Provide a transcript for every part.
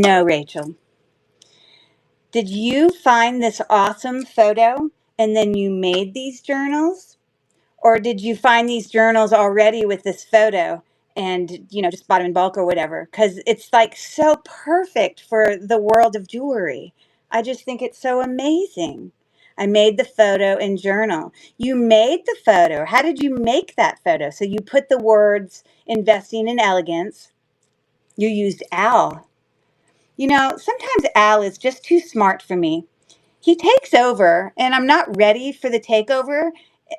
No, Rachel. Did you find this awesome photo and then you made these journals? Or did you find these journals already with this photo and, just bought them in bulk or whatever? Because it's like so perfect for the world of jewelry. I just think it's so amazing. I made the photo and journal. You made the photo. How did you make that photo? So you put the words investing in elegance. You used Al. Sometimes Al is just too smart for me. He takes over, and I'm not ready for the takeover,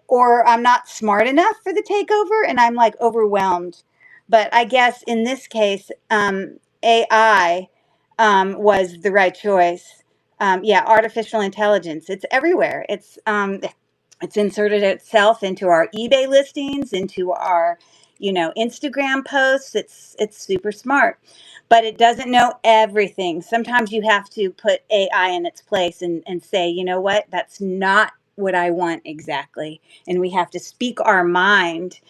or I'm not smart enough for the takeover, and I'm like overwhelmed. But I guess in this case, AI was the right choice. Yeah, artificial intelligence. It's everywhere. It's inserted itself into our eBay listings, into our, Instagram posts. It's super smart, but it doesn't know everything. Sometimes you have to put AI in its place and say, you know what, that's not what I want exactly. And we have to speak our mind.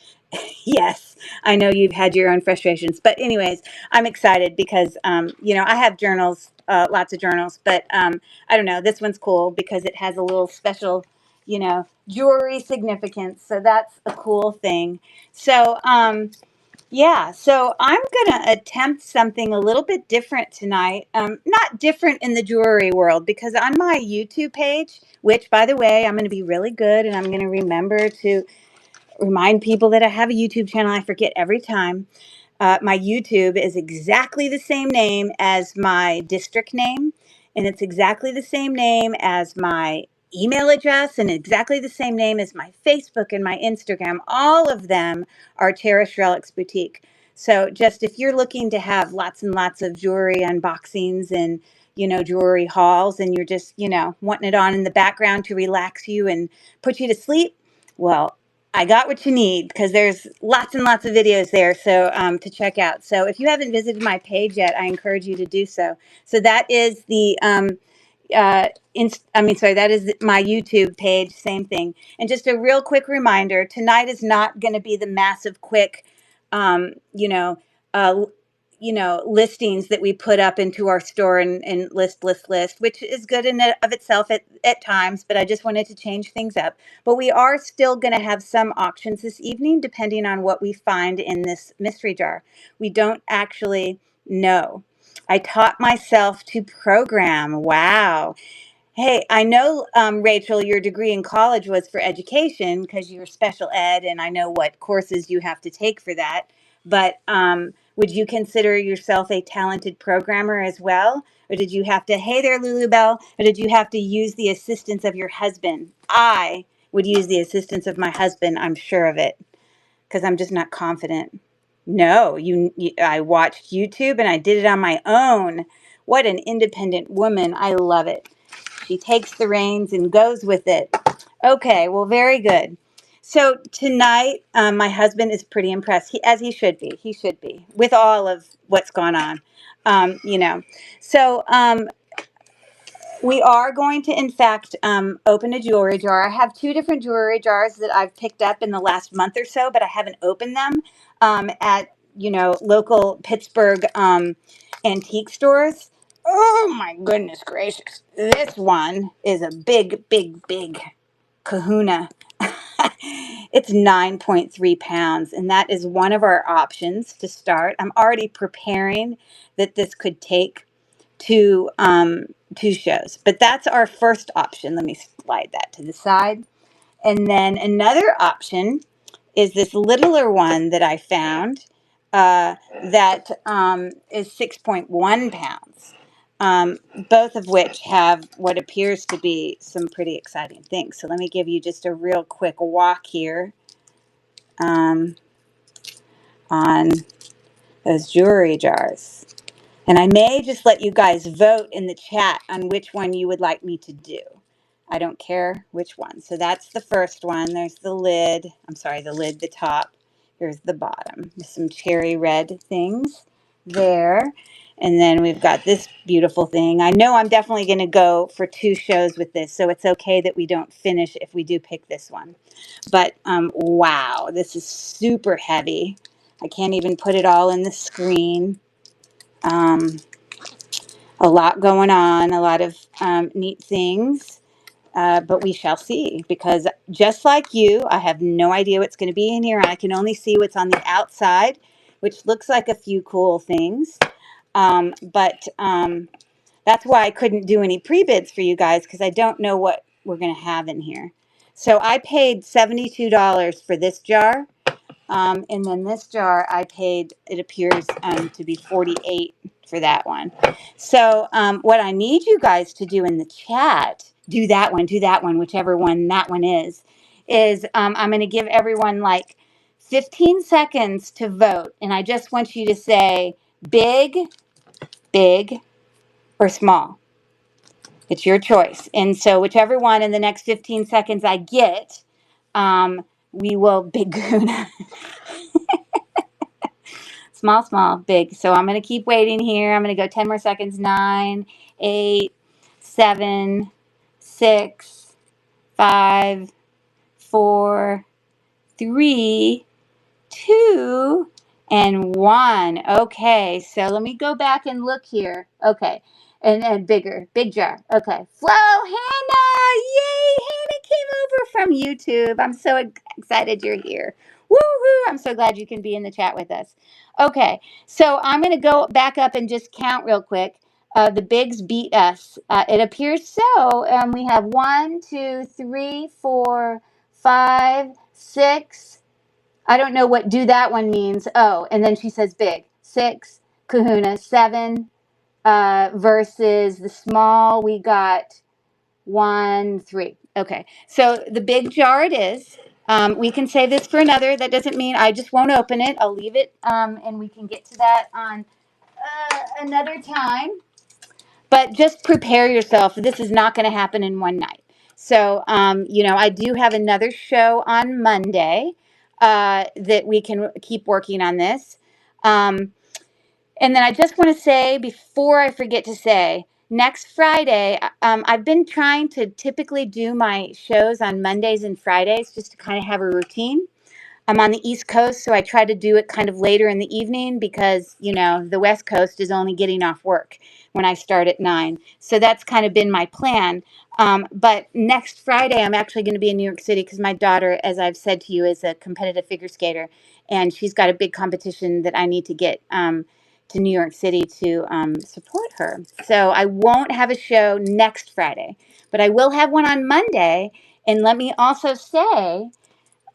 Yes, I know you've had your own frustrations, but anyways, I'm excited because, I have journals, lots of journals, but I don't know, this one's cool because it has a little special, jewelry significance. So that's a cool thing. So, yeah, so I'm going to attempt something a little bit different tonight. Not different in the jewelry world, because on my YouTube page, which, by the way, I'm going to be really good and I'm going to remember to remind people that I have a YouTube channel. I forget every time. My YouTube is exactly the same name as my district name, and it's exactly the same name as my email address, and exactly the same name as my Facebook and my Instagram. All of them are Cherish Relics Boutique. So just if you're looking to have lots and lots of jewelry unboxings and jewelry hauls, and you're just wanting it on in the background to relax you and put you to sleep, well, I got what you need, because there's lots and lots of videos there, so to check out. So if you haven't visited my page yet, I encourage you to do so. So that is the that is my YouTube page. Same thing. And just a real quick reminder: tonight is not going to be the massive, quick, um, you know, uh, listings that we put up into our store and list, which is good in and of itself at times. But I just wanted to change things up. But we are still going to have some auctions this evening, depending on what we find in this mystery jar. We don't actually know. I taught myself to program. Wow. Hey, I know, Rachel, your degree in college was for education because you're special ed, and I know what courses you have to take for that. But would you consider yourself a talented programmer as well? Or did you have to, hey there, Lulu Bell, or did you have to use the assistance of your husband? I would use the assistance of my husband, I'm sure of it, because I'm just not confident. No, I watched YouTube and I did it on my own. What an independent woman. I love it. She takes the reins and goes with it. Okay, well, very good. So tonight, my husband is pretty impressed, as he should be. He should be, with all of what's gone on, you know. So we are going to, in fact, open a jewelry jar. I have two different jewelry jars that I've picked up in the last month or so, but I haven't opened them at, local Pittsburgh antique stores. Oh my goodness gracious. This one is a big, big, big kahuna. It's 9.3 pounds, and that is one of our options to start. I'm already preparing that this could take two shows, but that's our first option. Let me slide that to the side. And then another option is this littler one that I found that is 6.1 pounds, both of which have what appears to be some pretty exciting things. So let me give you just a real quick walk here um, on those jewelry jars. And I may just let you guys vote in the chat on which one you would like me to do. I don't care which one. So that's the first one. There's the lid. I'm sorry, the lid, the top. Here's the bottom. There's some cherry red things there. And then we've got this beautiful thing. I know I'm definitely going to go for two shows with this, so it's okay that we don't finish if we do pick this one. But wow, this is super heavy. I can't even put it all in the screen. Um, a lot going on, a lot of neat things. But we shall see, because just like you, I have no idea what's going to be in here. I can only see what's on the outside, which looks like a few cool things. But that's why I couldn't do any pre-bids for you guys, because I don't know what we're going to have in here. So I paid $72 for this jar. And then this jar I paid, it appears to be 48 for that one. So what I need you guys to do in the chat, do that one, whichever one that one is I'm going to give everyone like 15 seconds to vote. And I just want you to say big, big, or small. It's your choice. And so whichever one in the next 15 seconds I get, we will, big Guna. Small, small, big. So I'm going to keep waiting here. I'm going to go 10 more seconds. 9, 8, 7, 6, 5, 4, 3, 2, and 1. Okay, so let me go back and look here. Okay, and bigger, big jar. Okay, Flo, Hannah, yay! Hannah came over from YouTube. I'm so excited you're here. Woohoo! I'm so glad you can be in the chat with us. Okay, so I'm going to go back up and just count real quick. The bigs beat us. It appears so. We have 1, 2, 3, 4, 5, 6. I don't know what do that one means. Oh, and then she says big. 6, Kahuna. 7 versus the small. We got 1, 3. Okay, so the big jar it is. We can save this for another. That doesn't mean I just won't open it. I'll leave it, and we can get to that on another time. But just prepare yourself. This is not going to happen in one night. So, I do have another show on Monday that we can keep working on this. And then I just want to say, before I forget to say, next Friday, I've been trying to typically do my shows on Mondays and Fridays just to kind of have a routine. I'm on the East Coast, so I try to do it kind of later in the evening because, the West Coast is only getting off work when I start at 9. So that's kind of been my plan. But next Friday, I'm actually going to be in New York City because my daughter, as I've said to you, is a competitive figure skater. And she's got a big competition that I need to get to New York City to support her. So I won't have a show next Friday, but I will have one on Monday. And let me also say,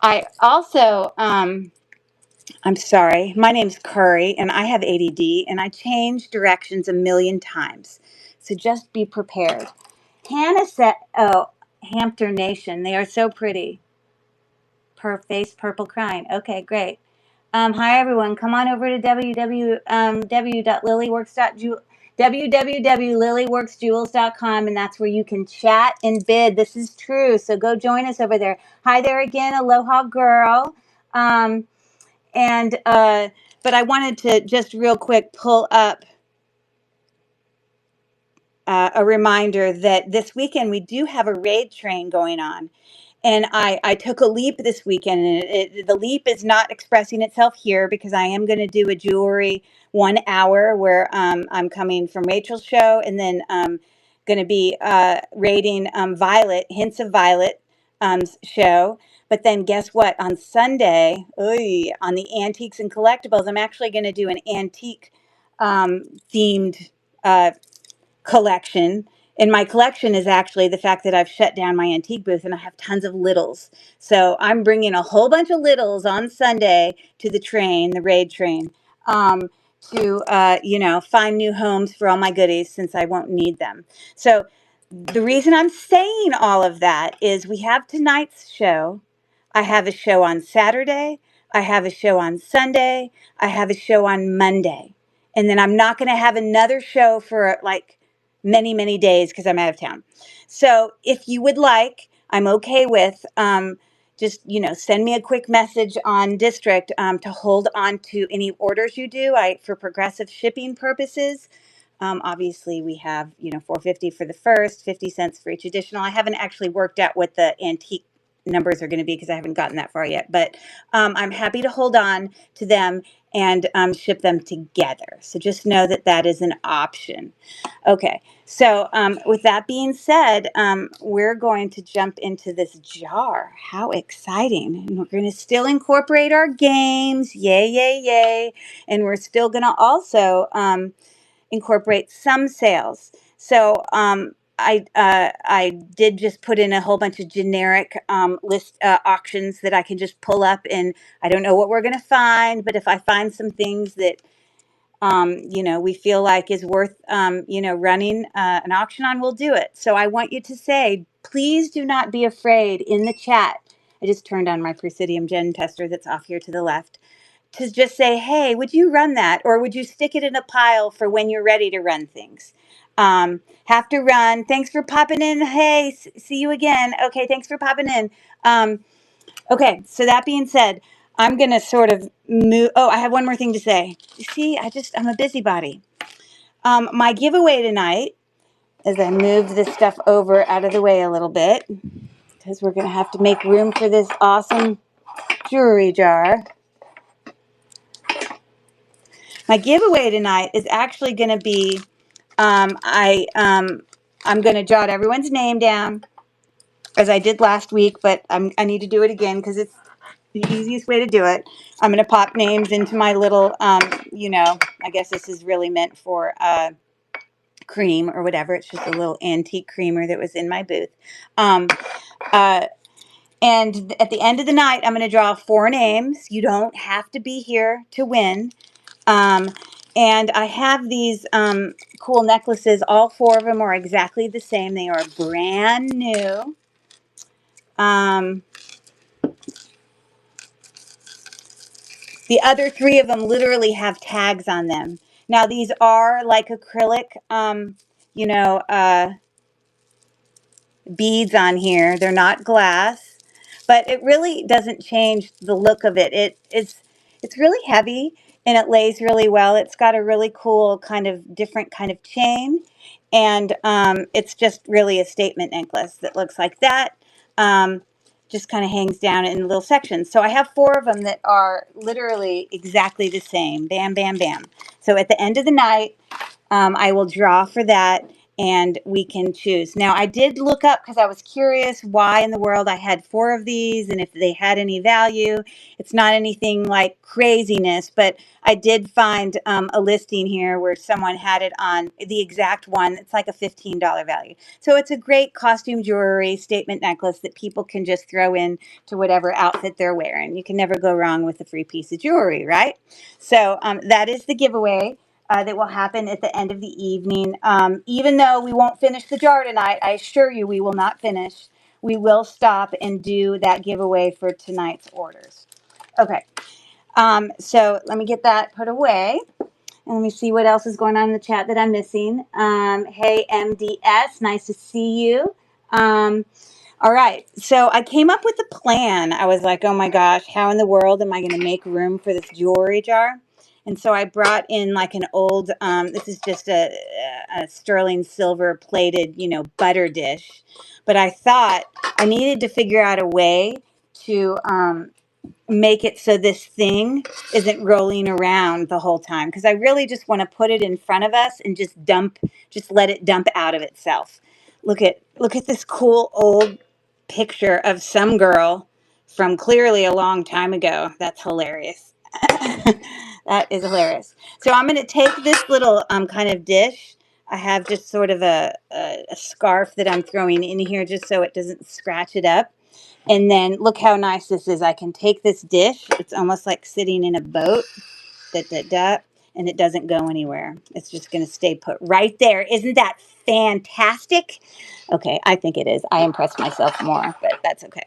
I also, I'm sorry, my name's Curry and I have ADD and I change directions a million times. So just be prepared. Hannah said, oh, Hampton Nation, they are so pretty. Per face purple crying. Okay, great. Hi everyone, come on over to www.lilyworksjewels.com, and that's where you can chat and bid. This is true, so go join us over there. Hi there again, aloha girl. But I wanted to just real quick pull up a reminder that this weekend we do have a raid train going on. And I took a leap this weekend, and the leap is not expressing itself here because I am going to do a jewelry 1 hour where I'm coming from Rachel's show, and then going to be raiding Violet, Hints of Violet show. But then guess what? On Sunday, on the Antiques and Collectibles, I'm actually going to do an antique themed collection. And my collection is actually the fact that I've shut down my antique booth and I have tons of littles. So I'm bringing a whole bunch of littles on Sunday to the train, the raid train, to find new homes for all my goodies since I won't need them. So the reason I'm saying all of that is we have tonight's show. I have a show on Saturday. I have a show on Sunday. I have a show on Monday. And then I'm not going to have another show for like many, many days because I'm out of town. So if you would like, I'm okay with just, send me a quick message on District to hold on to any orders you do for progressive shipping purposes. Obviously, we have, $4.50 for the first, 50 cents for each additional. I haven't actually worked out what the antique numbers are going to be because I haven't gotten that far yet. But I'm happy to hold on to them and ship them together. So just know that that is an option. Okay, so with that being said, we're going to jump into this jar. How exciting. And we're going to still incorporate our games. Yay, yay, yay. And we're still going to also incorporate some sales. So I did just put in a whole bunch of generic list auctions that I can just pull up, and I don't know what we're going to find, but if I find some things that we feel like is worth, running an auction on, we'll do it. So I want you to say, please do not be afraid in the chat. I just turned on my Presidium Gen tester that's off here to the left to just say, hey, would you run that? Or would you stick it in a pile for when you're ready to run things? Have to run. Thanks for popping in. Hey, see you again. Okay, thanks for popping in. Okay, so that being said, I'm going to sort of move. Oh, I have one more thing to say. You see, I'm a busybody. My giveaway tonight, as I move this stuff over out of the way a little bit, because we're going to have to make room for this awesome jewelry jar. My giveaway tonight is actually going to be, I'm going to jot everyone's name down, as I did last week, but I need to do it again because it's the easiest way to do it. I'm going to pop names into my little, I guess this is really meant for cream or whatever. It's just a little antique creamer that was in my booth. And at the end of the night, I'm going to draw 4 names. You don't have to be here to win. And I have these cool necklaces. All 4 of them are exactly the same. They are brand new. The other 3 of them literally have tags on them. Now, these are like acrylic, beads on here. They're not glass, but it really doesn't change the look of it. It's really heavy and it lays really well. It's got a really cool kind of different kind of chain, and it's just really a statement necklace that looks like that. Just kind of hangs down in little sections. So I have 4 of them that are literally exactly the same. Bam, bam, bam. So at the end of the night, I will draw for that and we can choose. Now, I did look up because I was curious why in the world I had 4 of these and if they had any value. It's not anything like craziness, but I did find a listing here where someone had it on the exact one. It's like a $15 value. So it's a great costume jewelry statement necklace that people can just throw in to whatever outfit they're wearing. You can never go wrong with a free piece of jewelry, right? So that is the giveaway. That will happen at the end of the evening. Even though we won't finish the jar tonight, I assure you we will not finish. We will stop and do that giveaway for tonight's orders. Okay, so let me get that put away. And let me see what else is going on in the chat that I'm missing. Hey, MDS, nice to see you. All right, so I came up with a plan. I was like, oh my gosh, how in the world am I going to make room for this jewelry jar? And so I brought in like an old, this is just a sterling silver plated, butter dish. But I thought I needed to figure out a way to make it so this thing isn't rolling around the whole time. Because I really just want to put it in front of us and just let it dump out of itself. Look at this cool old picture of some girl from clearly a long time ago. That's hilarious. That is hilarious. So I'm going to take this little kind of dish. I have just sort of a scarf that I'm throwing in here just so it doesn't scratch it up. And then look how nice this is. I can take this dish. It's almost like sitting in a boat. And it doesn't go anywhere. It's just going to stay put right there. Isn't that fantastic? Okay, I think it is. I impressed myself more, but that's okay.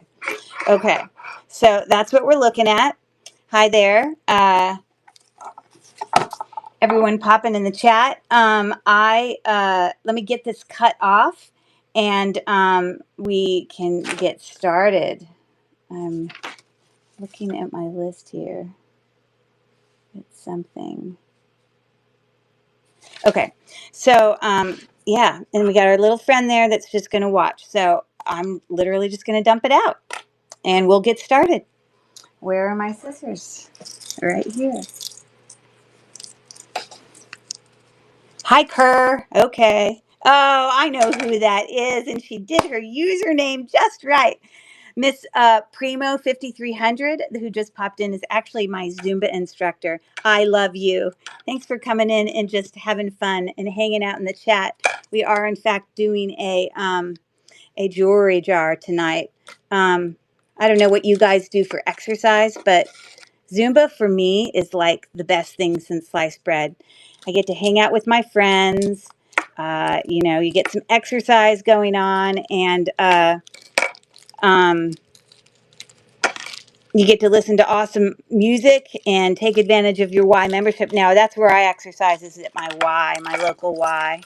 Okay, so that's what we're looking at. Hi there. Everyone popping in the chat. Let me get this cut off and we can get started. I'm looking at my list here. It's something. Okay, so yeah, and we got our little friend there that's just going to watch. So I'm literally just going to dump it out. and we'll get started. Where are my scissors? Right here. Hi, Kerr. Okay. Oh, I know who that is, and she did her username just right. Miss Primo 5300, who just popped in, is actually my Zumba instructor. I love you. Thanks for coming in and just having fun and hanging out in the chat. We are, in fact, doing a jewelry jar tonight. I don't know what you guys do for exercise, but Zumba for me is like the best thing since sliced bread. I get to hang out with my friends. You get some exercise going on, and you get to listen to awesome music and take advantage of your Y membership. Now, that's where I exercise, is at my Y, my local Y.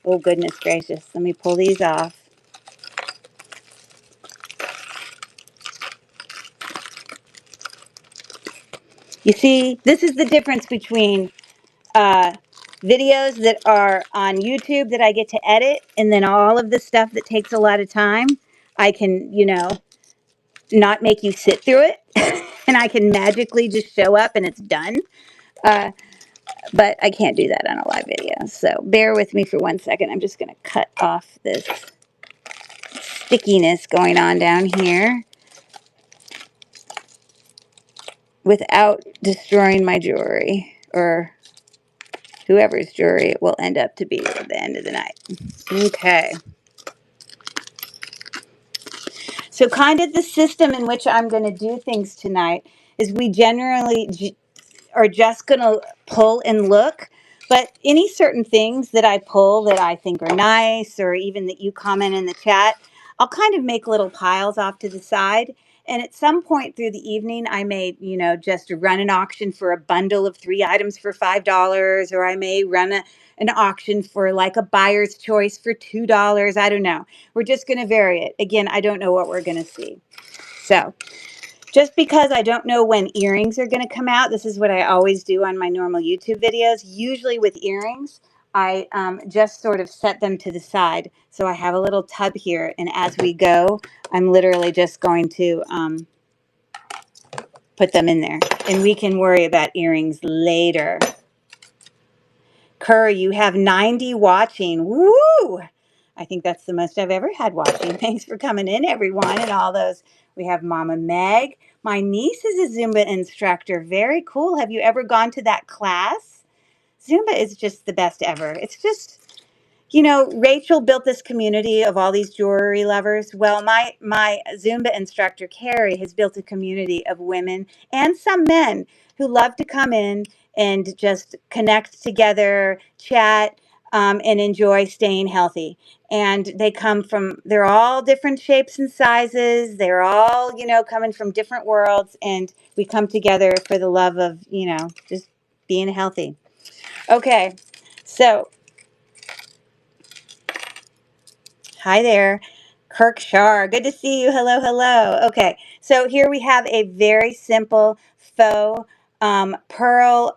Oh, goodness gracious. Let me pull these off. You see, this is the difference between videos that are on YouTube that I get to edit, and then all of the stuff that takes a lot of time. I can, not make you sit through it, and I can magically just show up and it's done. Uh, but I can't do that on a live video. So bear with me for 1 second. I'm just going to cut off this stickiness going on down here without destroying my jewelry, or whoever's jewelry it will end up to be at the end of the night. Okay. So kind of the system in which I'm going to do things tonight is we generally are just going to pull and look, but any certain things that I pull that I think are nice, or even that you comment in the chat, I'll kind of make little piles off to the side. And at some point through the evening, I may, just run an auction for a bundle of 3 items for $5, or I may run an auction for like a buyer's choice for $2. I don't know. We're just going to vary it. Again, I don't know what we're going to see. So just because I don't know when earrings are going to come out, this is what I always do on my normal YouTube videos. Usually with earrings, I just sort of set them to the side. So I have a little tub here, and as we go, I'm literally just going to put them in there. And we can worry about earrings later. Kerr, you have 90 watching. Woo! I think that's the most I've ever had watching. Thanks for coming in, everyone, and all those. We have Mama Meg. My niece is a Zumba instructor. Very cool. Have you ever gone to that class? Zumba is just the best ever. It's just, Rachel built this community of all these jewelry lovers. Well, my Zumba instructor, Carrie, has built a community of women and some men who love to come in and just connect together, chat, and enjoy staying healthy. And they're all different shapes and sizes. They're all, coming from different worlds. And we come together for the love of, just being healthy. Okay, so hi there, Kirk Shar. Good to see you. Hello, hello. Okay, so here we have a very simple faux pearl.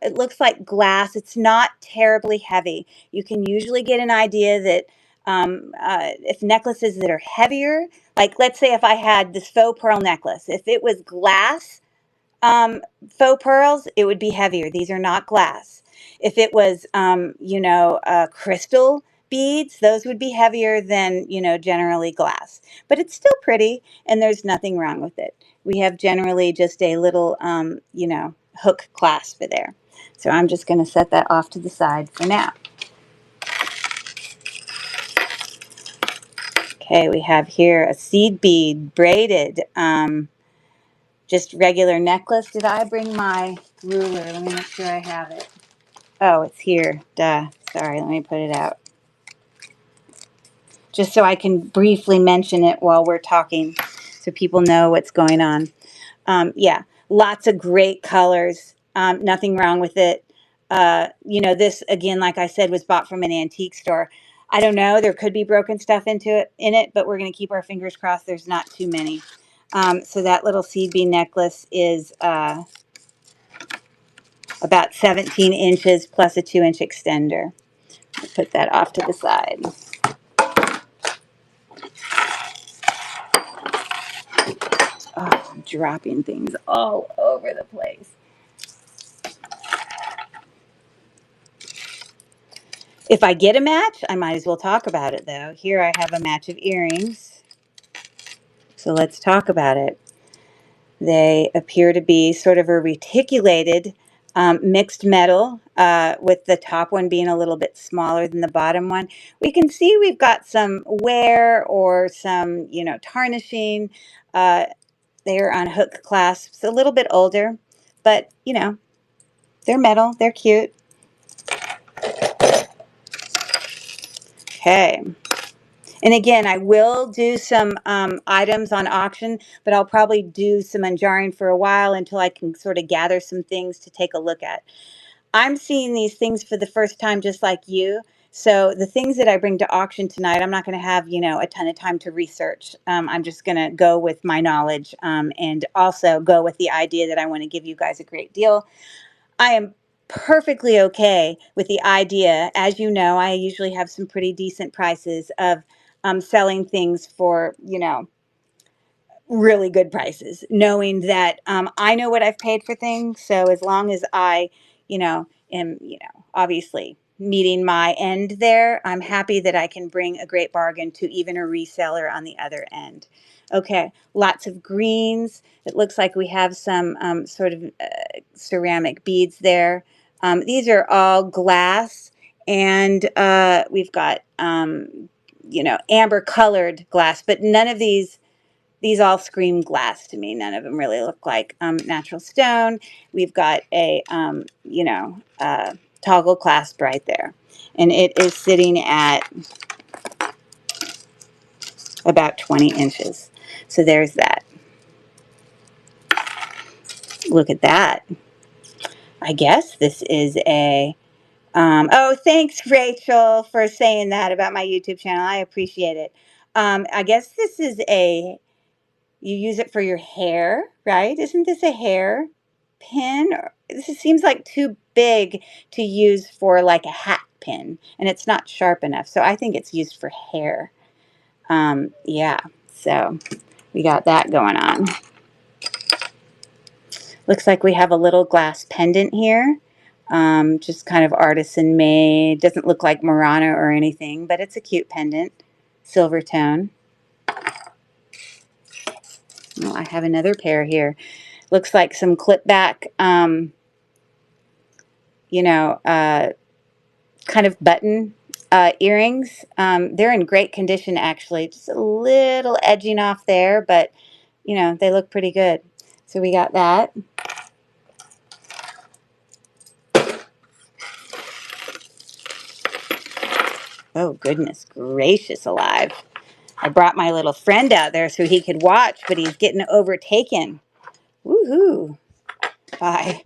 It looks like glass. It's not terribly heavy. You can usually get an idea that if necklaces that are heavier, like let's say if I had this faux pearl necklace, if it was glass, faux pearls, it would be heavier. These are not glass. If it was, crystal beads, those would be heavier than, generally glass. But it's still pretty, and there's nothing wrong with it. We have generally just a little, hook clasp there. So I'm just going to set that off to the side for now. Okay, we have here a seed bead braided. Just regular necklace. Did I bring my ruler? Let me make sure I have it. Oh, it's here. Duh. Sorry, let me put it out. Just so I can briefly mention it while we're talking so people know what's going on. Yeah, lots of great colors. Nothing wrong with it. This, again, like I said, was bought from an antique store. I don't know. There could be broken stuff in it, but we're going to keep our fingers crossed there's not too many. So that little seed bead necklace is about 17 inches plus a 2-inch extender. I'll put that off to the side. dropping things all over the place. If I get a match, I might as well talk about it, though. Here I have a match of earrings. So let's talk about it. They appear to be sort of a reticulated mixed metal, with the top one being a little bit smaller than the bottom one. We can see we've got some wear or some, tarnishing. They are on hook clasps, a little bit older, but, they're metal. They're cute. Okay. And again, I will do some items on auction, but I'll probably do some unjarring for a while until I can sort of gather some things to take a look at. I'm seeing these things for the first time just like you. So the things that I bring to auction tonight, I'm not going to have, a ton of time to research. I'm just going to go with my knowledge, and also go with the idea that I want to give you guys a great deal. I am perfectly okay with the idea. As you know, I usually have some pretty decent prices of selling things for, really good prices, knowing that I know what I've paid for things. So as long as I, am, obviously meeting my end there, I'm happy that I can bring a great bargain to even a reseller on the other end. Okay, lots of greens. It looks like we have some sort of ceramic beads there. These are all glass, and we've got, amber colored glass, but none of these all scream glass to me. None of them really look like natural stone. We've got a, toggle clasp right there. And it is sitting at about 20 inches. So there's that. Look at that. I guess this is a, oh, thanks, Rachel, for saying that about my YouTube channel. I appreciate it. I guess this is you use it for your hair, right? Isn't this a hair pin? This seems like too big to use for like a hat pin, and it's not sharp enough. So I think it's used for hair. Yeah, so we got that going on. Looks like we have a little glass pendant here. Just kind of artisan made. Doesn't look like Murano or anything, but it's a cute pendant. Silver tone. Oh, I have another pair here. Looks like some clip back, kind of button earrings. They're in great condition, actually. Just a little edging off there, but, they look pretty good. So we got that. Oh, goodness gracious alive. I brought my little friend out there so he could watch, but he's getting overtaken. Woohoo. By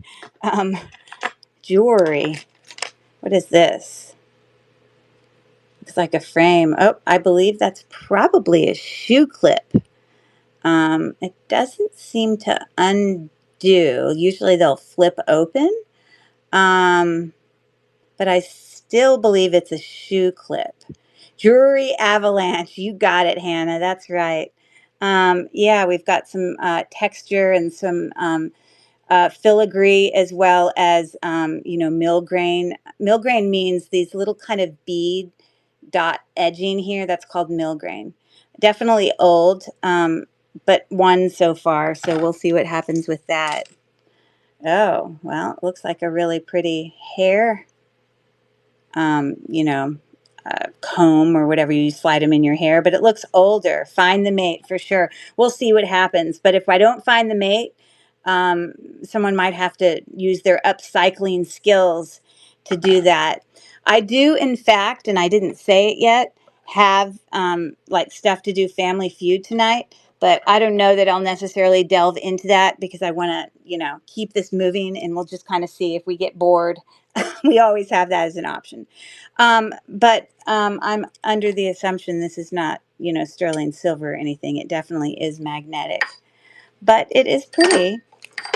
jewelry. What is this? Looks like a frame. Oh, I believe that's probably a shoe clip. It doesn't seem to undo. Usually they'll flip open. But I still believe it's a shoe clip. Jewelry avalanche. You got it, Hannah. That's right. Yeah, we've got some texture and some filigree, as well as, millgrain. Millgrain means these little kind of bead dot edging here. That's called millgrain. Definitely old, but one so far. So we'll see what happens with that. Oh, well, it looks like a really pretty hair, um, you know, comb or whatever, you slide them in your hair, but it looks older. Find the mate for sure. We'll see what happens. But if I don't find the mate, someone might have to use their upcycling skills to do that. I do, in fact, and I didn't say it yet, have like stuff to do Family Feud tonight. But I don't know that I'll necessarily delve into that because I want to, keep this moving, and we'll just kind of see if we get bored. We always have that as an option. But I'm under the assumption this is not, sterling silver or anything. It definitely is magnetic. But it is pretty,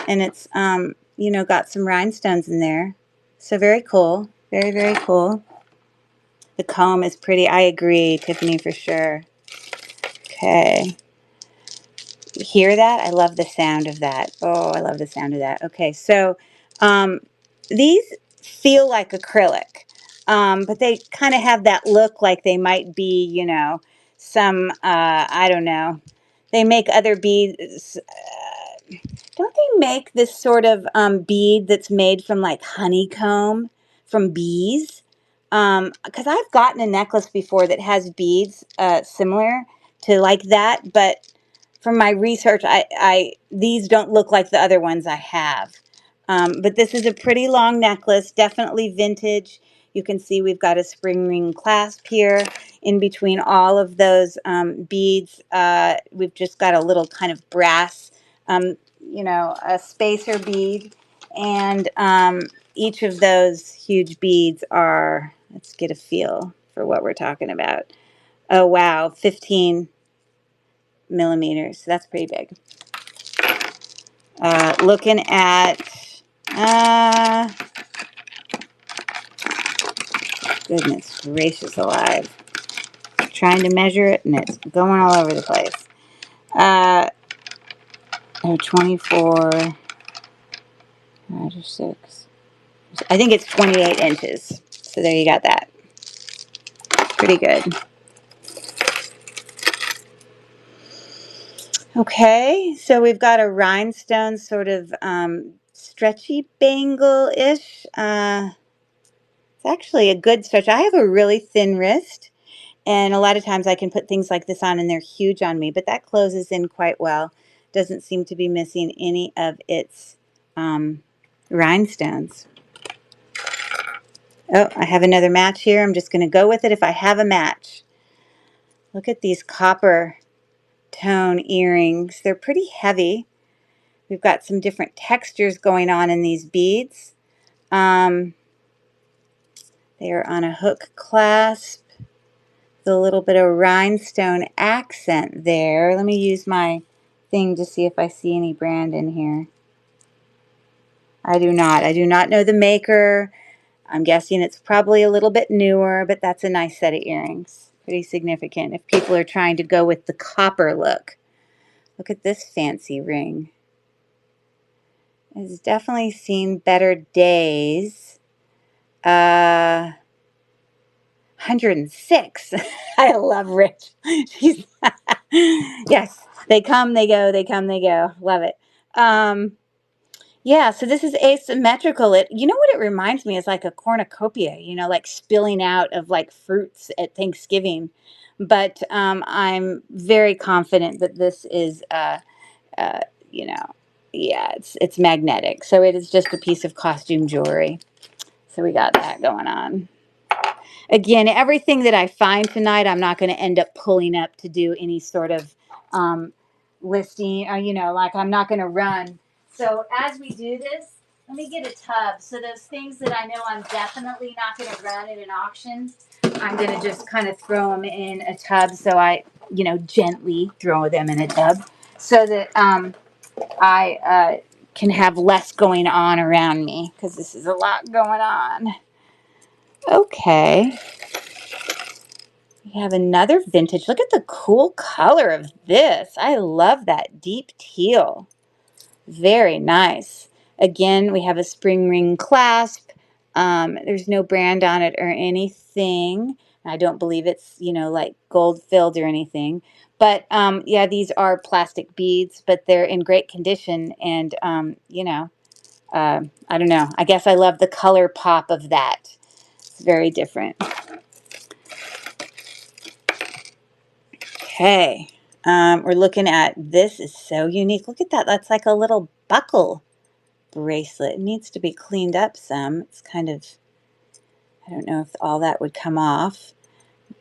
and it's, got some rhinestones in there. So very cool. Very, very cool. The comb is pretty. I agree, Tiffany, for sure. Okay. You hear that? I love the sound of that. Oh, I love the sound of that. Okay, so um, these feel like acrylic, but they kind of have that look like they might be, some, I don't know. They make other beads. Don't they make this sort of bead that's made from like honeycomb from bees? Because I've gotten a necklace before that has beads similar to like that, but from my research, these don't look like the other ones I have. But this is a pretty long necklace, definitely vintage. You can see we've got a spring ring clasp here. In between all of those beads, we've just got a little kind of brass, a spacer bead. And each of those huge beads are, let's get a feel for what we're talking about. Oh, wow, 15 millimeters. That's pretty big. Looking at, uh, goodness gracious alive. Trying to measure it and it's going all over the place. 24, 5 or 6. I think it's 28 inches. So there you got that. Pretty good. Okay, so we've got a rhinestone sort of stretchy bangle-ish. It's actually a good stretch. I have a really thin wrist, and a lot of times I can put things like this on and they're huge on me, but that closes in quite well. Doesn't seem to be missing any of its rhinestones. Oh, I have another match here. I'm just going to go with it if I have a match. Look at these copper tone earrings. They're pretty heavy. We've got some different textures going on in these beads. They are on a hook clasp. A little bit of rhinestone accent there. Let me use my thing to see if I see any brand in here. I do not. I do not know the maker. I'm guessing it's probably a little bit newer, but that's a nice set of earrings. Pretty significant if people are trying to go with the copper look. Look at this fancy ring. It's definitely seen better days. 106. I love Rich. She's yes, they come, they go, they come, they go. Love it. Yeah, so this is asymmetrical. You know what it reminds me is like a cornucopia, like spilling out of like fruits at Thanksgiving. But I'm very confident that this is uh, you know, yeah, it's magnetic. So it is just a piece of costume jewelry. So we got that going on. Again, everything that I find tonight, I'm not going to end up pulling up to do any sort of listing, or, like I'm not going to run. So as we do this, let me get a tub. So those things that I know I'm definitely not going to run at an auction, I'm going to just kind of throw them in a tub. So I, gently throw them in a tub so that I can have less going on around me, because this is a lot going on. Okay. We have another vintage. Look at the cool color of this. I love that deep teal. Very nice. Again, we have a spring ring clasp. There's no brand on it or anything. I don't believe it's, like gold filled or anything. But yeah, these are plastic beads, but they're in great condition. And, I don't know. I guess I love the color pop of that. It's very different. Okay, we're looking at, this is so unique. Look at that. That's like a little buckle bracelet. It needs to be cleaned up some. It's kind of, I don't know if all that would come off,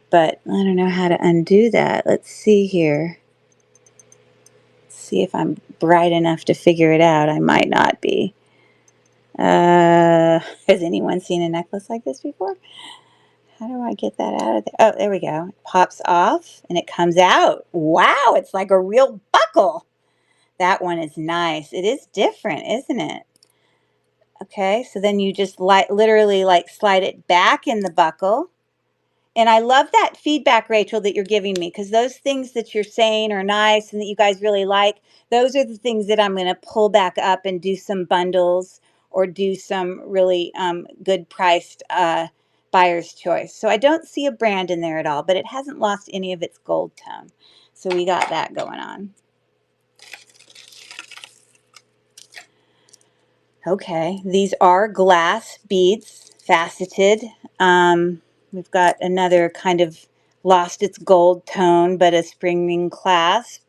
but I don't know how to undo that. Let's see here. Let's see if I'm bright enough to figure it out. I might not be. Has anyone seen a necklace like this before? How do I get that out of there? Oh, there we go. It pops off and it comes out. Wow, it's like a real buckle. That one is nice. It is different, isn't it? Okay, so then you just literally like slide it back in the buckle, And I love that feedback, Rachel, that you're giving me, because those things that you're saying are nice and that you guys really like, those are the things that I'm going to pull back up and do some bundles or do some really good priced buyer's choice. So I don't see a brand in there at all, but it hasn't lost any of its gold tone. So we got that going on. Okay, these are glass beads, faceted. We've got another kind of lost its gold tone, but a springing clasp.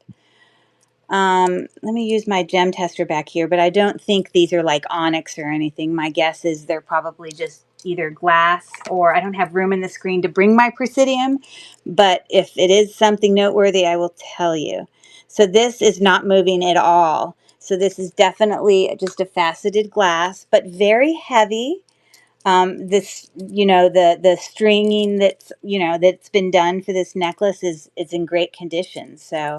Let me use my gem tester back here, but I don't think these are like onyx or anything. My guess is they're probably just either glass, or I don't have room in the screen to bring my Presidium, but if it is something noteworthy, I will tell you. So this is not moving at all. So this is definitely just a faceted glass, but very heavy. This, the stringing that's been done for this necklace is in great condition. So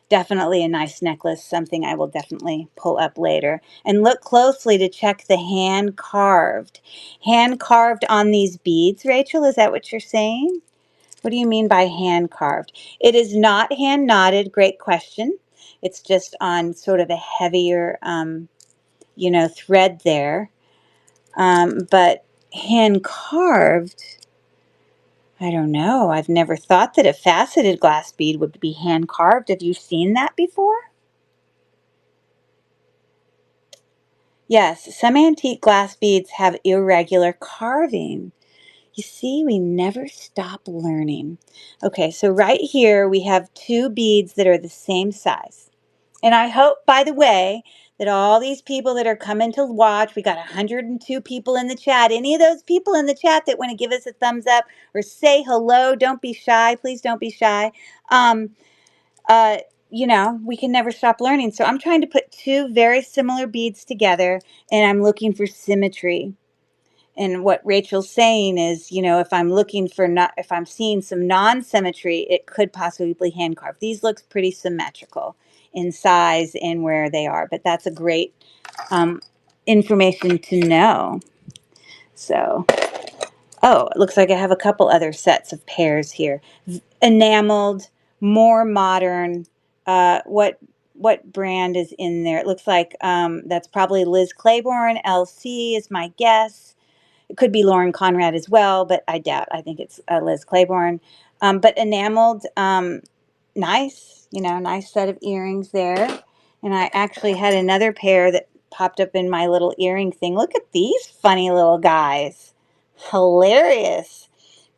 definitely a nice necklace, something I will definitely pull up later. And look closely to check the hand carved. Hand carved on these beads, Rachel, is that what you're saying? What do you mean by hand carved? It is not hand knotted, great question. It's just on sort of a heavier, thread there. But hand carved, I don't know. I've never thought that a faceted glass bead would be hand carved. Have you seen that before? Yes, some antique glass beads have irregular carving. You see, we never stop learning. Okay, so right here we have two beads that are the same size. And I hope, by the way, that all these people that are coming to watch, we got 102 people in the chat. Any of those people in the chat that want to give us a thumbs up or say hello, don't be shy. Please don't be shy. Um, uh, we can never stop learning. So I'm trying to put two very similar beads together, and I'm looking for symmetry. And what Rachel's saying is, if I'm looking for not, if I'm seeing some non-symmetry, it could possibly be hand carved. These looks pretty symmetrical in size and where they are, but that's a great information to know. So, oh, it looks like I have a couple other sets of pairs here. Enameled, more modern. What brand is in there? It looks like that's probably Liz Claiborne. LC is my guess. It could be Lauren Conrad as well, but I doubt. I think it's Liz Claiborne. But enameled, nice, nice set of earrings there. And I actually had another pair that popped up in my little earring thing. Look at these funny little guys. Hilarious.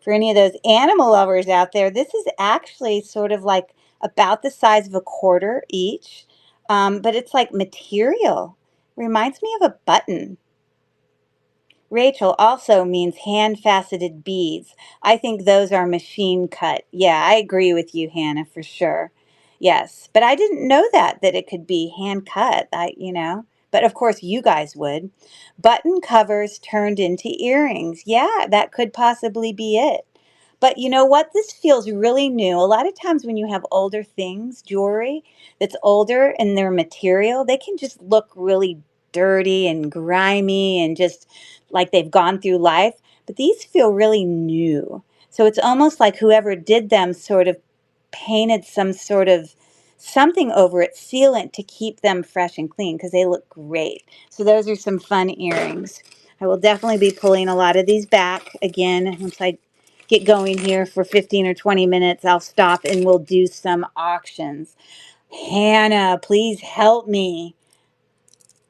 For any of those animal lovers out there, this is actually sort of like about the size of a quarter each, but it's like material. Reminds me of a button. Rachel also means hand-faceted beads. I think those are machine cut. Yeah, I agree with you, Hannah, for sure. Yes, but I didn't know that it could be hand cut. But of course you guys would. Button covers turned into earrings. Yeah, that could possibly be it. But you know what? This feels really new. A lot of times when you have older things, jewelry that's older and their material, they can just look really dirty and grimy and just like they've gone through life. But these feel really new. So it's almost like whoever did them sort of painted some sort of something over it, sealant, to keep them fresh and clean because they look great. So those are some fun earrings. I will definitely be pulling a lot of these back again once I get going here for 15 or 20 minutes. I'll stop and we'll do some auctions. Hannah, please help me.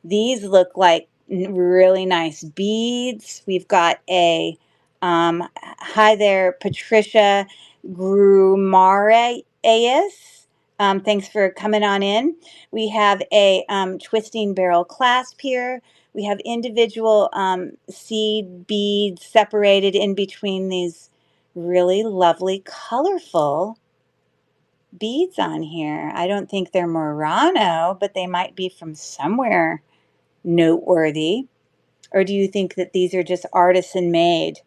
These look like really nice beads. We've got a, hi there, Patricia Grumareas. Thanks for coming on in. We have a twisting barrel clasp here. We have individual seed beads separated in between these really lovely, colorful beads on here. I don't think they're Murano, but they might be from somewhere noteworthy. Or do you think that these are just artisan made?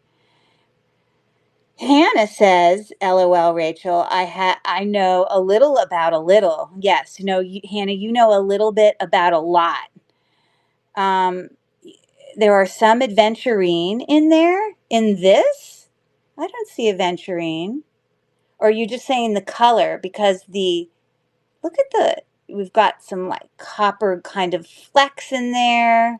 Hannah says, LOL, Rachel, I know a little about a little. Yes, Hannah, you know a little bit about a lot. There are some adventurine in there in this. I don't see aventurine. Or are you just saying the color? Because look at we've got some like copper kind of flecks in there.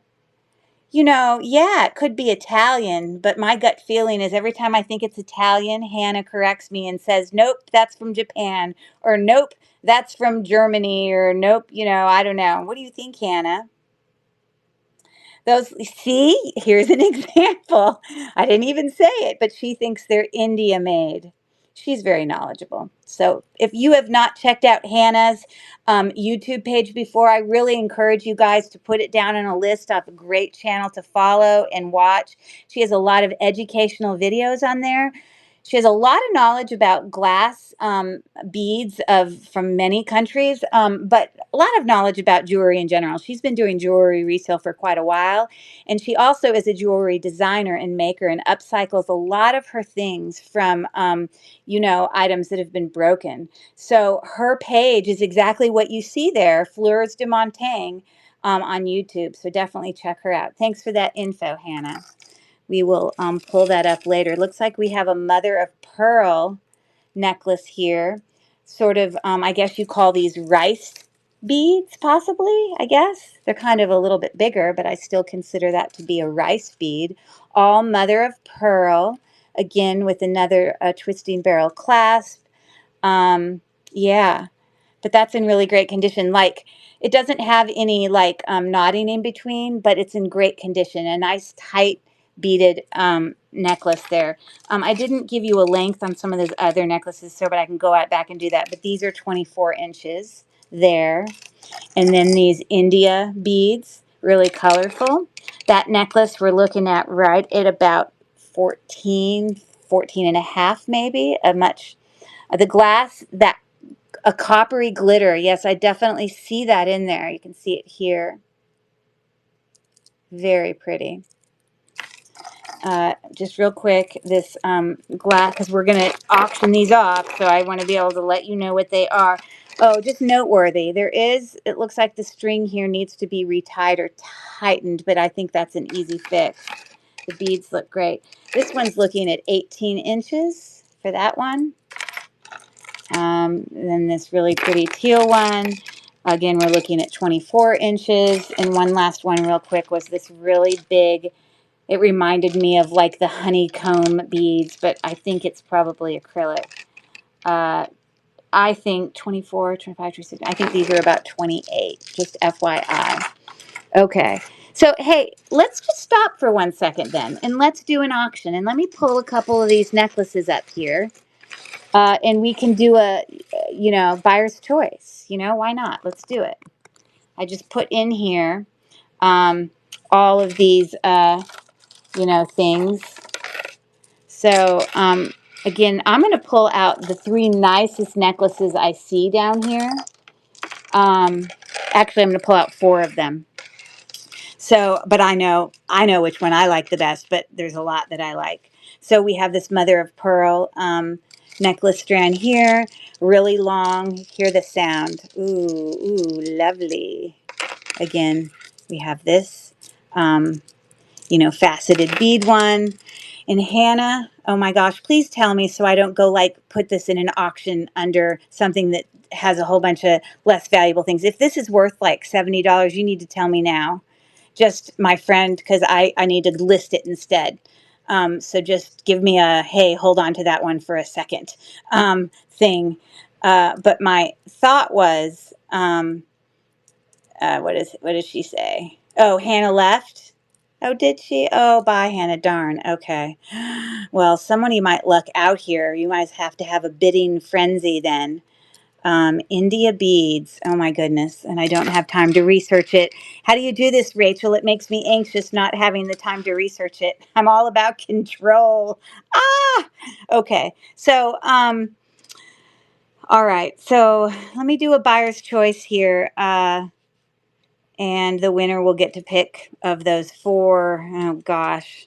Yeah, it could be Italian, but my gut feeling is every time I think it's Italian, Hannah corrects me and says, nope, that's from Japan, or nope, that's from Germany, or nope, I don't know. What do you think, Hannah? See, here's an example. I didn't even say it, but she thinks they're India made. She's very knowledgeable. So if you have not checked out Hannah's YouTube page before, I really encourage you guys to put it down on a list of a great channel to follow and watch. She has a lot of educational videos on there. She has a lot of knowledge about glass beads from many countries, but a lot of knowledge about jewelry in general. She's been doing jewelry resale for quite a while, and she also is a jewelry designer and maker and upcycles a lot of her things from, items that have been broken. So her page is exactly what you see there, Fleurs de Montaigne, on YouTube. So definitely check her out. Thanks for that info, Hannah. We will pull that up later. Looks like we have a mother of pearl necklace here. Sort of, I guess you call these rice beads, possibly, I guess. They're kind of a little bit bigger, but I still consider that to be a rice bead. All mother of pearl, again with another twisting barrel clasp. Yeah, but that's in really great condition. Like, it doesn't have any like knotting in between, but it's in great condition. A nice tight beaded necklace there. I didn't give you a length on some of those other necklaces, so but I can go out back and do that. But these are 24 inches there. And then these India beads, really colorful. That necklace we're looking at right at about 14 and a half maybe. The glass, that a coppery glitter. Yes, I definitely see that in there. You can see it here. Very pretty. Just real quick, this glass, because we're going to auction these off, so I want to be able to let you know what they are. Oh, just noteworthy. It looks like the string here needs to be retied or tightened, but I think that's an easy fix. The beads look great. This one's looking at 18 inches for that one. Then this really pretty teal one. Again, we're looking at 24 inches. And one last one real quick was this really big. It reminded me of like the honeycomb beads, but I think it's probably acrylic. I think 24, 25, 26. I think these are about 28, just FYI. Okay. So, hey, let's just stop for 1 second then, and let's do an auction. And let me pull a couple of these necklaces up here. And we can do a, buyer's choice. Why not? Let's do it. I just put in here all of these, things. So, again, I'm going to pull out the 3 nicest necklaces I see down here. Actually, I'm going to pull out 4 of them. So, but I know which one I like the best, but there's a lot that I like. So we have this mother of pearl necklace strand here, really long. Hear the sound. Ooh, lovely. Again, we have this, faceted bead one. And Hannah, oh my gosh, please tell me so I don't go put this in an auction under something that has a whole bunch of less valuable things. If this is worth like $70, you need to tell me now. Just my friend, because I need to list it instead. So just give me a, hey, hold on to that one for a second thing. But my thought was, what does she say? Oh, Hannah left? Oh, did she? Oh, bye, Hannah. Darn. Okay. Well, somebody might luck out here. You might have to have a bidding frenzy then. India beads. Oh my goodness. And I don't have time to research it. How do you do this, Rachel? It makes me anxious not having the time to research it. I'm all about control. Okay. So, all right. So let me do a buyer's choice here. And the winner will get to pick of those 4. Oh gosh.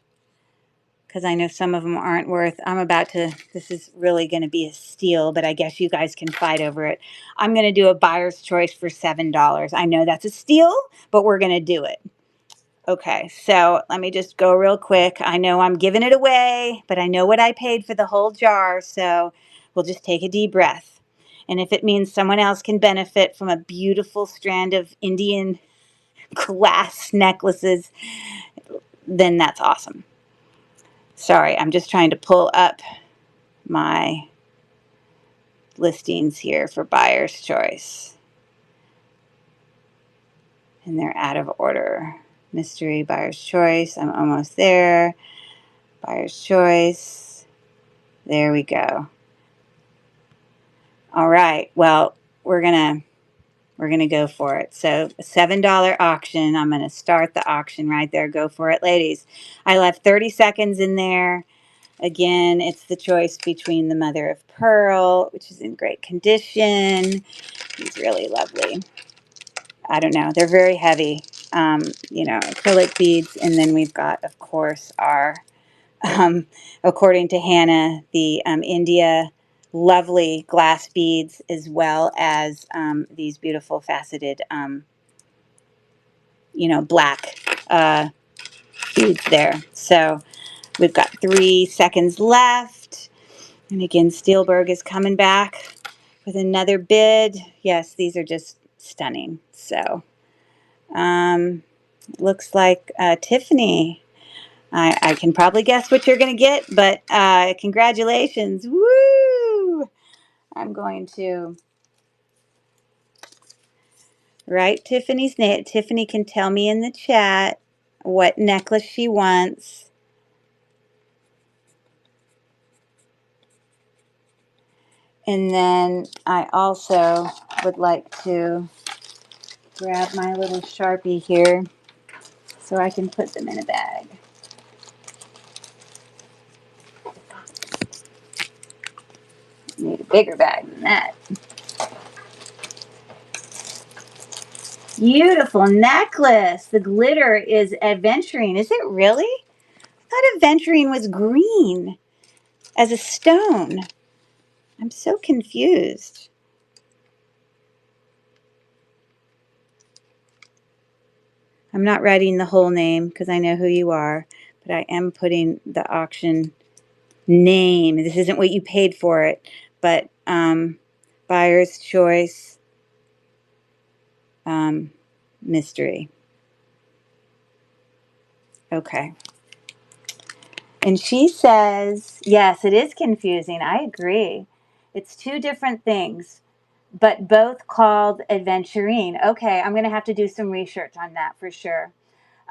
Because I know some of them aren't worth. This is really going to be a steal, but I guess you guys can fight over it. I'm going to do a buyer's choice for $7. I know that's a steal, but we're going to do it. Okay, so let me just go real quick. I know I'm giving it away, but I know what I paid for the whole jar, so we'll just take a deep breath. And if it means someone else can benefit from a beautiful strand of Indian glass necklaces, then that's awesome. Sorry, I'm just trying to pull up my listings here for buyer's choice. And they're out of order. Mystery, buyer's choice. I'm almost there. Buyer's choice. There we go. All right. Well, we're gonna go for it. So a $7 auction. I'm gonna start the auction right there. Go for it, ladies. I left 30 seconds in there. Again, it's the choice between the mother of pearl, which is in great condition. He's really lovely. I don't know. They're very heavy. Acrylic beads, and then we've got, of course, our according to Hannah, the India lovely glass beads, as well as these beautiful faceted, black beads there. So we've got 3 seconds left. And again, Steelberg is coming back with another bid. Yes, these are just stunning. So looks like Tiffany. I can probably guess what you're going to get, but congratulations. Woo! I'm going to write Tiffany's name. Tiffany can tell me in the chat what necklace she wants. And then I also would like to grab my little Sharpie here so I can put them in a bag. Need a bigger bag than that. Beautiful necklace. The glitter is aventurine. Is it really? I thought aventurine was green as a stone. I'm so confused. I'm not writing the whole name because I know who you are, but I am putting the auction name. This isn't what you paid for it, but buyer's choice mystery. Okay. And she says, yes, it is confusing. I agree. It's 2 different things, but both called aventurine. Okay, I'm going to have to do some research on that for sure.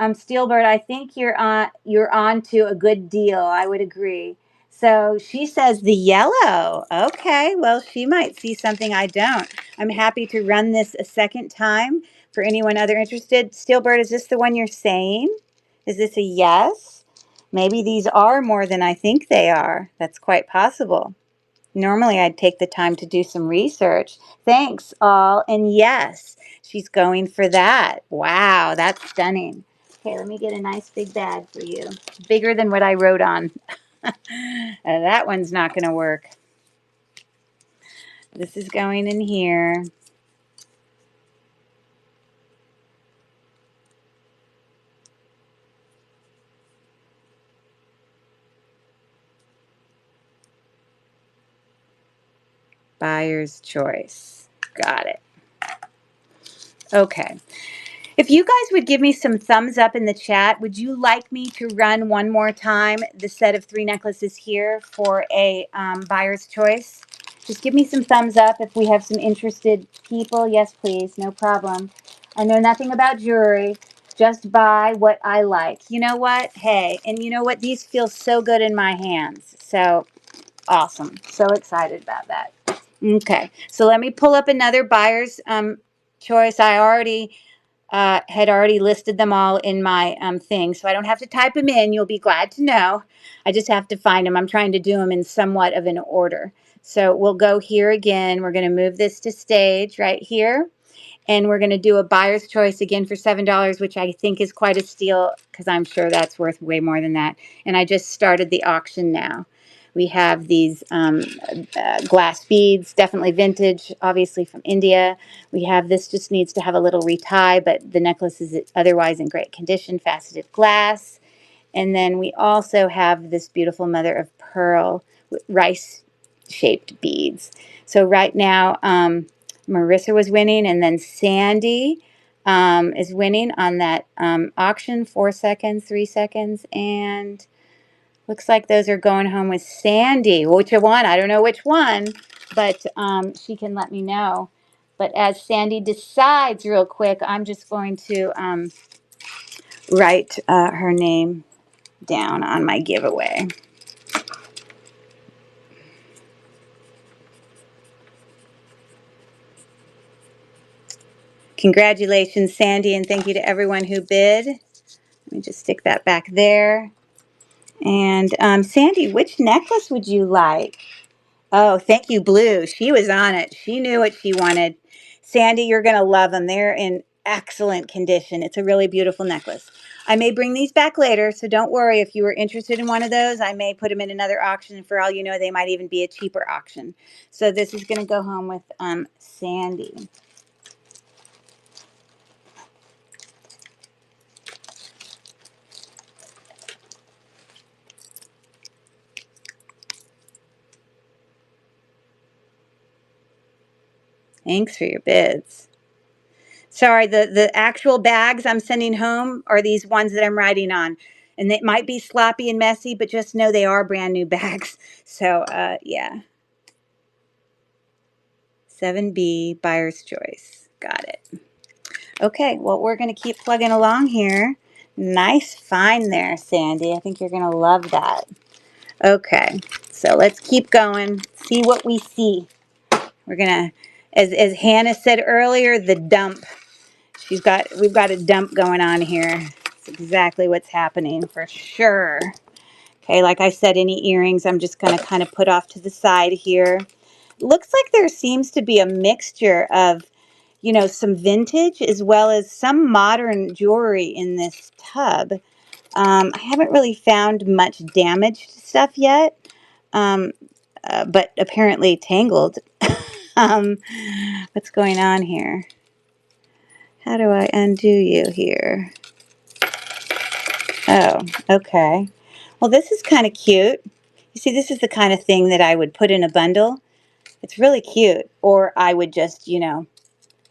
Steelbird, I think you're on to a good deal. I would agree. So she says the yellow. Okay, well, she might see something I don't. I'm happy to run this a second time for anyone other interested. Steelbird, is this the one you're saying? Is this a yes? Maybe these are more than I think they are. That's quite possible. Normally, I'd take the time to do some research. Thanks, all. And yes, she's going for that. Wow, that's stunning. Okay, let me get a nice big bag for you. Bigger than what I wrote on. That one's not going to work. This is going in here. Buyer's choice. Got it. Okay. If you guys would give me some thumbs up in the chat, would you like me to run one more time the set of 3 necklaces here for a buyer's choice? Just give me some thumbs up if we have some interested people. Yes, please. No problem. I know nothing about jewelry. Just buy what I like. You know what? Hey, and you know what? These feel so good in my hands. So awesome. So excited about that. Okay. So let me pull up another buyer's choice. I had already listed them all in my thing, so I don't have to type them in. You'll be glad to know. I just have to find them. I'm trying to do them in somewhat of an order. So we'll go here again. We're going to move this to stage right here, and we're going to do a buyer's choice again for $7, which I think is quite a steal because I'm sure that's worth way more than that. And I just started the auction now. We have these glass beads, definitely vintage, obviously from India. We have this, just needs to have a little retie, but the necklace is otherwise in great condition, faceted glass. And then we also have this beautiful mother of pearl with rice-shaped beads. So right now, Marissa was winning, and then Sandy is winning on that auction, 4 seconds, 3 seconds, and looks like those are going home with Sandy. Which one? I don't know which one, but she can let me know. But as Sandy decides real quick, I'm just going to write her name down on my giveaway. Congratulations, Sandy, and thank you to everyone who bid. Let me just stick that back there. And Sandy, which necklace would you like? Oh, thank you, Blue. She was on it. She knew what she wanted. Sandy, you're going to love them. They're in excellent condition. It's a really beautiful necklace. I may bring these back later, so don't worry. If you were interested in one of those, I may put them in another auction, and for all you know, they might even be a cheaper auction. So this is going to go home with Sandy. Thanks for your bids. Sorry, the actual bags I'm sending home are these ones that I'm writing on. And they might be sloppy and messy, but just know they are brand new bags. So, yeah. 7B, buyer's choice. Got it. Okay, well, we're going to keep plugging along here. Nice find there, Sandy. I think you're going to love that. Okay, so let's keep going. See what we see. We're going to, as Hannah said earlier, the dump. We've got a dump going on here. It's exactly what's happening for sure. Okay, like I said, any earrings I'm just going to kind of put off to the side here. Looks like there seems to be a mixture of, you know, some vintage as well as some modern jewelry in this tub. I haven't really found much damaged stuff yet, but apparently tangled. What's going on here? How do I undo you here? Oh, okay. Well, this is kind of cute. You see, this is the kind of thing that I would put in a bundle. It's really cute. Or I would just, you know,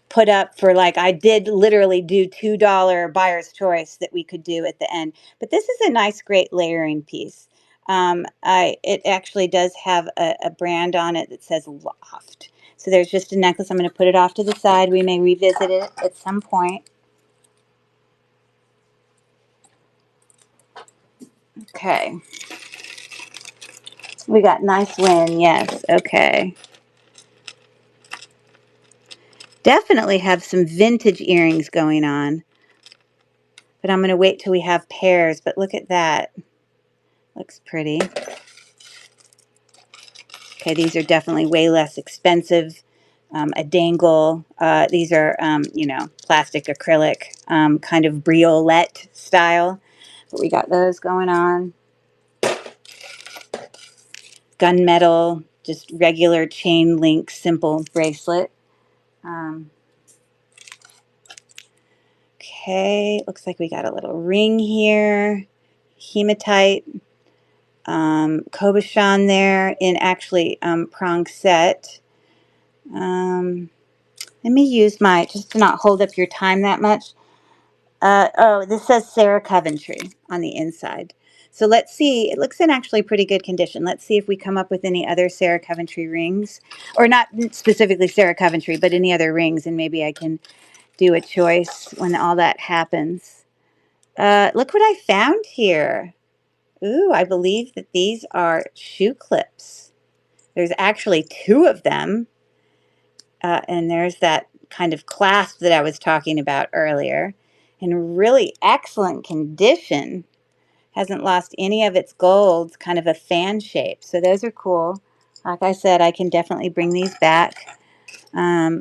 put up for, like, I did literally do $2 buyer's choice that we could do at the end. But this is a nice, great layering piece. It actually does have a brand on it that says Loft. So there's just a necklace. I'm going to put it off to the side. We may revisit it at some point. Okay. We got nice win. Yes. Okay. Definitely have some vintage earrings going on. But I'm going to wait till we have pairs. But look at that. Looks pretty. Okay, these are definitely way less expensive. A dangle. These are, you know, plastic acrylic, kind of briolette style. But we got those going on. Gunmetal, just regular chain link, simple bracelet. Okay, looks like we got a little ring here. Hematite. Cabochon there in actually prong set. Let me use my, just to not hold up your time that much. Oh, this says Sarah Coventry on the inside. So let's see. It looks in actually pretty good condition. Let's see if we come up with any other Sarah Coventry rings. Or not specifically Sarah Coventry, but any other rings. And maybe I can do a choice when all that happens. Look what I found here. Ooh, I believe that these are shoe clips. There's actually 2 of them. And there's that kind of clasp that I was talking about earlier. In really excellent condition. Hasn't lost any of its gold. Kind of a fan shape. So those are cool. Like I said, I can definitely bring these back. A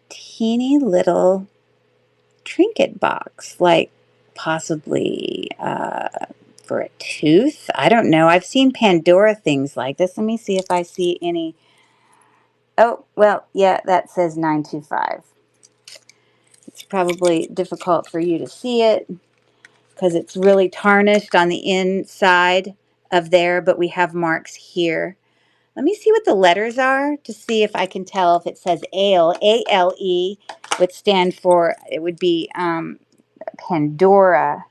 teeny little trinket box. Like possibly for a tooth. I don't know. I've seen Pandora things like this. Let me see if I see any. Oh, well, yeah, that says 925. It's probably difficult for you to see it because it's really tarnished on the inside of there, but we have marks here. Let me see what the letters are to see if I can tell if it says ale. A-L-E would stand for, it would be Pandora.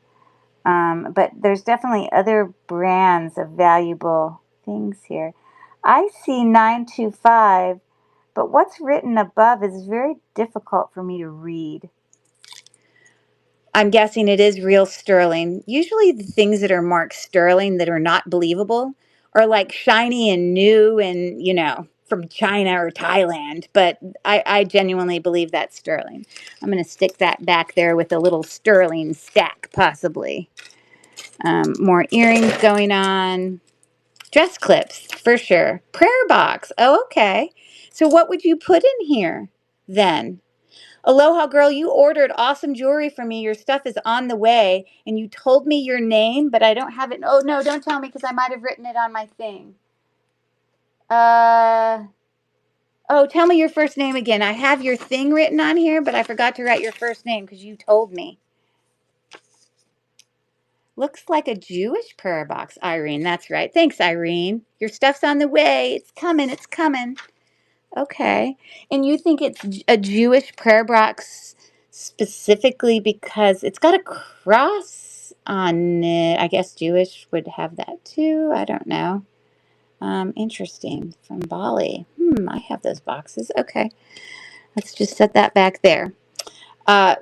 But there's definitely other brands of valuable things here. I see 925, but what's written above is very difficult for me to read. I'm guessing it is real sterling. Usually the things that are marked sterling that are not believable are like shiny and new and, you know, from China or Thailand. But I genuinely believe that's sterling. I'm going to stick that back there with a little sterling stack, possibly. More earrings going on. Dress clips, for sure. Prayer box. Oh, okay. So what would you put in here then? Aloha girl, you ordered awesome jewelry for me. Your stuff is on the way. And you told me your name, but I don't have it. Oh, no, don't tell me because I might have written it on my thing. Oh, tell me your first name again. I have your thing written on here, but I forgot to write your first name because you told me. Looks like a Jewish prayer box, Irene. That's right. Thanks, Irene. Your stuff's on the way. It's coming. It's coming. Okay. And you think it's a Jewish prayer box specifically because it's got a cross on it? I guess Jewish would have that too. I don't know. Interesting. From Bali. I have those boxes. Okay. Let's just set that back there.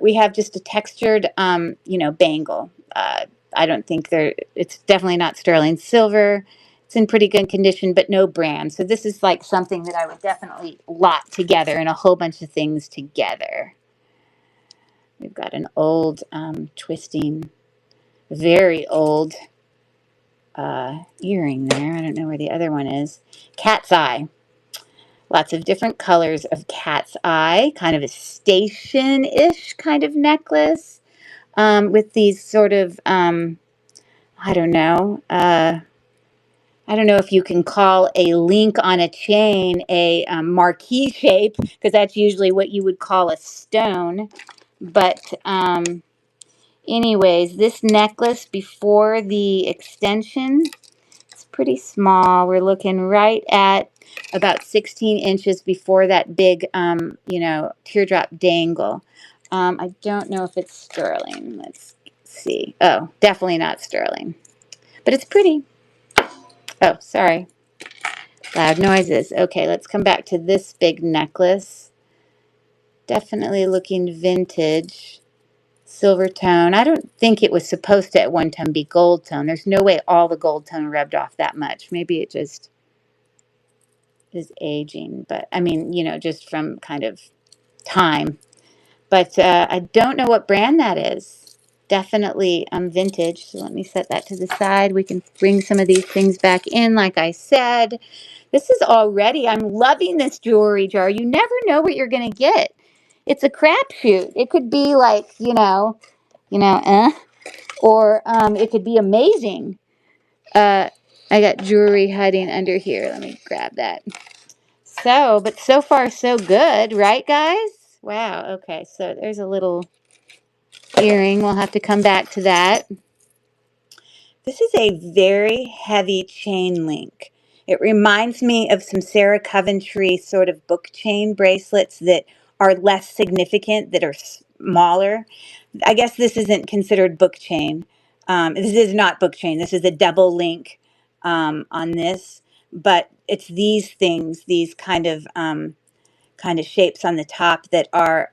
We have just a textured, bangle. I don't think it's definitely not sterling silver. It's in pretty good condition, but no brand. So this is like something that I would definitely lot together and a whole bunch of things together. We've got an old, twisting, very old earring there. I don't know where the other one is. Cat's eye. Lots of different colors of cat's eye. Kind of a station-ish kind of necklace. With these sort of, I don't know. I don't know if you can call a link on a chain a marquee shape, because that's usually what you would call a stone. But anyways, this necklace before the extension, it's pretty small. We're looking right at about 16 inches before that big, teardrop dangle. I don't know if it's sterling. Let's see. Oh, definitely not sterling. But it's pretty. Oh, sorry. Loud noises. Okay, let's come back to this big necklace. Definitely looking vintage. Silver tone. I don't think it was supposed to at one time be gold tone. There's no way all the gold tone rubbed off that much. Maybe it just is aging. But, I mean, just from kind of time. But I don't know what brand that is. Definitely vintage. So let me set that to the side. We can bring some of these things back in, like I said. This is already, I'm loving this jewelry jar. You never know what you're going to get. It's a crapshoot. It could be like, or it could be amazing. I got jewelry hiding under here. Let me grab that. But so far so good, right, guys? Wow. Okay, so there's a little earring. We'll have to come back to that. This is a very heavy chain link. It reminds me of some Sarah Coventry sort of book chain bracelets that are less significant, that are smaller. I guess this isn't considered book chain. This is not book chain. This is a double link on this, but it's these things, these kind of shapes on the top that are,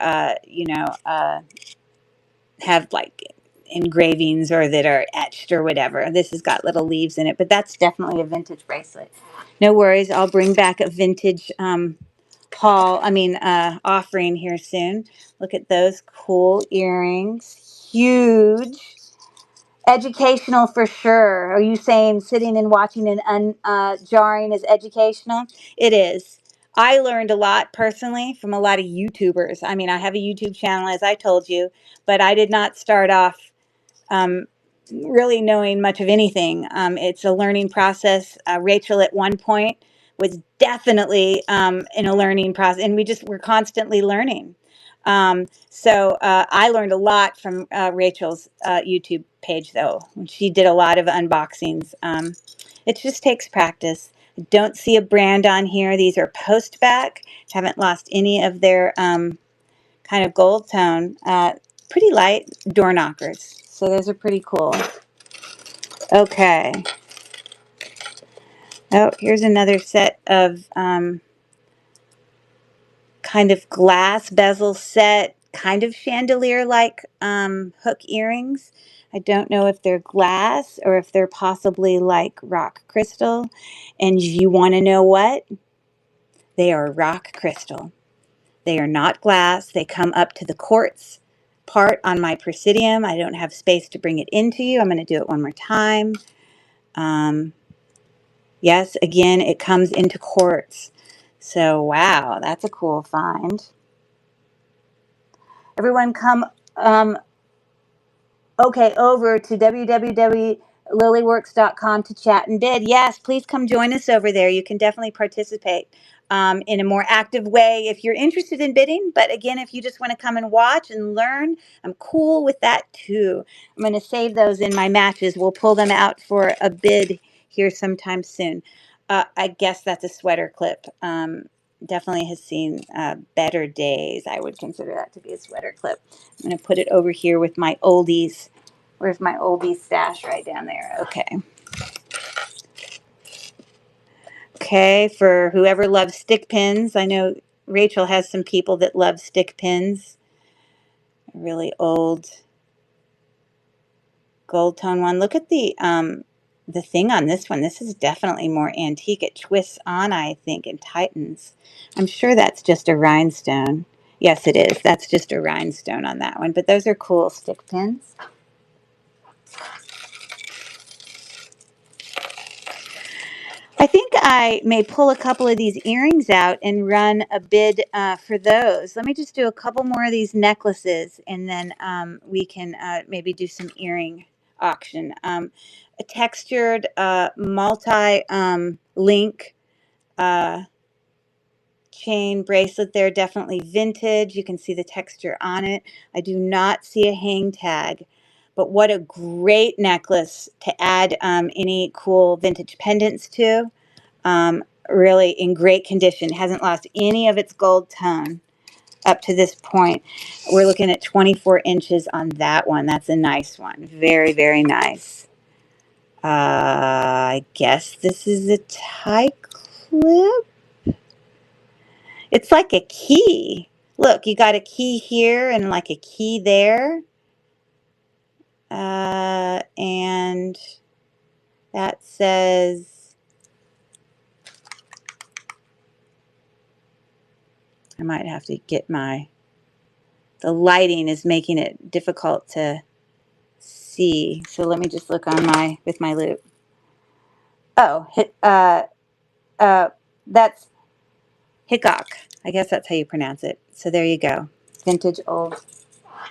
have like engravings or that are etched or whatever. This has got little leaves in it, but that's definitely a vintage bracelet. No worries. I'll bring back a vintage offering here soon. Look at those cool earrings. Huge. Educational for sure. Are you saying sitting and watching and jarring is educational? It is. I learned a lot personally from a lot of YouTubers. I mean, I have a YouTube channel, as I told you, but I did not start off really knowing much of anything. It's a learning process. Rachel at one point was definitely in a learning process, and we're constantly learning. So I learned a lot from Rachel's YouTube page, though. She did a lot of unboxings. It just takes practice. Don't see a brand on here. These are post back. Haven't lost any of their kind of gold tone. Pretty light door knockers. So those are pretty cool. Okay. Oh, here's another set of kind of glass bezel set, kind of chandelier-like hook earrings. I don't know if they're glass or if they're possibly like rock crystal. And you want to know what? They are rock crystal. They are not glass. They come up to the quartz part on my presidium. I don't have space to bring it into you. I'm going to do it one more time. Yes, again, it comes into quartz. So, wow, that's a cool find. Everyone come over to www.lilyworks.com to chat and bid. Yes, please come join us over there. You can definitely participate in a more active way if you're interested in bidding. But again, if you just want to come and watch and learn, I'm cool with that too. I'm going to save those in my matches. We'll pull them out for a bid here sometime soon. I guess that's a sweater clip. Definitely has seen better days. I would consider that to be a sweater clip. I'm going to put it over here with my oldies. Where's my oldies stash? Right down there. Okay. Okay, for whoever loves stick pins. I know Rachel has some people that love stick pins. A really old gold tone one. Look at the thing on this one. This is definitely more antique. It twists on, I think, and tightens. I'm sure that's just a rhinestone. Yes, it is. That's just a rhinestone on that one. But those are cool stick pins. I think I may pull a couple of these earrings out and run a bid for those. Let me just do a couple more of these necklaces, and then we can maybe do some earring auction. A textured multi-link chain bracelet there, definitely vintage. You can see the texture on it. I do not see a hang tag, but what a great necklace to add any cool vintage pendants to. Really in great condition. Hasn't lost any of its gold tone up to this point. We're looking at 24 inches on that one. That's a nice one. Very, very nice. I guess this is a tie clip. It's like a key. Look, you got a key here and like a key there. And that says, I might have to get the lighting is making it difficult to see. So let me just look on with my loop. Oh, that's Hickok. I guess that's how you pronounce it. So there you go. Vintage old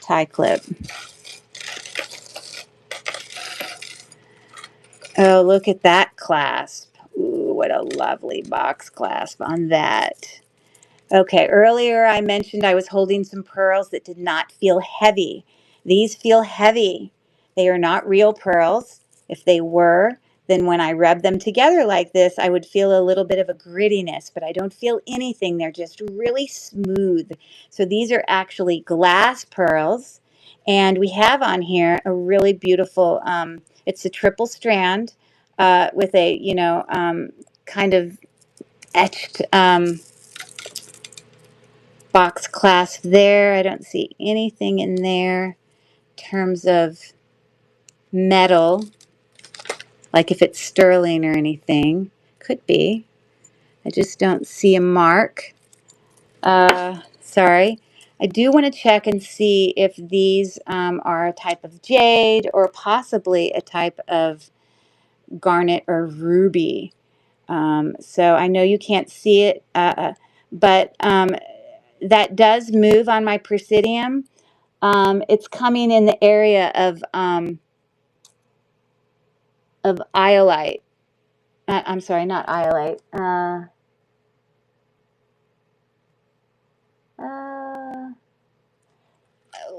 tie clip. Oh, look at that clasp. Ooh, what a lovely box clasp on that. Okay, earlier I mentioned I was holding some pearls that did not feel heavy. These feel heavy. They are not real pearls. If they were, then when I rub them together like this, I would feel a little bit of a grittiness, but I don't feel anything. They're just really smooth. So these are actually glass pearls. And we have on here a really beautiful, it's a triple strand with a, kind of etched box clasp there. I don't see anything in there in terms of metal, like if it's sterling or anything. Could be. I just don't see a mark. Sorry. I do want to check and see if these are a type of jade or possibly a type of garnet or ruby. So I know you can't see it, but that does move on my presidium. It's coming in the area of of iolite. I'm sorry, not iolite.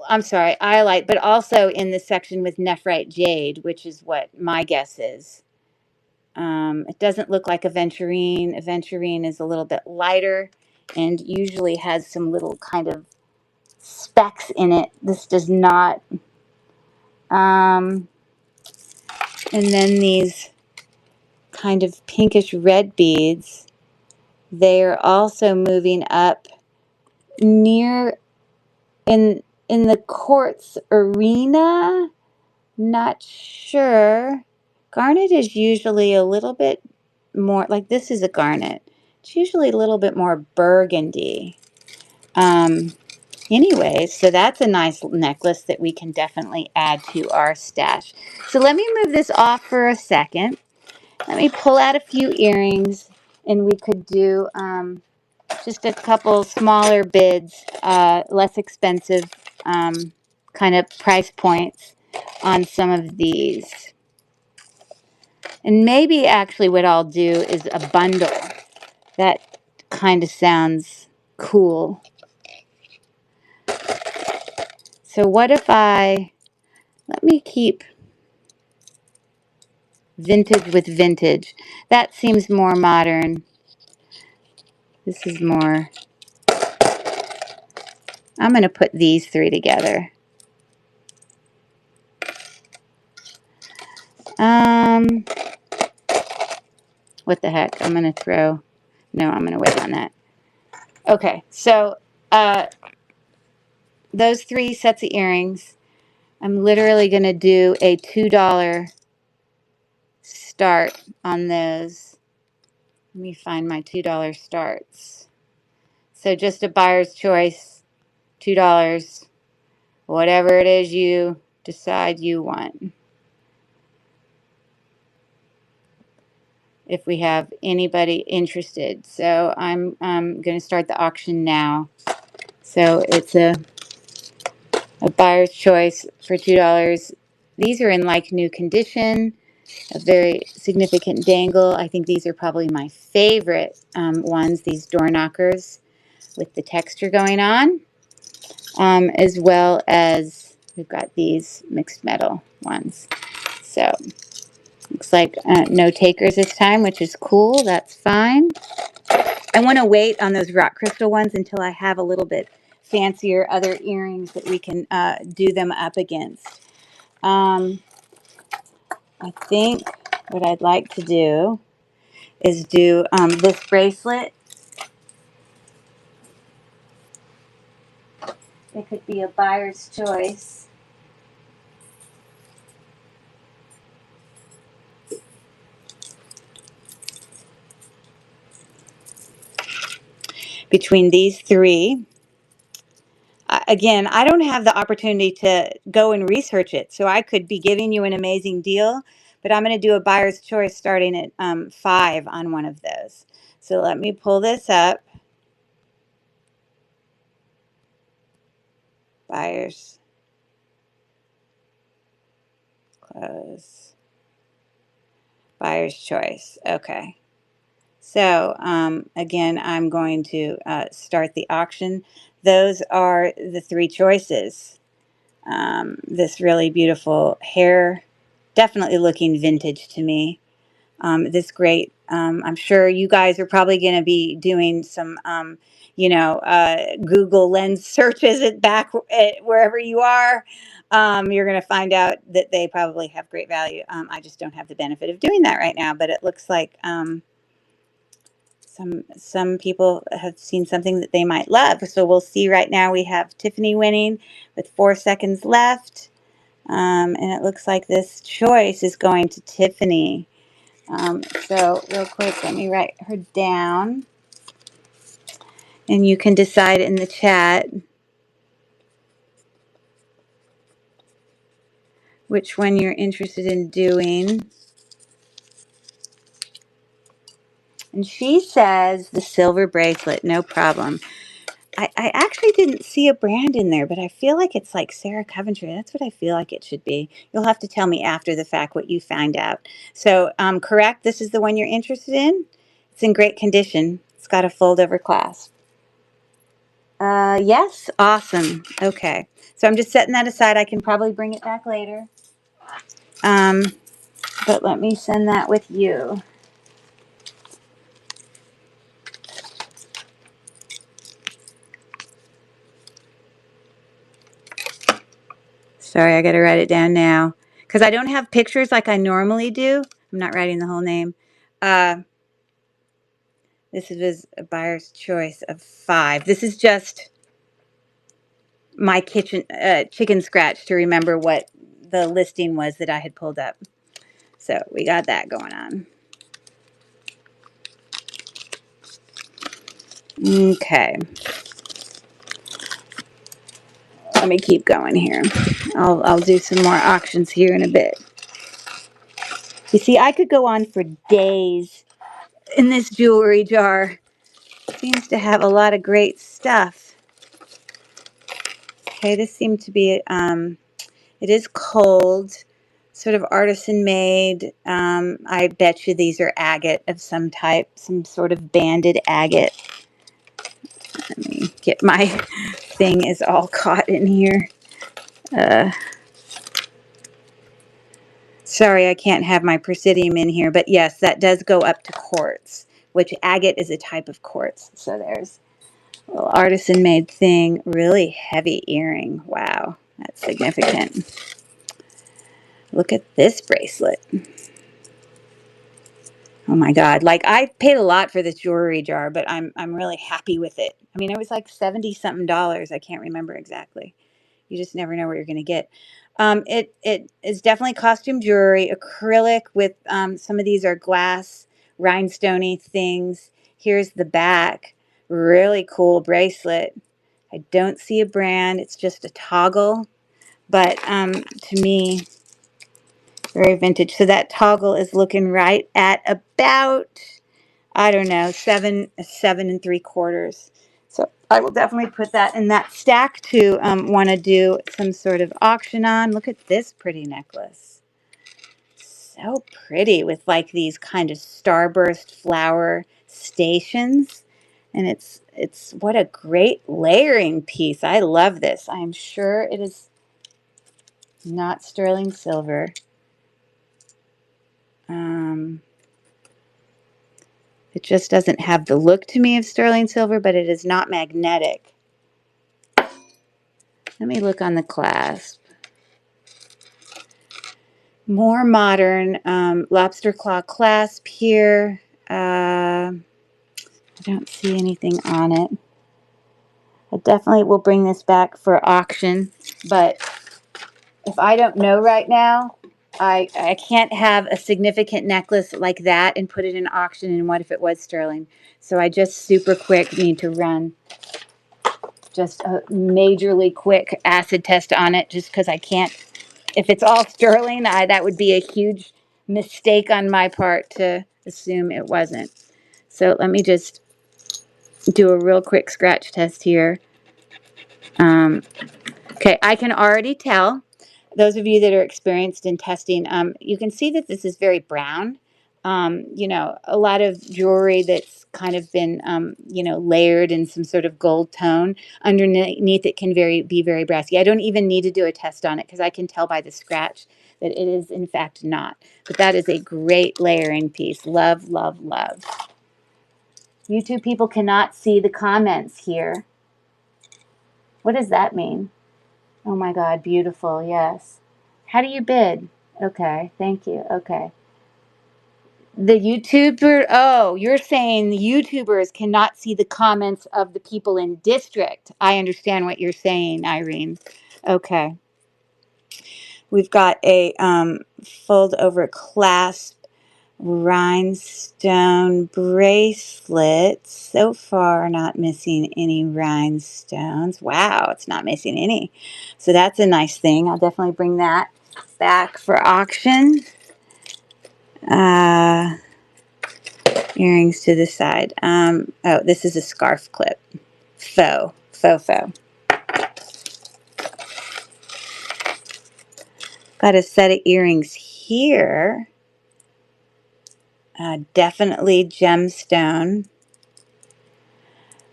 I'm sorry, iolite, but also in the section with nephrite jade, which is what my guess is. It doesn't look like aventurine. Aventurine is a little bit lighter and usually has some little kind of specks in it. This does not. And then these kind of pinkish red beads, they are also moving up near in the quartz arena. Not sure. Garnet is usually a little bit more, like this is a garnet. It's usually a little bit more burgundy. Anyway, so that's a nice necklace that we can definitely add to our stash. So let me move this off for a second. Let me pull out a few earrings, and we could do just a couple smaller bids, less expensive kind of price points on some of these. And maybe actually what I'll do is a bundle. That kind of sounds cool. So what if let me keep vintage with vintage. That seems more modern. This is more, I'm going to put these three together. What the heck? I'm going to throw, no, I'm going to wait on that. Okay, so those three sets of earrings, I'm literally going to do a $2 start on those. Let me find my $2 starts. So just a buyer's choice, $2, whatever it is you decide you want. If we have anybody interested. So I'm going to start the auction now. So it's a buyer's choice for $2. These are in like new condition, a very significant dangle. I think these are probably my favorite ones, these door knockers with the texture going on, as well as we've got these mixed metal ones. So looks like no takers this time, which is cool. That's fine. I want to wait on those rock crystal ones until I have a little bit fancier other earrings that we can do them up against. I think what I'd like to do is do this bracelet. It could be a buyer's choice. Between these three. Again, I don't have the opportunity to go and research it, so I could be giving you an amazing deal, but I'm going to do a buyer's choice starting at $5 on one of those. So let me pull this up. Buyer's close. Buyer's choice. Okay. So again, I'm going to start the auction. Those are the three choices. This really beautiful hair, definitely looking vintage to me. This great, I'm sure you guys are probably going to be doing some, Google Lens searches at wherever you are. You're going to find out that they probably have great value. I just don't have the benefit of doing that right now, but it looks like some people have seen something that they might love. So we'll see. Right now we have Tiffany winning with 4 seconds left. And it looks like this choice is going to Tiffany. So real quick, let me write her down. And you can decide in the chat which one you're interested in doing. And she says the silver bracelet, no problem. I actually didn't see a brand in there, but I feel like it's like Sarah Coventry. That's what I feel like it should be. You'll have to tell me after the fact what you find out. So, correct, this is the one you're interested in? It's in great condition. It's got a fold-over clasp. Yes? Awesome. Okay. So I'm just setting that aside. I can probably bring it back later. Um, but let me send that with you. Sorry, I got to write it down now. Because I don't have pictures like I normally do. I'm not writing the whole name. This is a buyer's choice of 5. This is just my chicken scratch to remember what the listing was that I had pulled up. So we got that going on. Okay. Let me keep going here. I'll do some more auctions here in a bit. You see, I could go on for days in this jewelry jar. Seems to have a lot of great stuff. Okay, this seemed to be, it is cold, sort of artisan made. I bet you these are agate of some type, some sort of banded agate. Let me get my thing is all caught in here. Sorry, I can't have my Presidium in here, but yes, that does go up to quartz, which agate is a type of quartz. So there's a little artisan made thing, really heavy earring. Wow, that's significant. Look at this bracelet. Oh my God. Like I paid a lot for this jewelry jar, but I'm really happy with it. I mean, it was like 70 something dollars. I can't remember exactly. You just never know what you're going to get. It is definitely costume jewelry, acrylic with some of these are glass rhinestoney things. Here's the back. Really cool bracelet. I don't see a brand. It's just a toggle, but to me, very vintage. So that toggle is looking right at about, I don't know, 7 and 3/4. So I will definitely put that in that stack to want to do some sort of auction on. Look at this pretty necklace. So pretty with like these kind of starburst flower stations. And it's what a great layering piece. I love this. I am sure it is not sterling silver. It just doesn't have the look to me of sterling silver, but it is not magnetic. Let me look on the clasp. More modern lobster claw clasp here. I don't see anything on it. I definitely will bring this back for auction, but if I don't know right now, I can't have a significant necklace like that and put it in auction, and what if it was sterling? So I just super quick need to run just a majorly quick acid test on it just because I can't. If it's all sterling, that would be a huge mistake on my part to assume it wasn't. So let me just do a real quick scratch test here. Okay, I can already tell. Those of you that are experienced in testing, you can see that this is very brown. You know, a lot of jewelry that's kind of been, you know, layered in some sort of gold tone. Underneath it can be very brassy. I don't even need to do a test on it because I can tell by the scratch that it is in fact not. But that is a great layering piece. Love, love, love. YouTube people cannot see the comments here. What does that mean? Oh my God, beautiful, yes. How do you bid? Okay, thank you. Okay. The YouTuber, oh, you're saying the YouTubers cannot see the comments of the people in district. I understand what you're saying, Irene. Okay. We've got a fold over clasp rhinestone bracelet. So far, not missing any rhinestones. Wow, it's not missing any. So that's a nice thing. I'll definitely bring that back for auction. Earrings to the side. Oh, this is a scarf clip. Faux Fofo. Got a set of earrings here. Definitely gemstone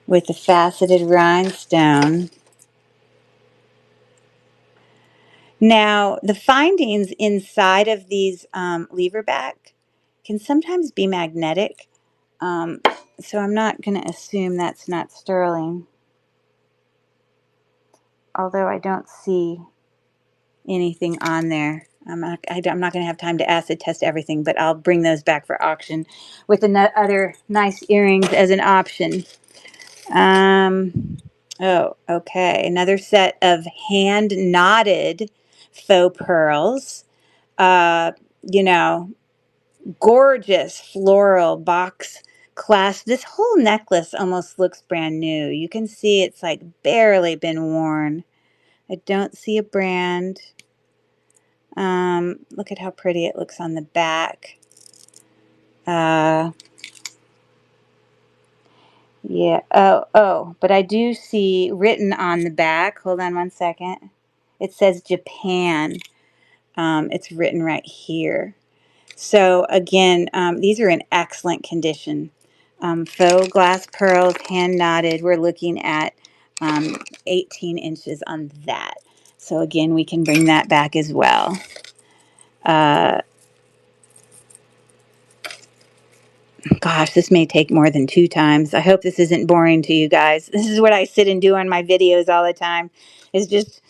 with a faceted rhinestone. Now, the findings inside of these lever back can sometimes be magnetic, so I'm not going to assume that's not sterling, although I don't see anything on there. I'm not going to have time to acid test everything, but I'll bring those back for auction with other nice earrings as an option. Oh, okay. Another set of hand knotted faux pearls. You know, gorgeous floral box clasp. This whole necklace almost looks brand new. You can see it's like barely been worn. I don't see a brand. Look at how pretty it looks on the back. Yeah. Oh, but I do see written on the back. Hold on one second. It says Japan. It's written right here. So again, these are in excellent condition. Faux glass pearls, hand knotted. We're looking at 18 inches on that. So again, we can bring that back as well. Gosh, this may take more than 2 times. I hope this isn't boring to you guys. This is what I sit and do on my videos all the time, is just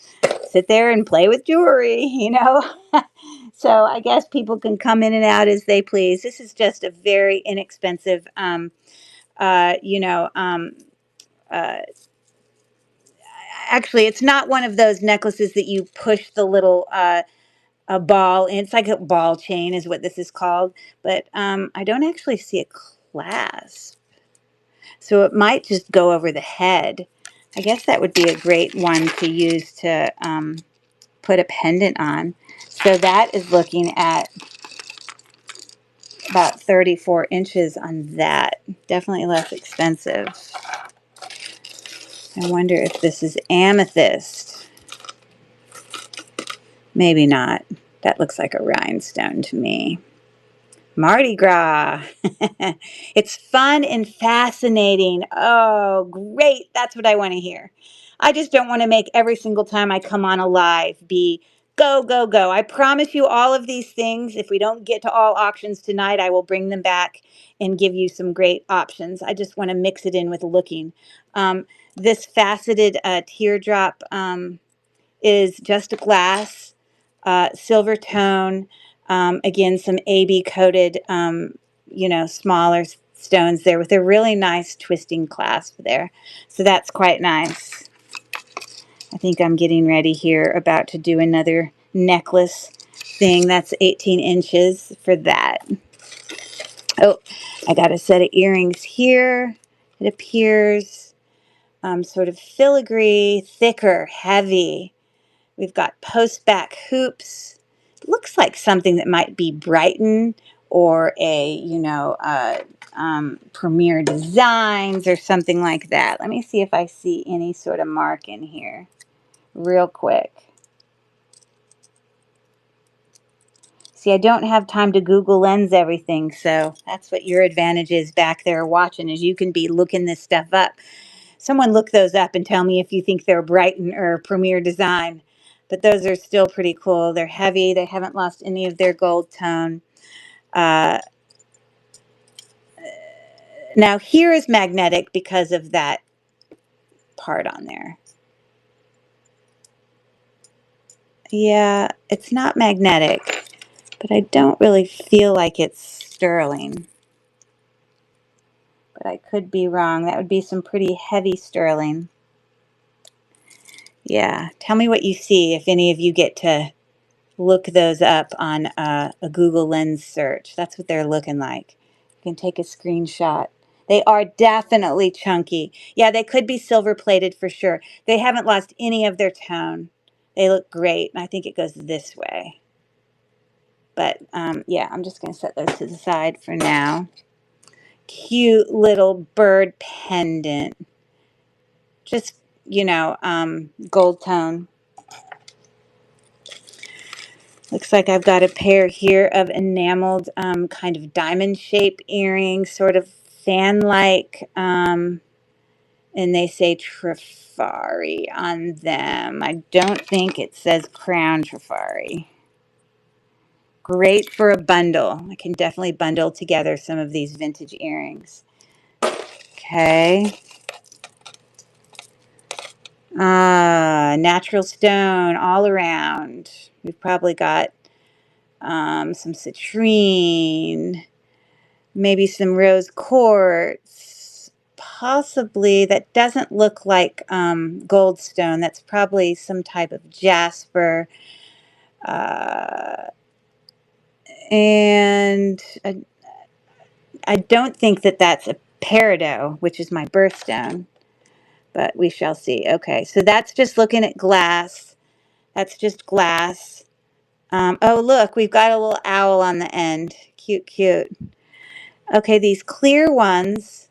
sit there and play with jewelry, you know. So I guess people can come in and out as they please. This is just a very inexpensive, you know, actually, it's not one of those necklaces that you push the little a ball in. It's like a ball chain is what this is called. But I don't actually see a clasp. So it might just go over the head. I guess that would be a great one to use to put a pendant on. So that is looking at about 34 inches on that. Definitely less expensive. I wonder if this is amethyst. Maybe not. That looks like a rhinestone to me. Mardi Gras. It's fun and fascinating. Oh, great. That's what I want to hear. I just don't want to make every single time I come on a live be go, go, go. I promise you all of these things. If we don't get to all auctions tonight, I will bring them back and give you some great options. I just want to mix it in with looking. This faceted teardrop is just a glass, silver tone. Again, some AB coated, you know, smaller stones there with a really nice twisting clasp there. So that's quite nice. I think I'm getting ready here, about to do another necklace thing. That's 18 inches for that. Oh, I got a set of earrings here. It appears sort of filigree, thicker, heavy. We've got post back hoops. It looks like something that might be Brighton or a, you know, Premier Designs or something like that. Let me see if I see any sort of mark in here real quick. See, I don't have time to Google Lens everything, so that's what your advantage is back there watching, is you can be looking this stuff up. Someone look those up and tell me if you think they're Brighton or Premier Design. But those are still pretty cool. They're heavy. They haven't lost any of their gold tone. Now here is magnetic because of that part on there. Yeah, it's not magnetic, but I don't really feel like it's sterling. But I could be wrong. That would be some pretty heavy sterling. Yeah, tell me what you see if any of you get to look those up on a Google Lens search. That's what they're looking like. You can take a screenshot. They are definitely chunky. Yeah, they could be silver plated for sure. They haven't lost any of their tone. They look great. I think it goes this way. But yeah, I'm just going to set those to the side for now. Cute little bird pendant. Just you know, gold tone. Looks like I've got a pair here of enameled kind of diamond shape earrings, sort of fan-like, and they say Trifari on them. I don't think it says crown Trifari. Great for a bundle. I can definitely bundle together some of these vintage earrings. Okay. Natural stone all around. We've probably got some citrine, maybe some rose quartz, possibly. That doesn't look like goldstone. That's probably some type of jasper. And I don't think that that's a peridot, which is my birthstone, but we shall see. Okay, so that's just looking at glass. That's just glass. Oh, look, we've got a little owl on the end. Cute, cute. Okay, these clear ones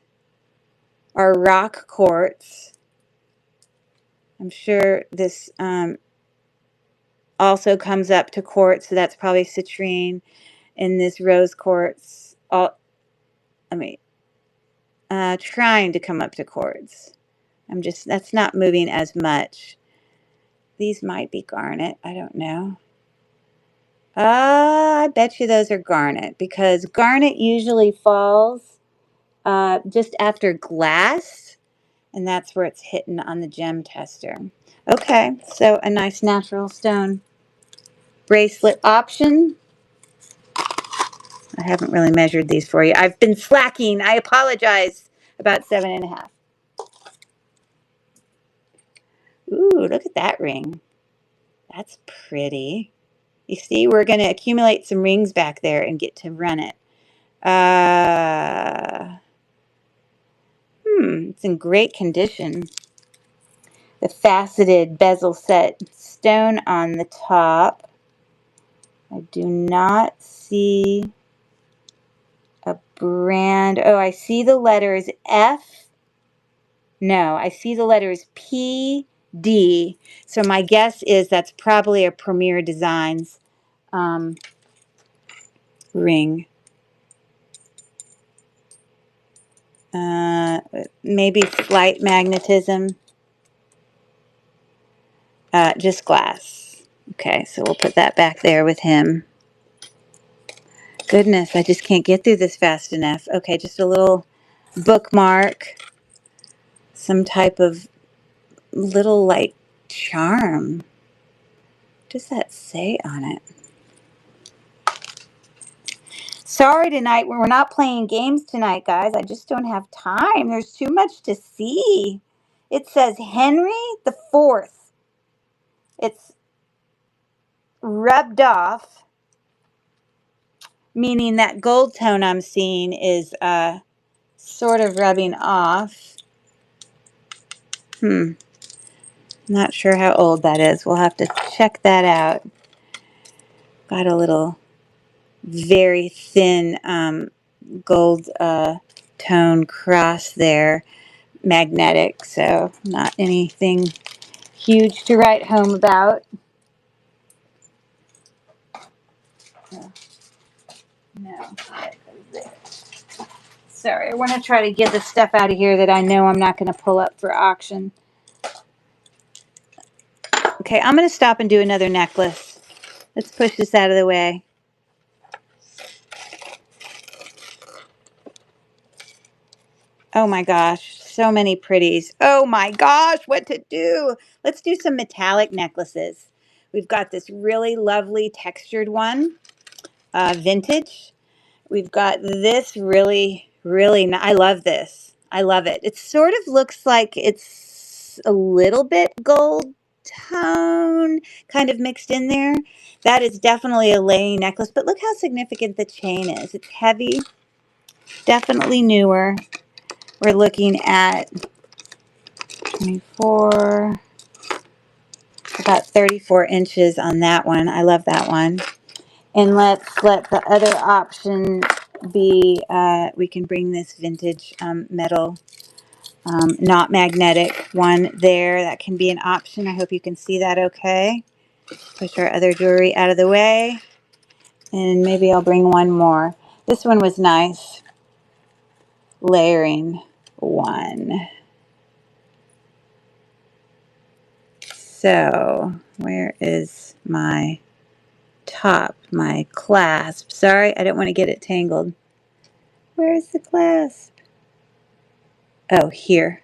are rock quartz. I'm sure this also comes up to quartz, so that's probably citrine. And this rose quartz, trying to come up to quartz. That's not moving as much. These might be garnet. I don't know. I bet you those are garnet, because garnet usually falls just after glass, and that's where it's hitting on the gem tester. Okay, so a nice natural stone bracelet option. I haven't really measured these for you. I've been slacking. I apologize. About 7.5. Ooh, look at that ring. That's pretty. You see, we're going to accumulate some rings back there and get to run it. It's in great condition. The faceted bezel set stone on the top. I do not see a brand. Oh, I see the letters F. No, I see the letters P, D. So my guess is that's probably a Premier Designs ring. Maybe Flight Magnetism. Just glass. Okay, so we'll put that back there with him. Goodness, I just can't get through this fast enough. Okay, just a little bookmark. Some type of little, like, charm. What does that say on it? Sorry tonight, we're not playing games tonight, guys. I just don't have time. There's too much to see. It says Henry the Fourth. It's rubbed off, meaning that gold tone I'm seeing is sort of rubbing off. Not sure how old that is. We'll have to check that out. Got a little very thin gold tone cross there, magnetic, so not anything huge to write home about. No. Sorry, I want to try to get the stuff out of here that I know I'm not going to pull up for auction. Okay, I'm going to stop and do another necklace. Let's push this out of the way. Oh my gosh, so many pretties. Oh my gosh, what to do? Let's do some metallic necklaces. We've got this really lovely textured one, vintage. We've got this really, really, I love this. I love it. It sort of looks like it's a little bit gold tone kind of mixed in there. That is definitely a laying necklace, but look how significant the chain is. It's heavy, definitely newer. We're looking at 24, about 34 inches on that one. I love that one. And let's let the other option be, we can bring this vintage metal not magnetic one there. That can be an option. I hope you can see that okay. Push our other jewelry out of the way. And maybe I'll bring one more. This one was nice. Layering one. So, where is my top, my clasp? Sorry, I don't want to get it tangled. Where's the clasp? Oh, here.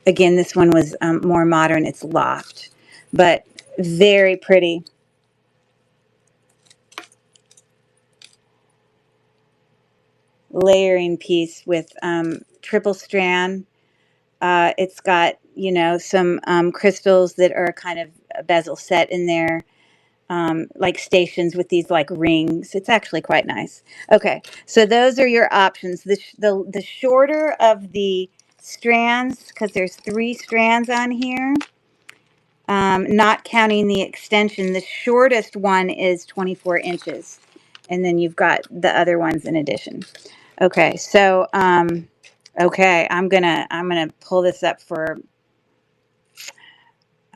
Again, this one was more modern. It's locked, but very pretty. Layering piece with triple strand. It's got, you know, some crystals that are kind of a bezel set in there. Like stations with these like rings. It's actually quite nice. Okay, so those are your options. The shorter of the strands, because there's 3 strands on here, not counting the extension, the shortest one is 24 inches. And then you've got the other ones in addition. Okay, so okay, I'm gonna pull this up for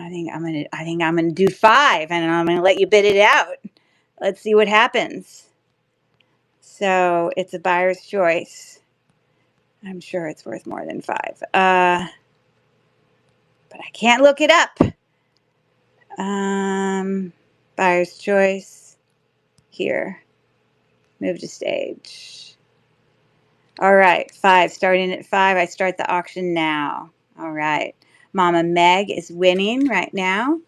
I think I'm gonna do 5 and I'm gonna let you bid it out. Let's see what happens. So it's a buyer's choice. I'm sure it's worth more than 5. But I can't look it up. Buyer's choice. Here. Move to stage. All right, 5. Starting at 5, I start the auction now. All right. Mama Meg is winning right now.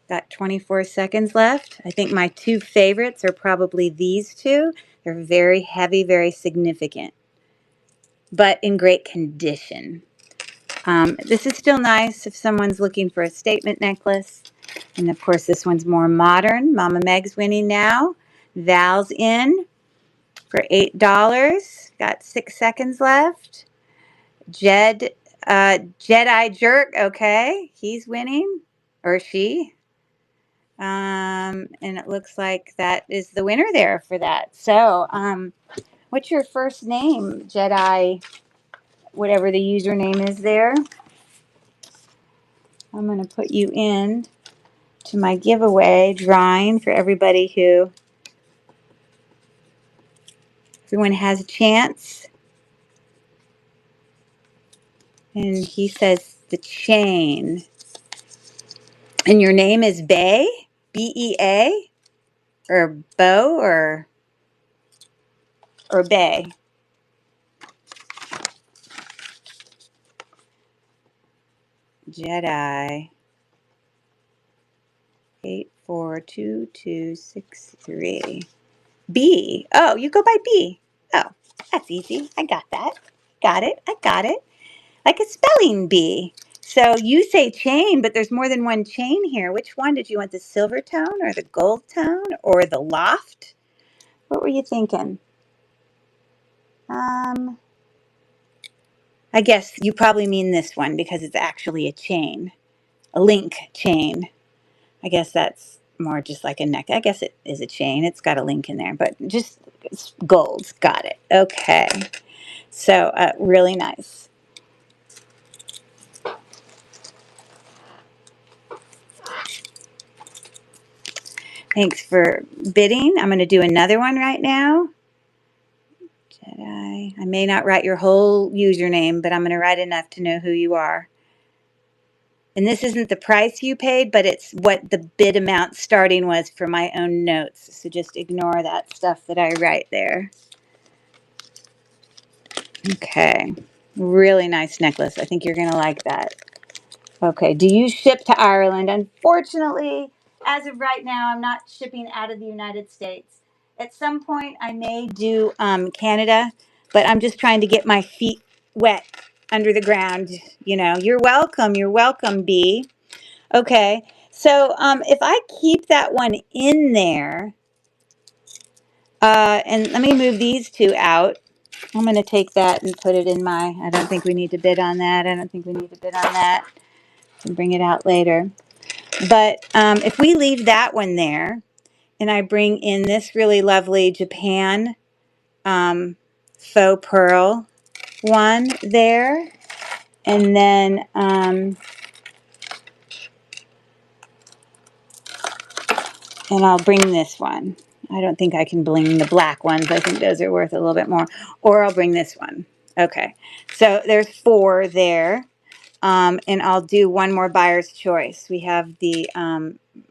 Got 24 seconds left. I think my 2 favorites are probably these 2. They're very heavy, very significant, but in great condition. This is still nice if someone's looking for a statement necklace. And of course, this one's more modern. Mama Meg's winning now. Val's in for $8. Got 6 seconds left. Jedi Jerk, okay, he's winning, or she. And it looks like that is the winner there for that. So, what's your first name, Jedi, whatever the username is there? I'm going to put you in to my giveaway drawing for everybody everyone has a chance. And he says the chain. And your name is Bay? B-E-A? Or Bo or Bay? Jedi. 842263. B. Oh, you go by B. Oh, that's easy. I got that. Got it. I got it. Like a spelling bee. So you say chain, but there's more than one chain here. Which one did you want? The silver tone or the gold tone or the loft? What were you thinking? I guess you probably mean this one because it's actually a chain, a link chain. I guess that's more just like a neck. I guess it is a chain. It's got a link in there, but just gold. Got it. Okay. So really nice. Thanks for bidding. I'm going to do another one right now. Jedi. I may not write your whole username, but I'm going to write enough to know who you are. And this isn't the price you paid, but it's what the bid amount starting was for my own notes. So just ignore that stuff that I write there. Okay. Really nice necklace. I think you're going to like that. Okay. Do you ship to Ireland? Unfortunately, as of right now, I'm not shipping out of the United States. At some point, I may do Canada, but I'm just trying to get my feet wet under the ground. You know, you're welcome, B. Okay, so if I keep that one in there, and let me move these 2 out. I'm going to take that and put it in my, I don't think we need to bid on that. I don't think we need to bid on that. And bring it out later. But if we leave that one there, and I bring in this really lovely Japan faux pearl, one there. And then and I'll bring this one. I don't think I can bring the black ones. I think those are worth a little bit more. Or I'll bring this one. Okay. So there's 4 there. And I'll do one more buyer's choice. We have the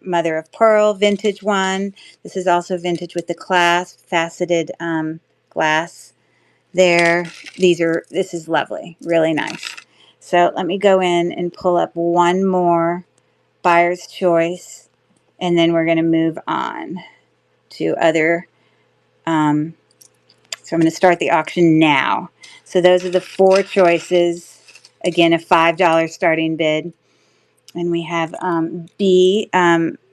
mother of pearl vintage one. This is also vintage with the clasp, faceted glass there. This is lovely, really nice. So let me go in and pull up one more buyer's choice, and then we're going to move on to other. So I'm going to start the auction now. So those are the 4 choices. Again, a $5 starting bid. And we have B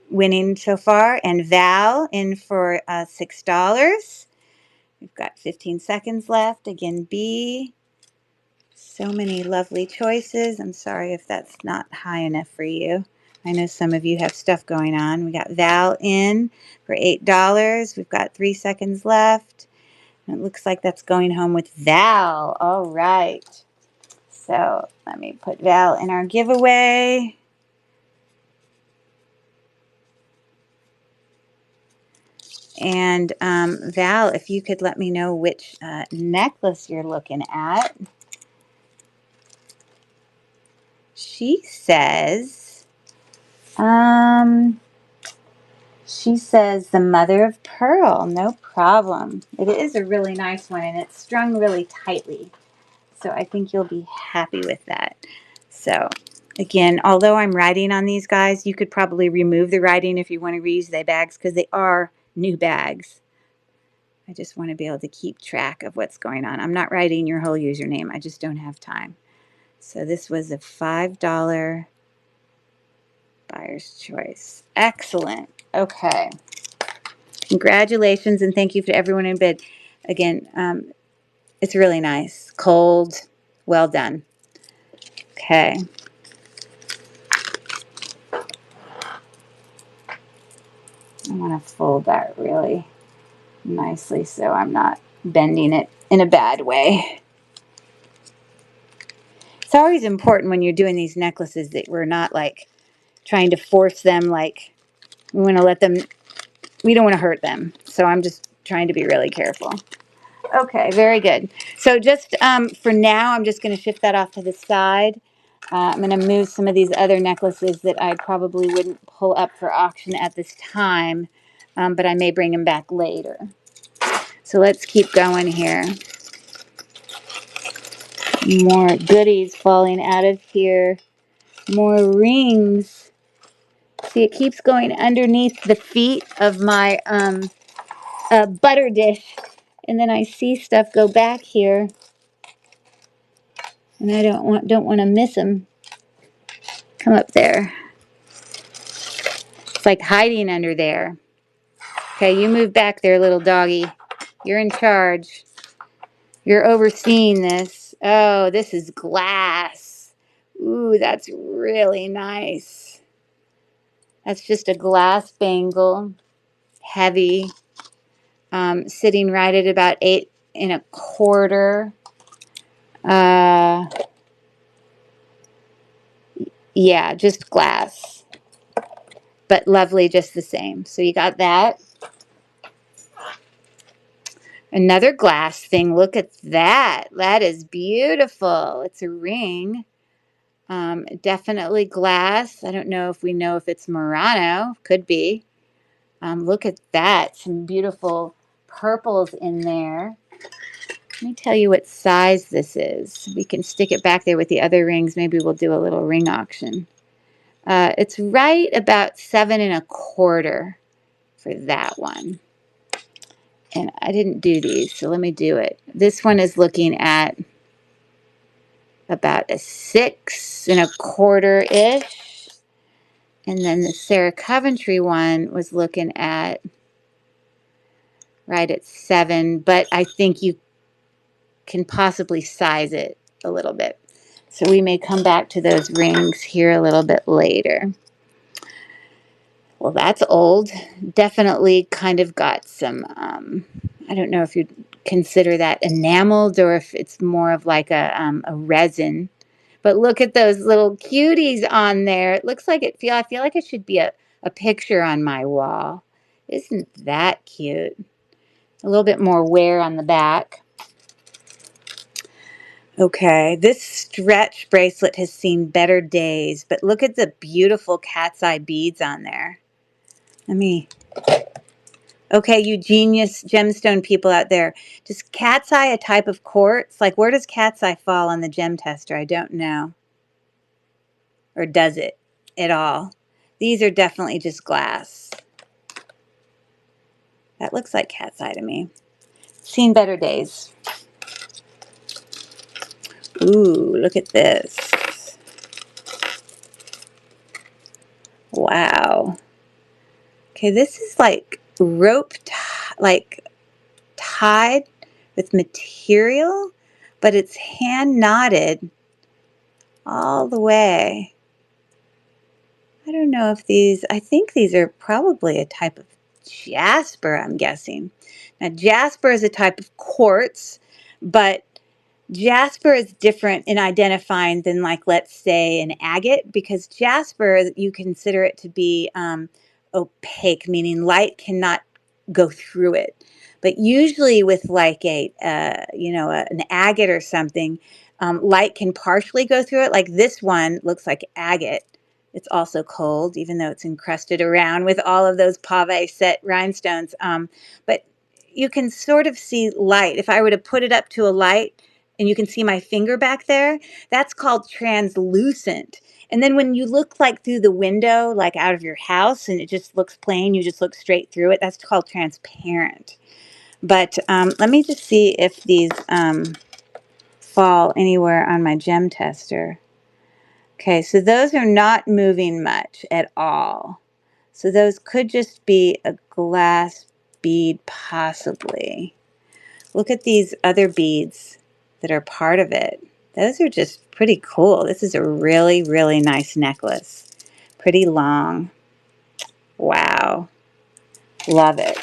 winning so far, and Val in for $6. We've got 15 seconds left. Again, B. So many lovely choices. I'm sorry if that's not high enough for you. I know some of you have stuff going on. We got Val in for $8. We've got 3 seconds left. And it looks like that's going home with Val. All right. So let me put Val in our giveaway. And Val, if you could let me know which necklace you're looking at. She says the mother of pearl. No problem. It is a really nice one, and it's strung really tightly. So I think you'll be happy with that. So again, although I'm writing on these guys, you could probably remove the writing if you want to reuse the bags, because they are new bags. I just want to be able to keep track of what's going on. I'm not writing your whole username. I just don't have time. So this was a $5 buyer's choice. Excellent. Okay. Congratulations, and thank you to everyone in bid. Again, it's really nice. Cold. Well done. Okay. I want to fold that really nicely so I'm not bending it in a bad way. It's always important when you're doing these necklaces that we're not like trying to force them, like we want to let them, we don't want to hurt them. So I'm just trying to be really careful. Okay, very good. So just for now, I'm just going to shift that off to the side. I'm going to move some of these other necklaces that I probably wouldn't pull up for auction at this time, but I may bring them back later. So let's keep going here. More goodies falling out of here. More rings. See, it keeps going underneath the feet of my butter dish. And then I see stuff go back here. And I don't want to miss them. Come up there. It's like hiding under there. Okay, you move back there, little doggy. You're in charge. You're overseeing this. Oh, this is glass. Ooh, that's really nice. That's just a glass bangle. Heavy. Sitting right at about 8 1/4. Yeah, just glass. But lovely just the same. So you got that. Another glass thing. Look at that. That is beautiful. It's a ring. Definitely glass. I don't know if it's Murano. Could be. Look at that. Some beautiful purples in there. Let me tell you what size this is. We can stick it back there with the other rings. Maybe we'll do a little ring auction. It's right about 7 1/4 for that one. And I didn't do these, so let me do it. This one is looking at about a 6 1/4-ish. And then the Sarah Coventry one was looking at right at 7, but I think you can possibly size it a little bit. So we may come back to those rings here a little bit later. Well, that's old. Definitely kind of got some, I don't know if you'd consider that enameled or if it's more of like a resin. But look at those little cuties on there. It looks like I feel like it should be a picture on my wall. Isn't that cute? A little bit more wear on the back. Okay, this stretch bracelet has seen better days, but look at the beautiful cat's eye beads on there. Let me Okay, you genius gemstone people out there. Does cat's eye a type of quartz? Like, where does cat's eye fall on the gem tester? I don't know. Or does it at all? These are definitely just glass. That looks like cat's eye to me. Seen better days. Ooh, look at this. Wow. Okay, this is like like tied with material, but it's hand knotted all the way. I don't know if I think these are probably a type of jasper, I'm guessing. Now, jasper is a type of quartz, but jasper is different in identifying than, like, let's say an agate, because jasper, you consider it to be opaque, meaning light cannot go through it. But usually with like an agate or something, light can partially go through it. Like this one looks like agate. It's also cold, even though it's encrusted around with all of those pave set rhinestones. But you can sort of see light. If I were to put it up to a light, and you can see my finger back there, that's called translucent. And then when you look like through the window, like out of your house, and it just looks plain, you just look straight through it, that's called transparent. But let me just see if these fall anywhere on my gem tester. Okay, so those are not moving much at all. So those could just be a glass bead, possibly. Look at these other beads that are part of it. Those are just pretty cool. This is a really, really nice necklace. Pretty long. Wow. Love it.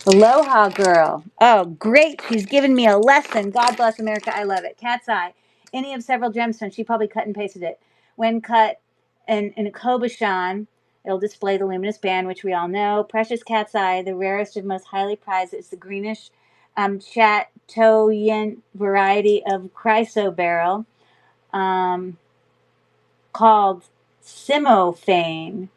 Aloha girl. Oh, great. She's given me a lesson. God bless America. I love it. Cat's eye. Any of several gemstones. She probably cut and pasted it. When cut in a cabochon, it'll display the luminous band, which we all know. Precious cat's eye, the rarest and most highly prized, is the greenish Chateauyen variety of chrysoberyl called Simophane.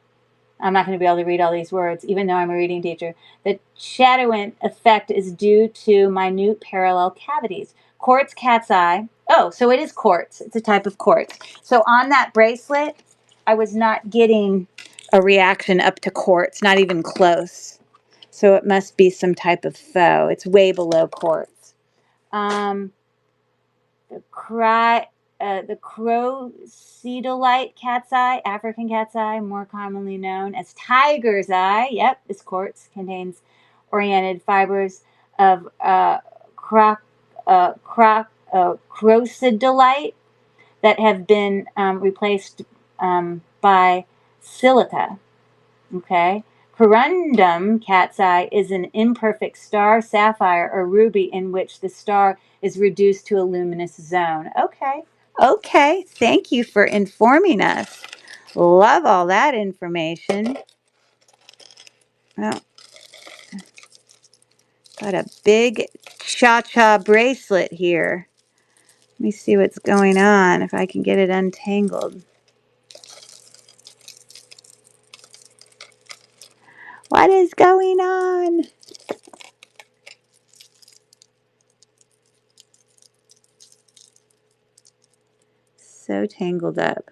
I'm not going to be able to read all these words, even though I'm a reading teacher. The Chateauyen effect is due to minute parallel cavities. Quartz cat's eye. Oh, so it is quartz. It's a type of quartz. So on that bracelet, I was not getting a reaction up to quartz, not even close. So it must be some type of faux. It's way below quartz. The crocedilite cat's eye, African cat's eye, more commonly known as tiger's eye. Yep, this quartz contains oriented fibers of crocedilite that have been replaced by silica. Okay. Corundum cat's eye is an imperfect star, sapphire, or ruby in which the star is reduced to a luminous zone. Okay. Okay. Thank you for informing us. Love all that information. Oh, got a big cha-cha bracelet here. Let me see what's going on, if I can get it untangled. What is going on? So tangled up.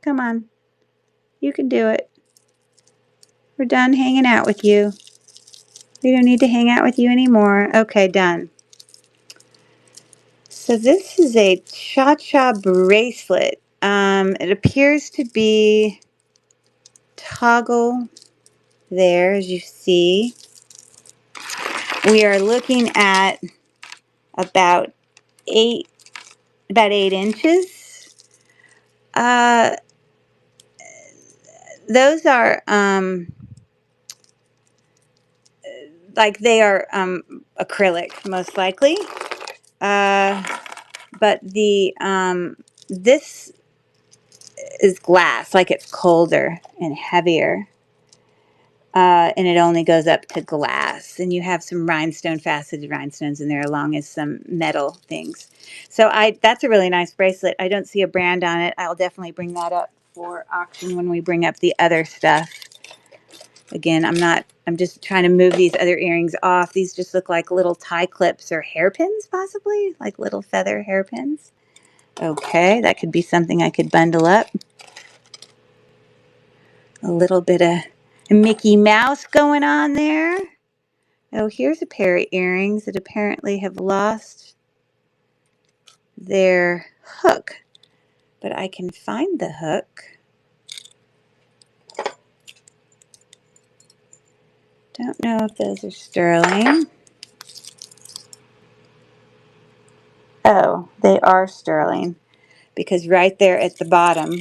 Come on. You can do it. We're done hanging out with you. We don't need to hang out with you anymore. Okay, done. So this is a cha-cha bracelet. It appears to be toggle there, as you see. We are looking at about 8 about 8 inches. Uh, those are like they are acrylic most likely. But the this is glass, like it's colder and heavier. And it only goes up to glass. And you have some rhinestone, faceted rhinestones in there, along as some metal things. So that's a really nice bracelet. I don't see a brand on it. I'll definitely bring that up for auction when we bring up the other stuff. Again, I'm just trying to move these other earrings off. These just look like little tie clips or hairpins, possibly, like little feather hairpins. Okay, that could be something I could bundle up. A little bit of Mickey Mouse going on there. Oh, here's a pair of earrings that apparently have lost their hook. But I can find the hook. Don't know if those are sterling. Oh, they are sterling. Because right there at the bottom,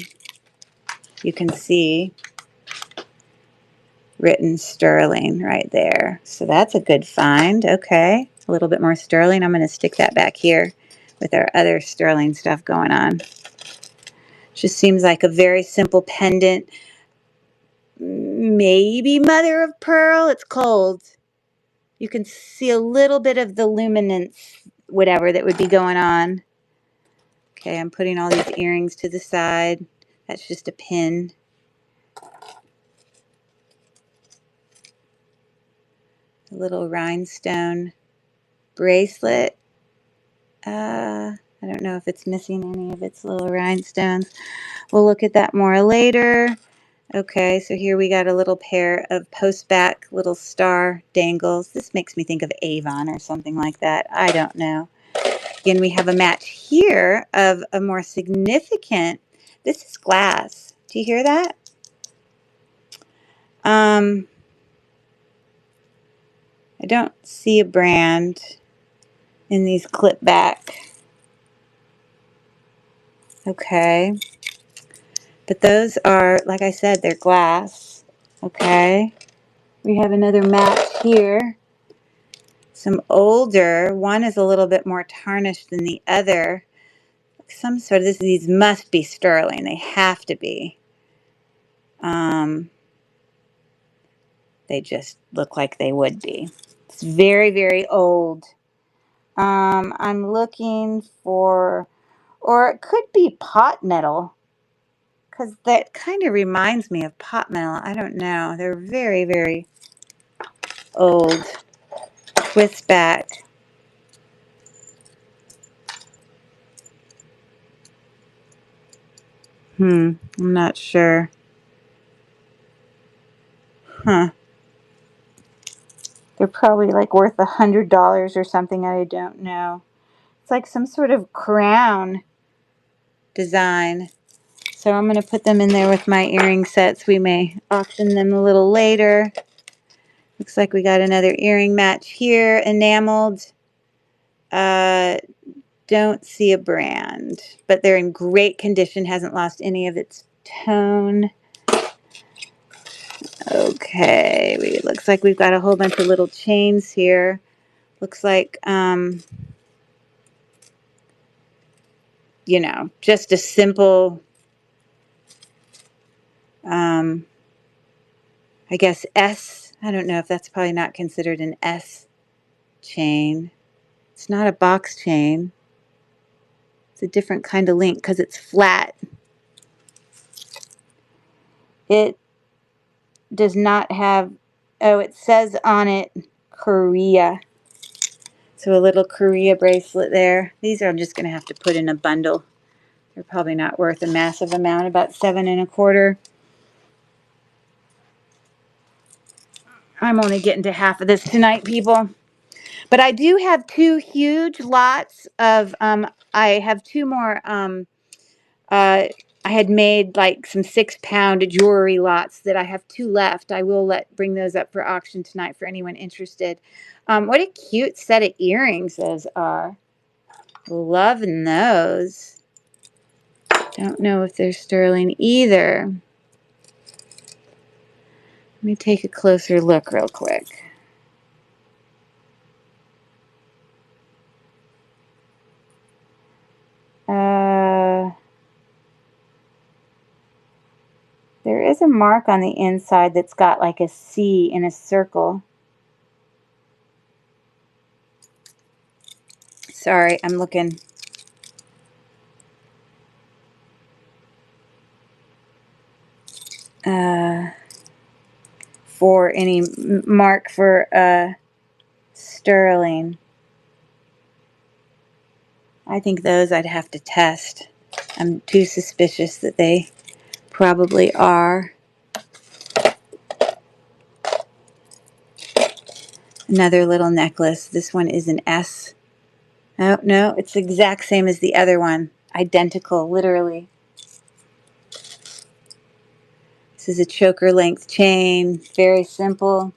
you can see written sterling right there. So that's a good find. Okay, a little bit more sterling. I'm going to stick that back here with our other sterling stuff going on. Just seems like a very simple pendant. Maybe mother of pearl. It's cold. You can see a little bit of the luminance, whatever that would be going on. Okay, I'm putting all these earrings to the side. That's just a pin. A little rhinestone bracelet. I don't know if it's missing any of its little rhinestones. We'll look at that more later. Okay, so here we got a little pair of post-back little star dangles. This makes me think of Avon or something like that. I don't know. Again, we have a match here of a more significant. This is glass. Do you hear that? I don't see a brand in these clip back. Okay. But those are, like I said, they're glass. Okay. We have another match here. Some older. One is a little bit more tarnished than the other. Some sort of these must be sterling. They have to be. They just look like they would be. It's very, very old. I'm looking for, or it could be pot metal, because that kind of reminds me of pot metal. I don't know. They're very, very old. Twist back. I'm not sure. Huh. They're probably like worth $100 or something. I don't know. It's like some sort of crown design. So I'm going to put them in there with my earring sets. We may auction them a little later. Looks like we got another earring match here, enameled. Don't see a brand, but they're in great condition. Hasn't lost any of its tone. Okay, it looks like we've got a whole bunch of little chains here. Looks like, you know, just a simple, I guess S. I don't know if that's probably not considered an S chain. It's not a box chain. It's a different kind of link because it's flat. It does not have, oh, it says on it Korea. So a little Korea bracelet there. These are, I'm just going to have to put in a bundle. They're probably not worth a massive amount, about 7 1/4. I'm only getting to half of this tonight, people. But I do have 2 huge lots of, I have 2 more, I had made like some 6-pound jewelry lots that I have 2 left. I will bring those up for auction tonight for anyone interested. What a cute set of earrings those are. Loving those. Don't know if they're sterling either. Let me take a closer look real quick. There is a mark on the inside that's got like a C in a circle. Sorry, I'm looking. For any mark for sterling. I think those I'd have to test. I'm too suspicious that they probably are. Another little necklace. This one is an S. Oh, no, it's the exact same as the other one. Identical, literally. This is a choker length chain. Very simple.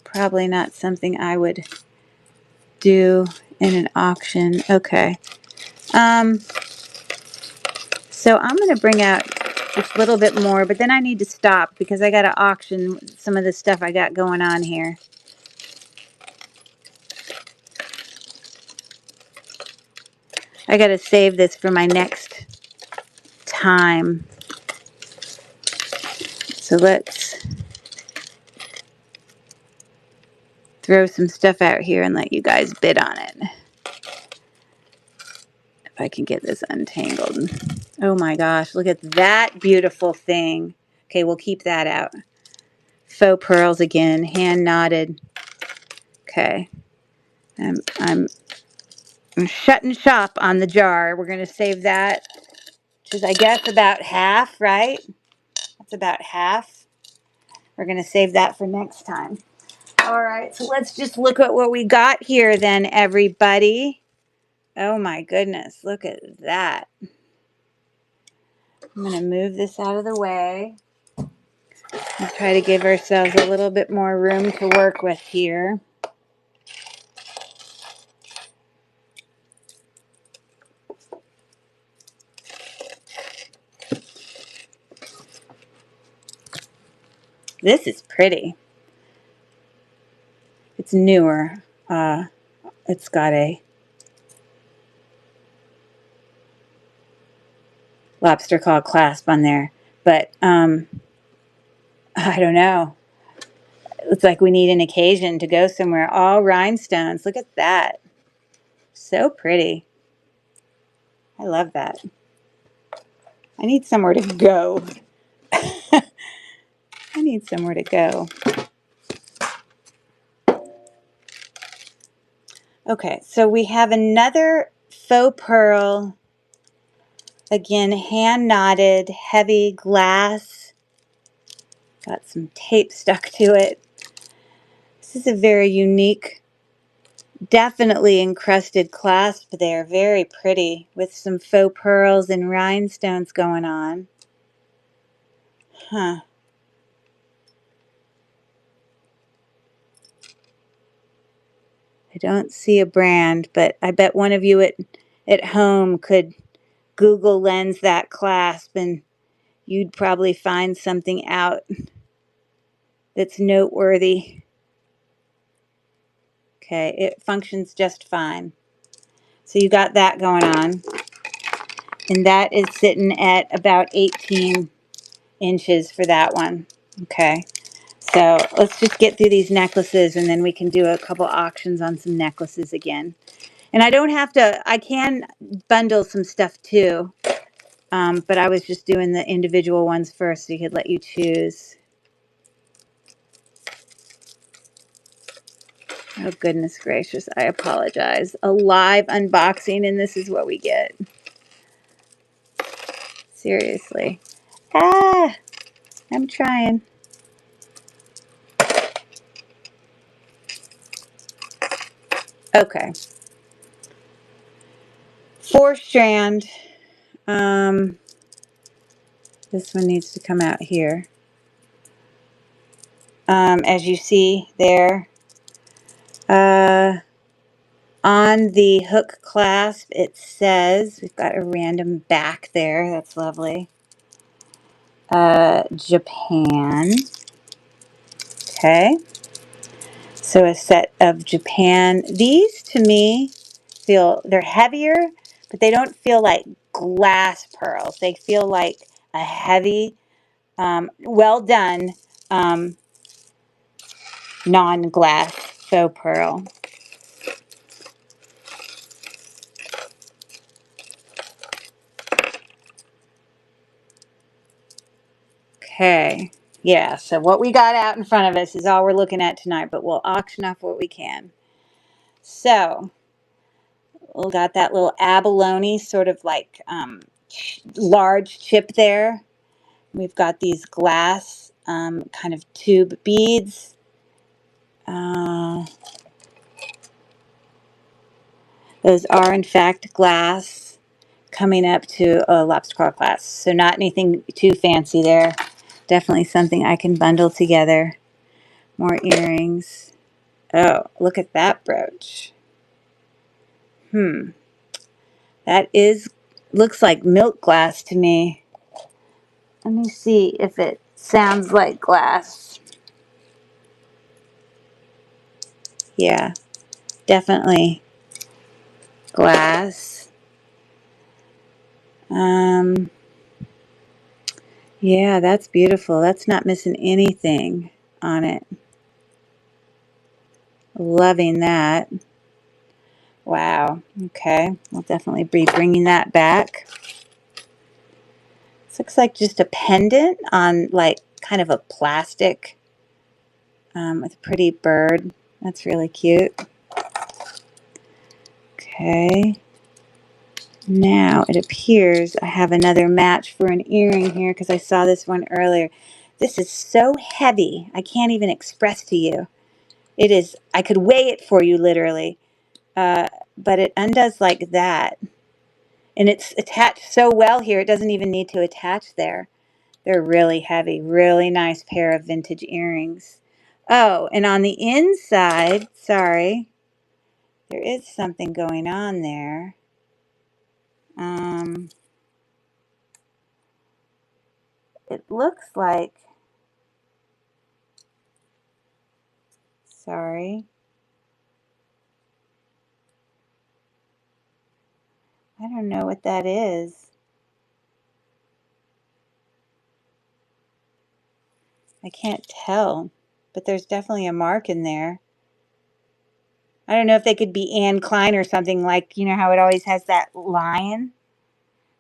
Probably not something I would do in an auction. Okay. So I'm going to bring out just a little bit more, but then I need to stop because I got to auction some of the stuff I got going on here. I got to save this for my next time. So let's throw some stuff out here and let you guys bid on it. If I can get this untangled. Oh my gosh, look at that beautiful thing. Okay, we'll keep that out. Faux pearls again, hand knotted. Okay, I'm shutting shop on the jar. We're going to save that, which is I guess about half, right? That's about half. We're going to save that for next time. All right, so let's just look at what we got here then, everybody. Oh my goodness, look at that. I'm going to move this out of the way and try to give ourselves a little bit more room to work with here. This is pretty. It's newer. It's got a lobster claw clasp on there, but I don't know. Looks like we need an occasion to go somewhere. All rhinestones. Look at that. So pretty. I love that. I need somewhere to go. I need somewhere to go. Okay, so we have another faux pearl. Again, hand knotted, heavy glass. Got some tape stuck to it. This is a very unique, definitely encrusted clasp there. Very pretty with some faux pearls and rhinestones going on. Huh. I don't see a brand, but I bet one of you at home could Google lens that clasp and you'd probably find something out that's noteworthy. Okay, it functions just fine. So you got that going on. And that is sitting at about 18 inches for that one. Okay, so let's just get through these necklaces and then we can do a couple auctions on some necklaces again. And I don't have to, I can bundle some stuff too. But I was just doing the individual ones first so he could let you choose. Oh, goodness gracious. I apologize. A live unboxing, and this is what we get. Seriously. Ah, I'm trying. Okay. 4-strand. This one needs to come out here. As you see there, on on the hook clasp, it says, we've got a random back there. That's lovely. Japan. Okay. So a set of Japan. These to me feel, they're heavier, but they don't feel like glass pearls. They feel like a heavy, well done, non-glass faux pearl. Okay. Yeah, so what we got out in front of us is all we're looking at tonight, but we'll auction off what we can. So, we got that little abalone sort of like large chip there. We've got these glass kind of tube beads. Those are in fact glass, coming up to a lobster claw clasp. So not anything too fancy there. Definitely something I can bundle together. More earrings. Oh, look at that brooch. That looks like milk glass to me. Let me see if it sounds like glass. Yeah, definitely glass. Yeah, that's beautiful. That's not missing anything on it. Loving that. Wow. Okay. We'll definitely be bringing that back. This looks like just a pendant on like kind of a plastic with a pretty bird. That's really cute. Okay. Now it appears I have another match for an earring here because I saw this one earlier. This is so heavy. I can't even express to you. It is, I could weigh it for you literally. But it undoes like that. And it's attached so well here, it doesn't even need to attach there. They're really heavy, really nice pair of vintage earrings. Oh, and on the inside, sorry, there is something going on there. It looks like, sorry, I don't know what that is. I can't tell, but there's definitely a mark in there. I don't know if they could be Anne Klein or something, like, you know how it always has that lion?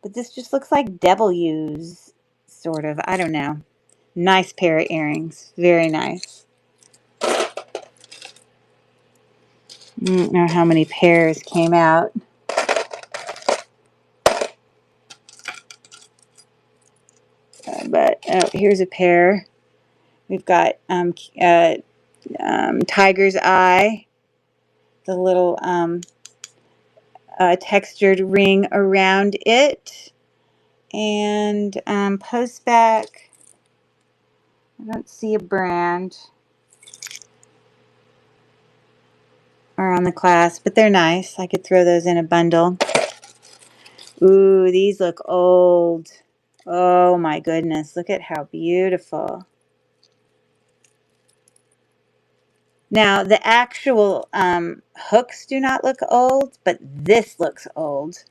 But this just looks like W's, sort of. I don't know. Nice pair of earrings. Very nice. I don't know how many pairs came out. But oh, here's a pair. We've got Tiger's Eye. The little textured ring around it. And post back. I don't see a brand or on the clasp, but they're nice. I could throw those in a bundle. Ooh, these look old. Oh my goodness, look at how beautiful. Now, the actual hooks do not look old, but this looks old.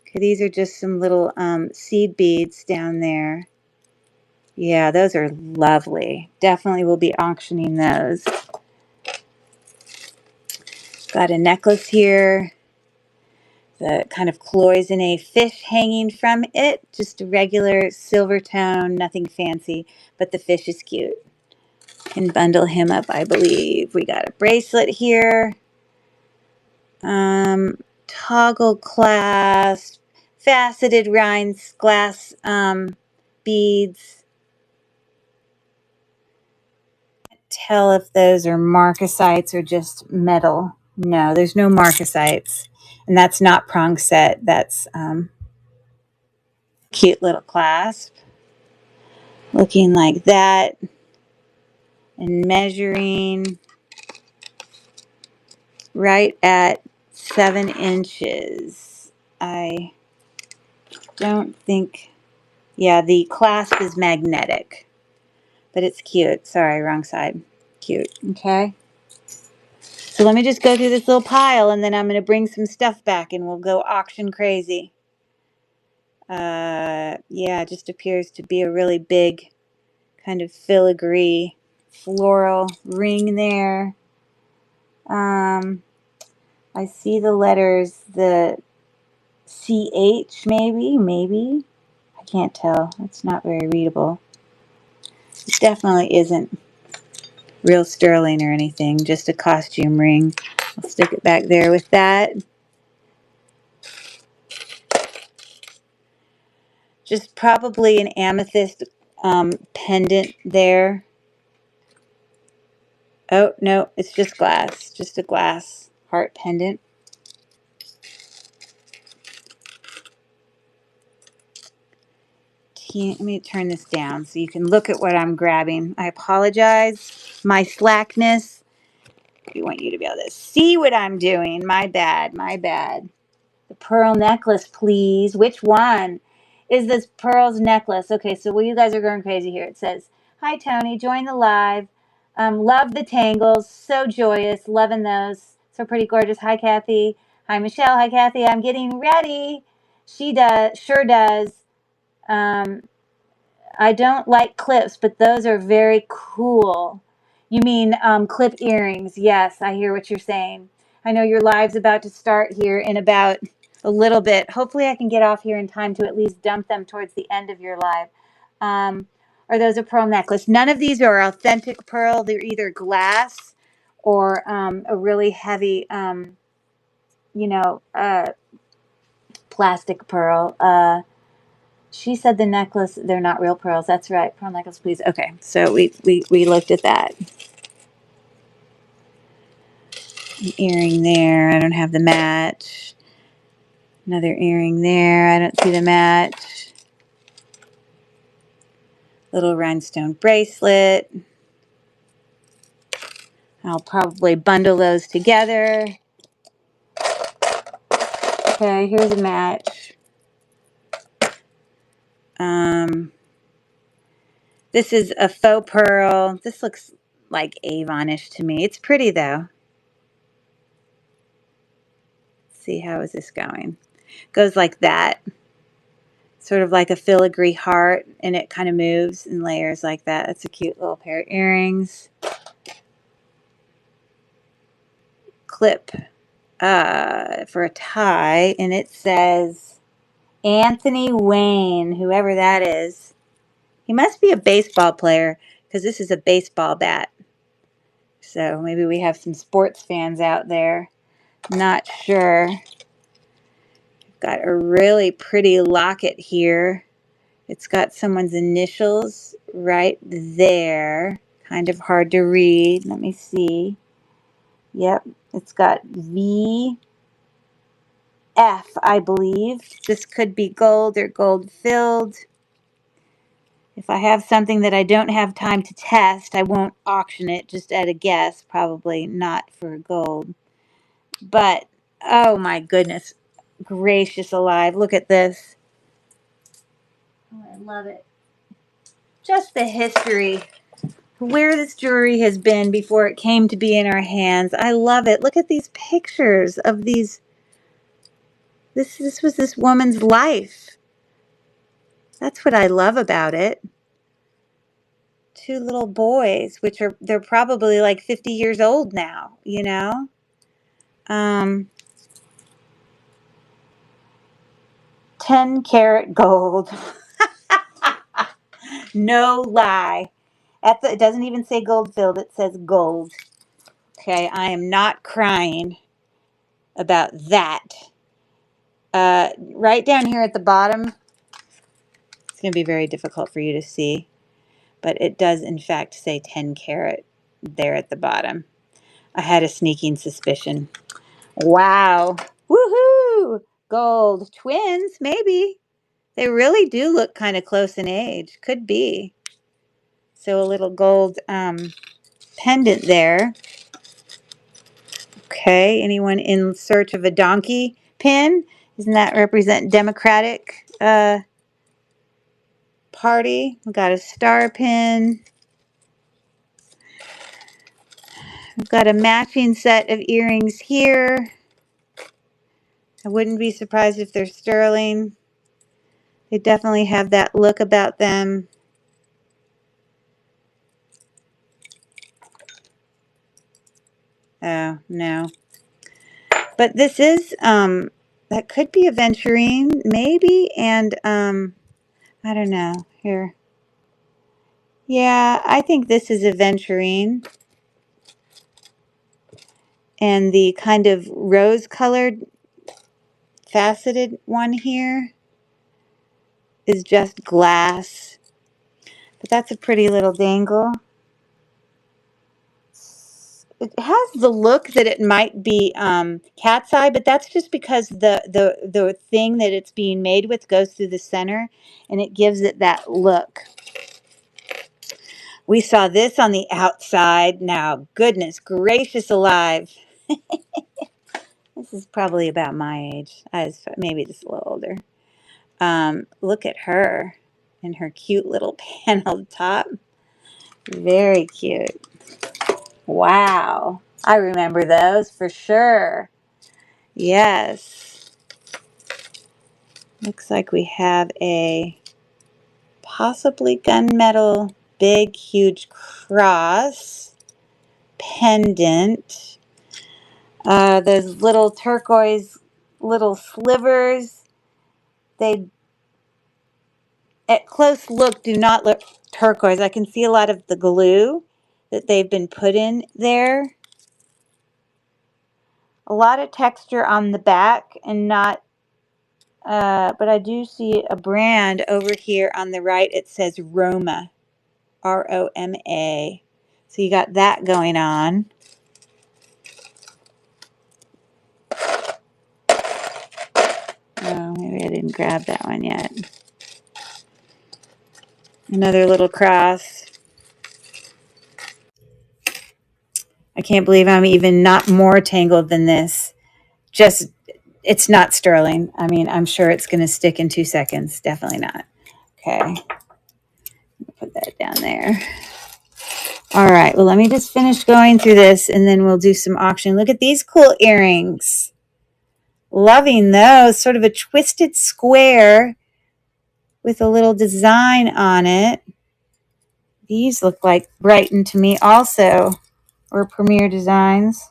Okay, these are just some little seed beads down there. Yeah, those are lovely. Definitely will be auctioning those. Got a necklace here. The kind of cloisonne fish hanging from it. Just a regular silver tone, nothing fancy, but the fish is cute. Can bundle him up, I believe. We got a bracelet here. Toggle clasp, faceted rines, glass beads. Tell if those are marcasites or just metal. No, there's no marcasites. And that's not prong set. That's cute little clasp. Looking like that. And measuring. right at 7 inches. I don't think, yeah, the clasp is magnetic, but it's cute. Sorry, wrong side. Cute, okay? So let me just go through this little pile, and then I'm going to bring some stuff back, and we'll go auction crazy. Yeah, it just appears to be a really big kind of filigree floral ring there. I see the letters, the CH maybe. I can't tell. It's not very readable. It definitely isn't real sterling or anything, just a costume ring. I'll stick it back there with that. Just probably an amethyst pendant there. Oh, no, it's just glass. Just a glass heart pendant. Let me turn this down so you can look at what I'm grabbing. I apologize. My slackness. We want you to be able to see what I'm doing. My bad. My bad. The pearl necklace, please. Which one is this pearls necklace? Okay, so you guys are going crazy here. It says, "Hi, Tony. Join the live. Love the tangles. So joyous. Loving those. So pretty gorgeous. Hi, Kathy. Hi, Michelle. Hi, Kathy. I'm getting ready." She does. Sure does. I don't like clips, but those are very cool. You mean clip earrings. Yes, I hear what you're saying. I know your live's about to start here in about a little bit. Hopefully I can get off here in time to at least dump them towards the end of your live. Are those a pearl necklace? None of these are authentic pearl. They're either glass or a really heavy, you know, plastic pearl. She said the necklace, they're not real pearls. That's right. Pearl necklace, please. Okay, so we looked at that. An earring there. I don't have the match. Another earring there. I don't see the match. Little rhinestone bracelet. I'll probably bundle those together. Okay, here's a match. This is a faux pearl. This looks like Avon-ish to me. It's pretty though. Let's see, how is this going? Goes like that. Sort of like a filigree heart, and it kind of moves in layers like that. That's a cute little pair of earrings. Clip for a tie, and it says Anthony Wayne, whoever that is. He must be a baseball player because this is a baseball bat. So maybe we have some sports fans out there. Not sure. Got a really pretty locket here. It's got someone's initials right there. Kind of hard to read. Let me see. Yep, it's got VF, I believe. This could be gold or gold filled. If I have something that I don't have time to test, I won't auction it just at a guess. Probably not for gold. But, oh my goodness gracious alive. Look at this. Oh, I love it. Just the history, where this jewelry has been before it came to be in our hands. I love it. Look at these pictures of these. This was this woman's life. That's what I love about it. Two little boys, which they're probably like 50 years old now, you know? 10-karat gold. No lie. It doesn't even say gold filled, it says gold. Okay, I am not crying about that. Right down here at the bottom, it's going to be very difficult for you to see, but it does in fact say 10 karat there at the bottom. I had a sneaking suspicion. Wow. Woohoo! Gold. Twins, maybe. They really do look kind of close in age. Could be. So a little gold pendant there. Okay, anyone in search of a donkey pin? Doesn't that represent Democratic Party? We've got a star pin. We've got a matching set of earrings here. I wouldn't be surprised if they're sterling. They definitely have that look about them. Oh, no. But this is, that could be aventurine, maybe, and, I don't know. Here. Yeah, I think this is aventurine. And the kind of rose-colored faceted one here is just glass. But that's a pretty little dangle. It has the look that it might be cat's eye, but that's just because the thing that it's being made with goes through the center, and it gives it that look. We saw this on the outside. Now, goodness gracious alive. This is probably about my age. I was maybe just a little older. Look at her in her cute little paneled top. Very cute. Wow. I remember those for sure. Yes. Looks like we have a possibly gunmetal big huge cross pendant. Those little turquoise little slivers, they at close look do not look turquoise. I can see a lot of the glue that they've been put in there. A lot of texture on the back and not, but I do see a brand over here on the right. It says Roma, R-O-M-A. So you got that going on. Oh, maybe I didn't grab that one yet. Another little cross. I can't believe I'm even not more tangled than this. Just, it's not sterling. I mean, I'm sure it's going to stick in 2 seconds. Definitely not. Okay. Put that down there. All right. Well, let me just finish going through this and then we'll do some auction. Look at these cool earrings. Loving those. Sort of a twisted square with a little design on it. These look like Brighton to me also, or Premier Designs.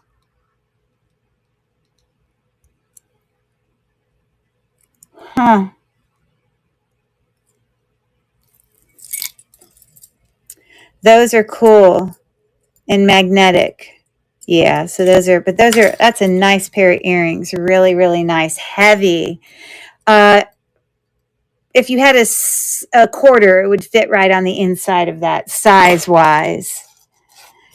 Huh. Those are cool and magnetic. Yeah, so that's a nice pair of earrings. Really, really nice. Heavy. If you had a quarter, it would fit right on the inside of that size-wise.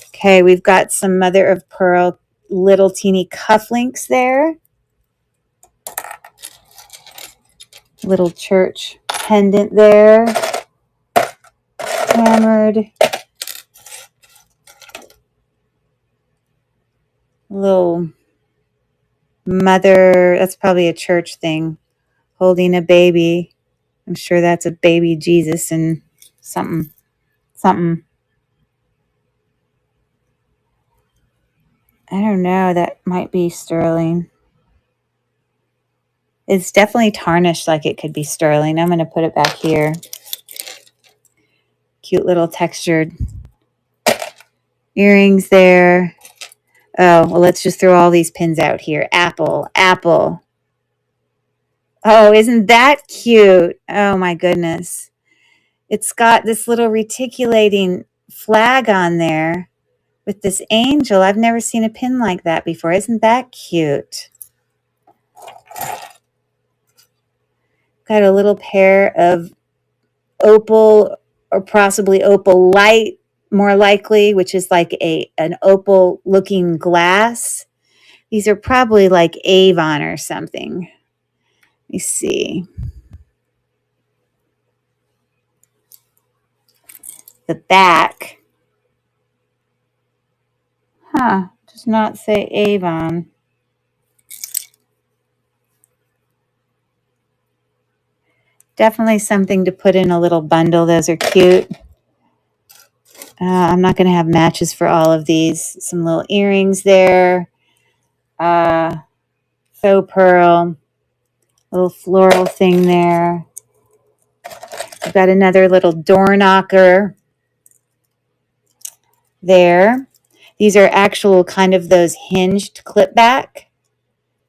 Okay, we've got some mother of pearl little teeny cufflinks there. Little church pendant there. Hammered. Little mother, that's probably a church thing, holding a baby. I'm sure that's a baby Jesus and something. I don't know, that might be sterling. It's definitely tarnished like it could be sterling. I'm going to put it back here. Cute little textured earrings there. Oh, well, let's just throw all these pins out here. Apple, apple. Oh, isn't that cute? Oh, my goodness. It's got this little reticulating flag on there with this angel. I've never seen a pin like that before. Isn't that cute? Got a little pair of opal or possibly opal light, more likely, which is like an opal looking glass. These are probably like Avon or something. Let me see. The back. Huh. Does not say Avon. Definitely something to put in a little bundle. Those are cute. I'm not going to have matches for all of these. Some little earrings there. Faux pearl. Little floral thing there. I've got another little door knocker there. These are actual kind of those hinged clip back.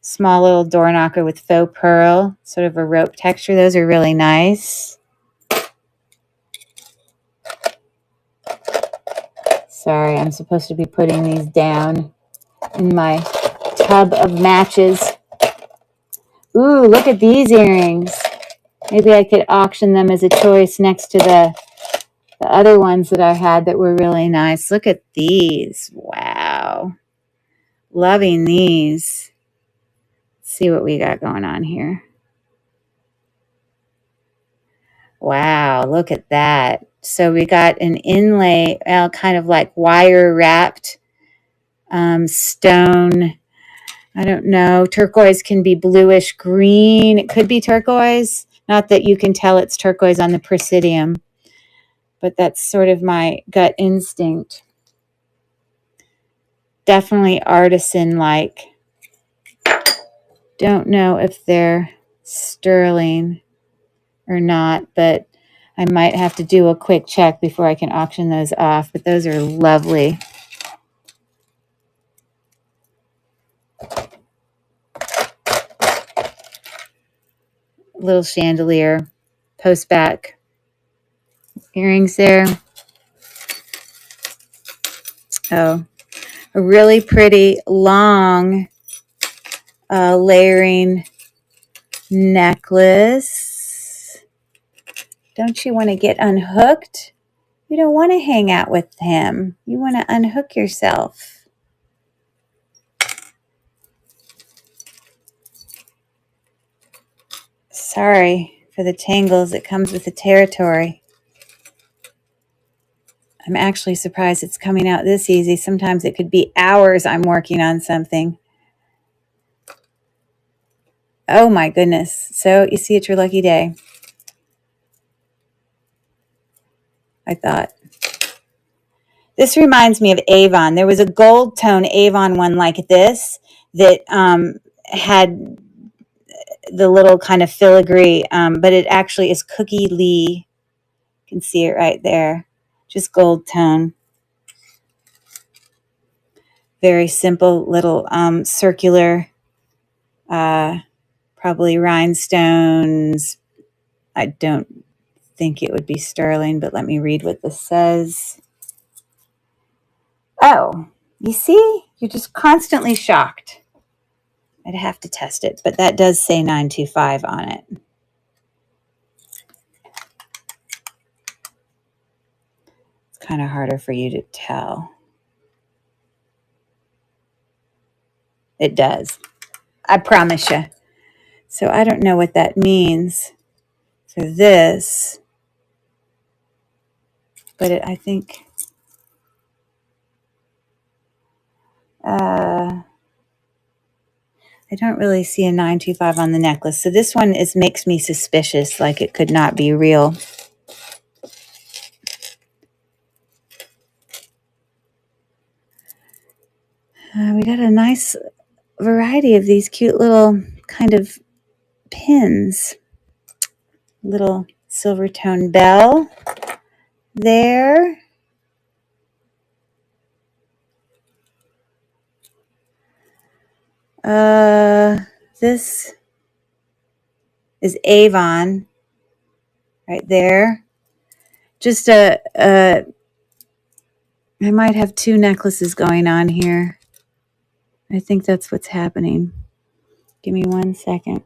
Small little door knocker with faux pearl. Sort of a rope texture. Those are really nice. Sorry, I'm supposed to be putting these down in my tub of matches. Ooh, look at these earrings. Maybe I could auction them as a choice next to the other ones that I had that were really nice. Look at these. Wow. Loving these. Let's see what we got going on here. Wow, look at that. So we got an inlay, kind of like wire wrapped stone. I don't know. Turquoise can be bluish green. It could be turquoise. Not that you can tell it's turquoise on the Presidium, but that's sort of my gut instinct. Definitely artisan-like. Don't know if they're sterling or not, but I might have to do a quick check before I can auction those off. But those are lovely. Little chandelier, post back earrings there. Oh, a really pretty long layering necklace. Don't you want to get unhooked? You don't want to hang out with him. You want to unhook yourself. Sorry for the tangles. It comes with the territory. I'm actually surprised it's coming out this easy. Sometimes it could be hours I'm working on something. Oh my goodness. So you see, it's your lucky day. I thought. This reminds me of Avon. There was a gold tone Avon one like this that had the little kind of filigree, but it actually is Cookie Lee. You can see it right there. Just gold tone. Very simple little circular, probably rhinestones. I don't think it would be sterling, but let me read what this says. Oh, you see? You're just constantly shocked. I'd have to test it, but that does say 925 on it. It's kind of harder for you to tell. It does. I promise you. So I don't know what that means for this, but I think I don't really see a 925 on the necklace. So this one makes me suspicious, like it could not be real. We got a nice variety of these cute little kind of pins. Little silver tone bell there. This is Avon right there. Just I might have two necklaces going on here. I think that's what's happening. Give me 1 second.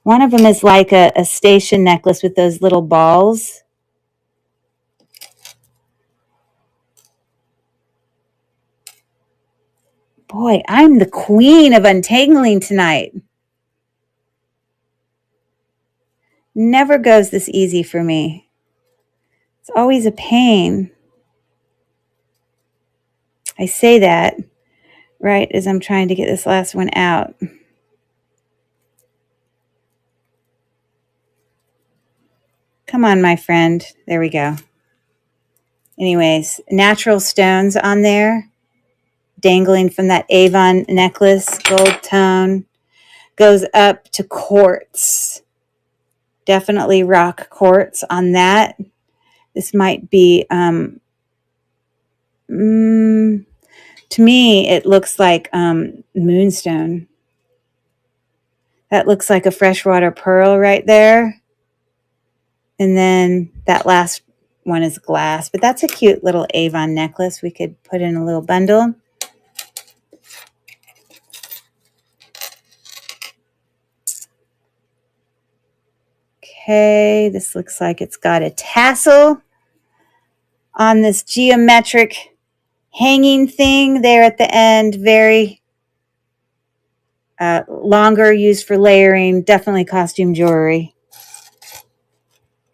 One of them is like a station necklace with those little balls. Boy, I'm the queen of untangling tonight. Never goes this easy for me. It's always a pain. I say that right as I'm trying to get this last one out. Come on, my friend. There we go. Anyways, natural stones on there, dangling from that Avon necklace, gold tone, goes up to quartz. Definitely rock quartz on that. This might be, to me, it looks like moonstone. That looks like a freshwater pearl right there. And then that last one is glass. But that's a cute little Avon necklace we could put in a little bundle. Okay, this looks like it's got a tassel on this geometric hanging thing there at the end. Very longer, used for layering. Definitely costume jewelry.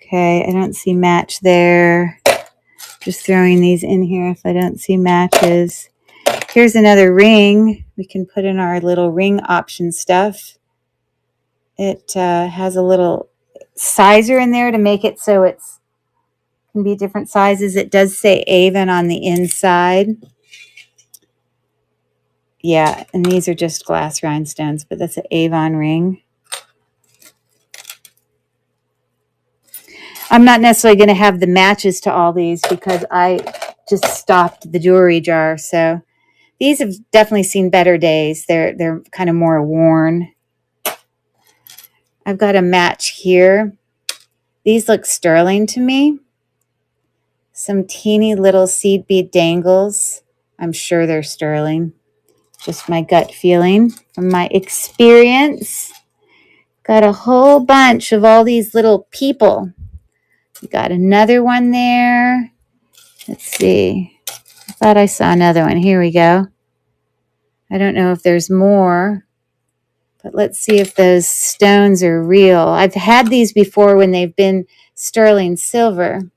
Okay, I don't see match there. Just throwing these in here if I don't see matches. Here's another ring we can put in our little ring option stuff. It has a little sizer in there to make it so it can be different sizes. It does say Avon on the inside. Yeah, and these are just glass rhinestones, but that's an Avon ring. I'm not necessarily going to have the matches to all these because I just stopped the jewelry jar. So these have definitely seen better days. They're kind of more worn. I've got a match here. These look sterling to me. Some teeny little seed bead dangles. I'm sure they're sterling. Just my gut feeling from my experience. Got a whole bunch of all these little people. We got another one there. Let's see. I thought I saw another one. Here we go. I don't know if there's more, but let's see if those stones are real. I've had these before when they've been sterling silver.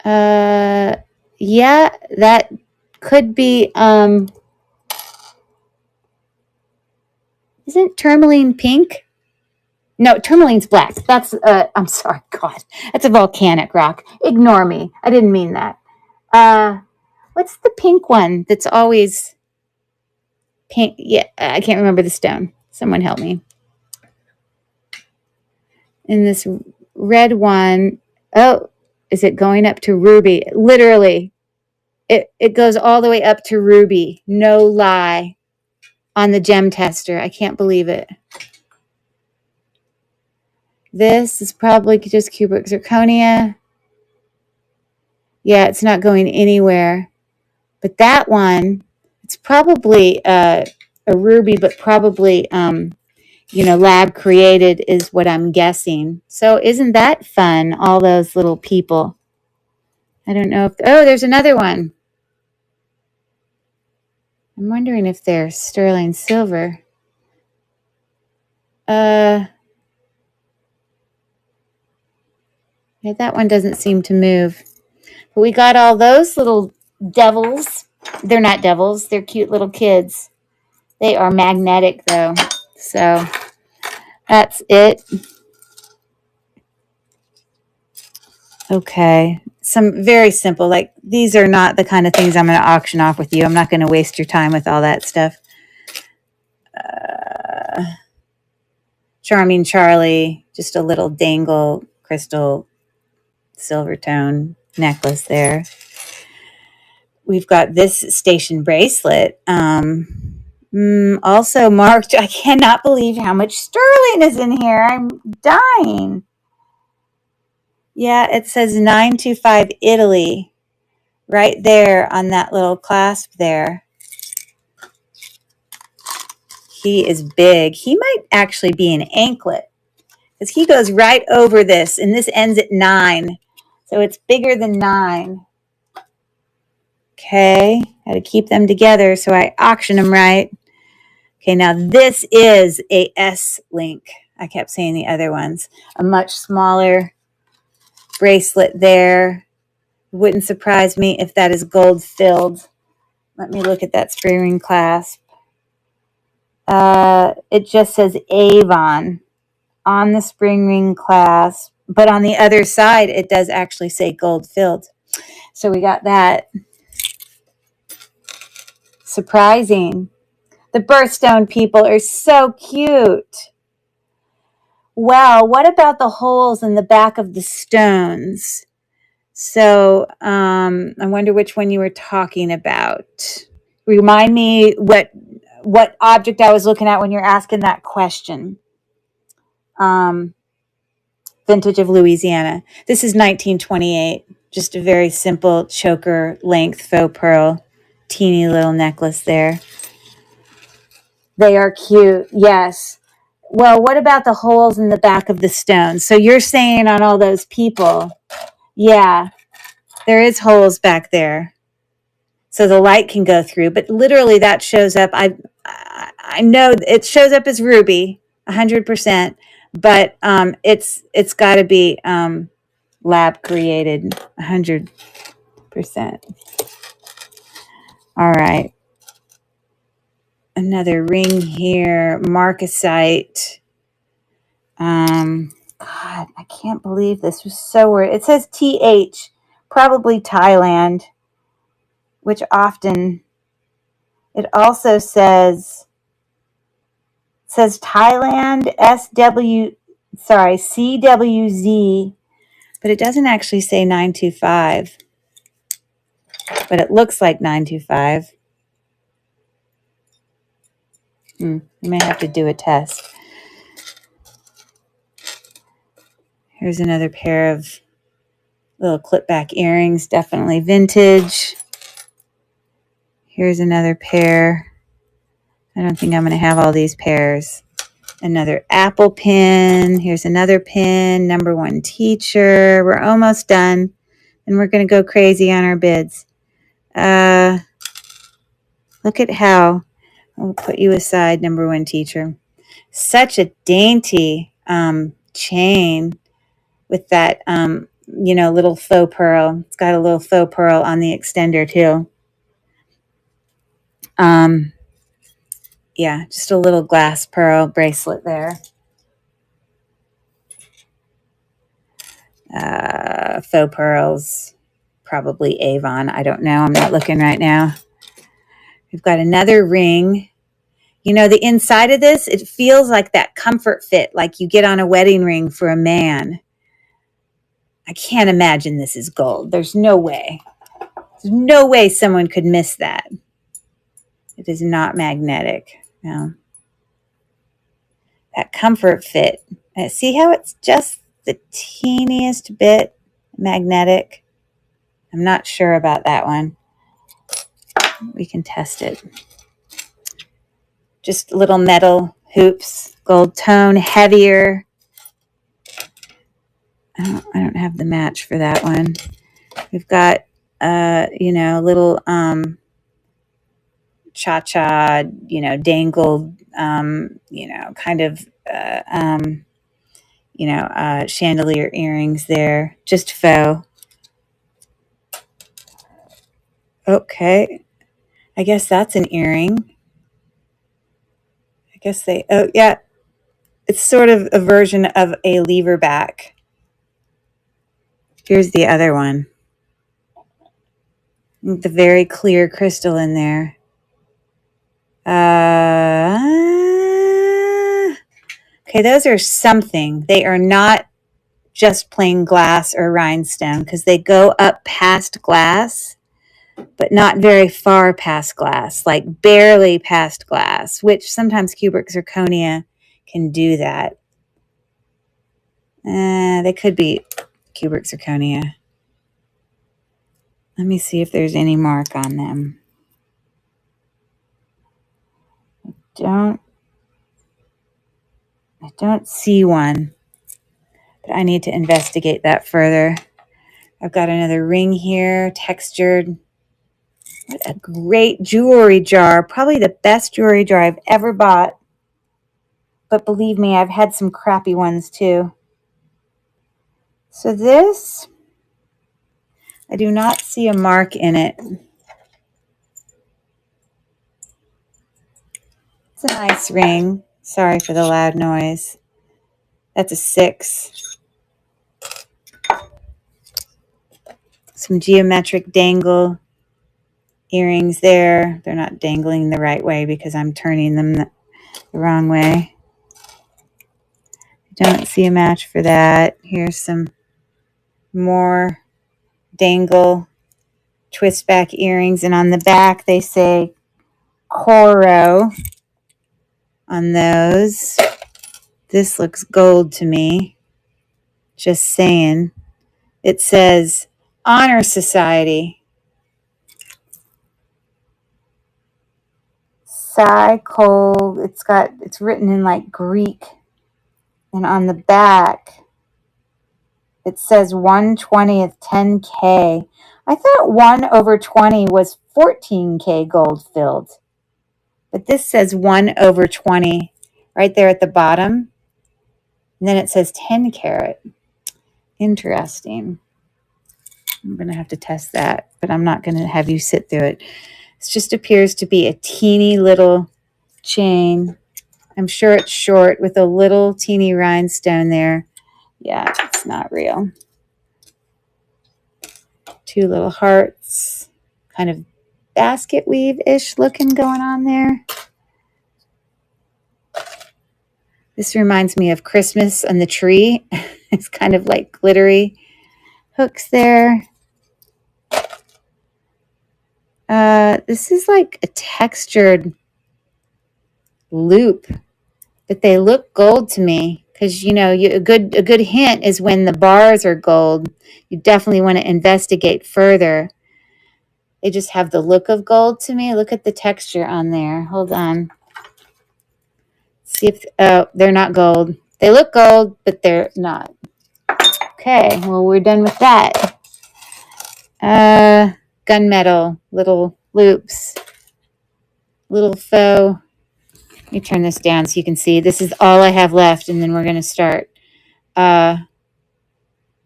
Yeah, that could be, isn't tourmaline pink? No, tourmaline's black. That's, I'm sorry, God. That's a volcanic rock. Ignore me. I didn't mean that. What's the pink one that's always pink? Yeah, I can't remember the stone. Someone help me. And this red one, oh, is it going up to ruby? Literally, it goes all the way up to ruby. No lie. On the gem tester. I can't believe it. This is probably just cubic zirconia. Yeah, it's not going anywhere. But that one, it's probably a ruby, but probably, lab created is what I'm guessing. So isn't that fun? All those little people. I don't know if, oh, there's another one. I'm wondering if they're sterling silver. Yeah, that one doesn't seem to move. But we got all those little devils. They're not devils. They're cute little kids. They are magnetic, though. So that's it. Okay. Some very simple. Like, these are not the kind of things I'm going to auction off with you. I'm not going to waste your time with all that stuff. Charming Charlie. Just a little dangle crystal silver tone necklace there. We've got this station bracelet. Also marked. I cannot believe how much sterling is in here. I'm dying. Yeah, it says 925 Italy right there on that little clasp there. He is big. He might actually be an anklet because he goes right over this, and this ends at 9. So it's bigger than 9. Okay, got to keep them together so I auction them right. Okay, now this is a S-link. I kept saying the other ones. A much smaller bracelet there. Wouldn't surprise me if that is gold filled. Let me look at that spring ring clasp. It just says Avon on the spring ring clasp, but on the other side, it does actually say gold filled. So we got that. Surprising. The birthstone people are so cute. Well, what about the holes in the back of the stones? So I wonder which one you were talking about. Remind me what object I was looking at when you're asking that question. Vintage of Louisiana. This is 1928. Just a very simple choker length faux pearl. Teeny little necklace there. They are cute, yes. Well, what about the holes in the back of the stones? So you're saying on all those people, yeah, there is holes back there. So the light can go through, but literally that shows up. I know it shows up as ruby, 100%, but it's got to be lab created, 100%. All right, another ring here, marcasite. God, I can't believe this was so weird. It says TH, probably Thailand, which often. It also says Thailand CWZ, but it doesn't actually say 925. But it looks like 925. We may have to do a test. Here's another pair of little clip back earrings, definitely vintage. Here's another pair. I don't think I'm going to have all these pairs. Another apple pin. Here's another pin. Number one teacher. We're almost done. And we're going to go crazy on our bids. Look at how. I'll put you aside, number one teacher. Such a dainty chain with that, little faux pearl. It's got a little faux pearl on the extender too. Yeah, just a little glass pearl bracelet there. Faux pearls, probably Avon. I don't know. I'm not looking right now. We've got another ring. You know, the inside of this, it feels like that comfort fit, like you get on a wedding ring for a man. I can't imagine this is gold. There's no way. There's no way someone could miss that. It is not magnetic. No. That comfort fit. See how it's just the teeniest bit magnetic? I'm not sure about that one. We can test it. Just little metal hoops, gold tone, heavier. I don't have the match for that one. We've got, little cha-cha, dangled, chandelier earrings there. Just faux. Okay. I guess that's an earring. I guess it's sort of a version of a lever back. Here's the other one. The very clear crystal in there. Okay, those are something. They are not just plain glass or rhinestone because they go up past glass, but not very far past glass, like barely past glass, which sometimes cubic zirconia can do that. They could be cubic zirconia. Let me see if there's any mark on them. I don't see one, but I need to investigate that further. I've got another ring here, textured. What a great jewelry jar. Probably the best jewelry jar I've ever bought. But believe me, I've had some crappy ones too. So this, I do not see a mark in it. It's a nice ring. Sorry for the loud noise. That's a 6. Some geometric dangle earrings there. They're not dangling the right way because I'm turning them the wrong way. Don't see a match for that. Here's some more dangle twist back earrings, and on the back they say Coro on those. This looks gold to me. Just saying. It says Honor Society. Psycho. It's written in like Greek. And on the back it says 1/20th 10K. I thought 1/20 was 14K gold filled. But this says 1/20 right there at the bottom. And then it says 10 carat. Interesting. I'm going to have to test that, but I'm not going to have you sit through it. It just appears to be a teeny little chain. I'm sure it's short with a little teeny rhinestone there. Yeah, it's not real. 2 little hearts. Kind of basket weave-ish looking going on there. This reminds me of Christmas and the tree. It's kind of like glittery hooks there. This is like a textured loop, but they look gold to me because, you know, a good hint is when the bars are gold. You definitely want to investigate further. They just have the look of gold to me. Look at the texture on there. Hold on. See if, oh, they're not gold. They look gold, but they're not. Okay, well, we're done with that. Gunmetal, little loops, little faux. Let me turn this down so you can see. This is all I have left, and then we're going to start,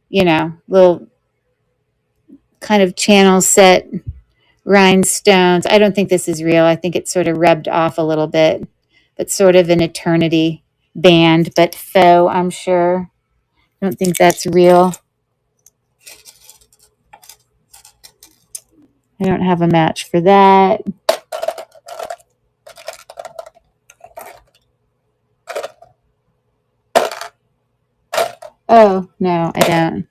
you know, little kind of channel set rhinestones. I don't think this is real. I think it's sort of rubbed off a little bit, but sort of an eternity band, but faux, I'm sure. I don't think that's real. I don't have a match for that. Oh, no, I don't.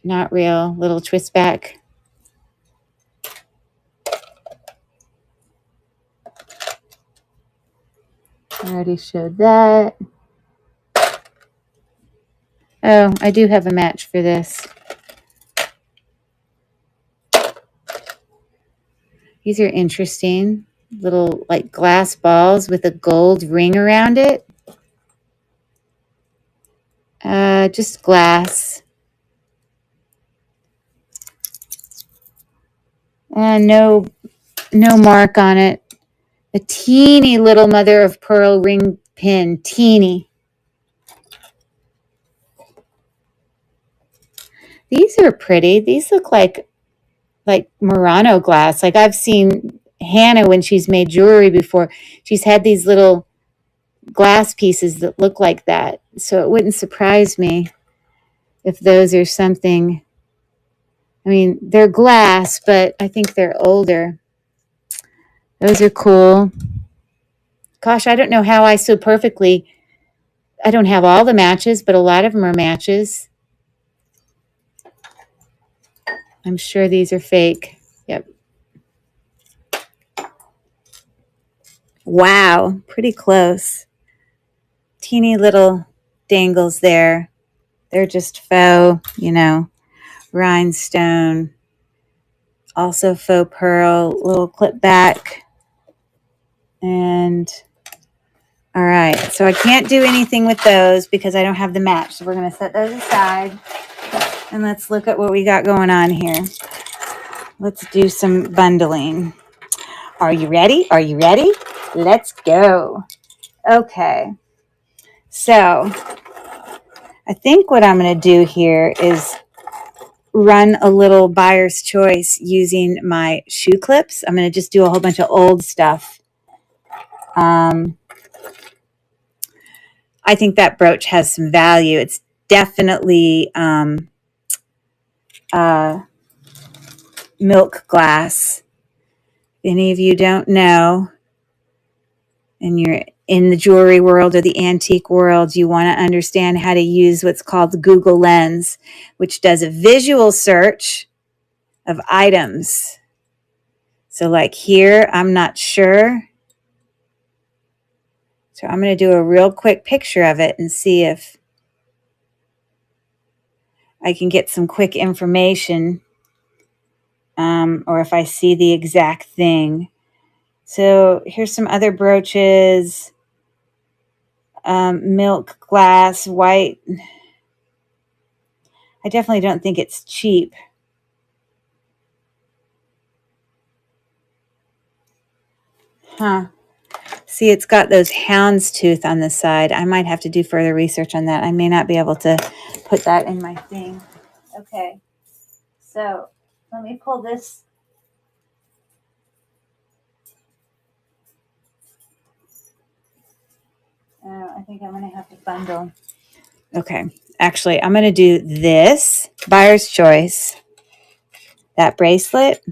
Not real. Little twist back. I already showed that. Oh, I do have a match for this. These are interesting. Little like glass balls with a gold ring around it. Just glass. No mark on it. A teeny little mother of pearl ring pin. Teeny. These are pretty. These look like Murano glass. Like I've seen Hannah when she's made jewelry before. She's had these little glass pieces that look like that. So it wouldn't surprise me if those are something. I mean, they're glass, but I think they're older. Those are cool. Gosh, I don't know how I so perfectly. I don't have all the matches, but a lot of them are matches. I'm sure these are fake. Yep. Wow, pretty close. Teeny little dangles there. They're just faux, you know, rhinestone. Also faux pearl, little clip back. And all right, so I can't do anything with those because I don't have the match. So we're going to set those aside. And let's look at what we got going on here. Let's do some bundling. Are you ready? Are you ready? Let's go. Okay. So I think what I'm going to do here is run a little buyer's choice using my shoe clips. I'm going to just do a whole bunch of old stuff. I think that brooch has some value. It's definitely milk glass. If any of you don't know, and you're in the jewelry world or the antique world, you want to understand how to use what's called the Google Lens, which does a visual search of items. So like here, I'm not sure. So I'm going to do a real quick picture of it and see if I can get some quick information, or if I see the exact thing. So here's some other brooches. Milk glass, white. I definitely don't think it's cheap. Huh. See, it's got those houndstooth on the side. I might have to do further research on that. I may not be able to put that in my thing. Okay. So let me pull this. I think I'm going to have to bundle. Okay. Actually, I'm going to do this. Buyer's choice. That bracelet.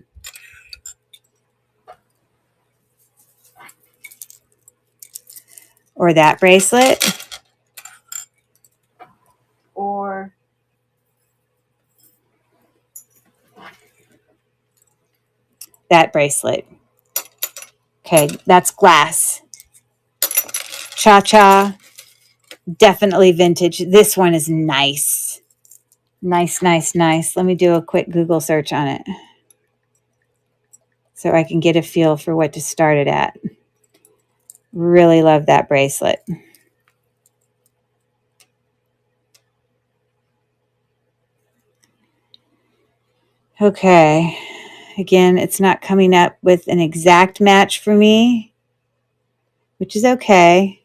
Or that bracelet. Or that bracelet. Okay, that's glass. Cha-cha. Definitely vintage. This one is nice. Nice, nice, nice. Let me do a quick Google search on it so I can get a feel for what to start it at. Really love that bracelet. Okay. Again, it's not coming up with an exact match for me, which is okay.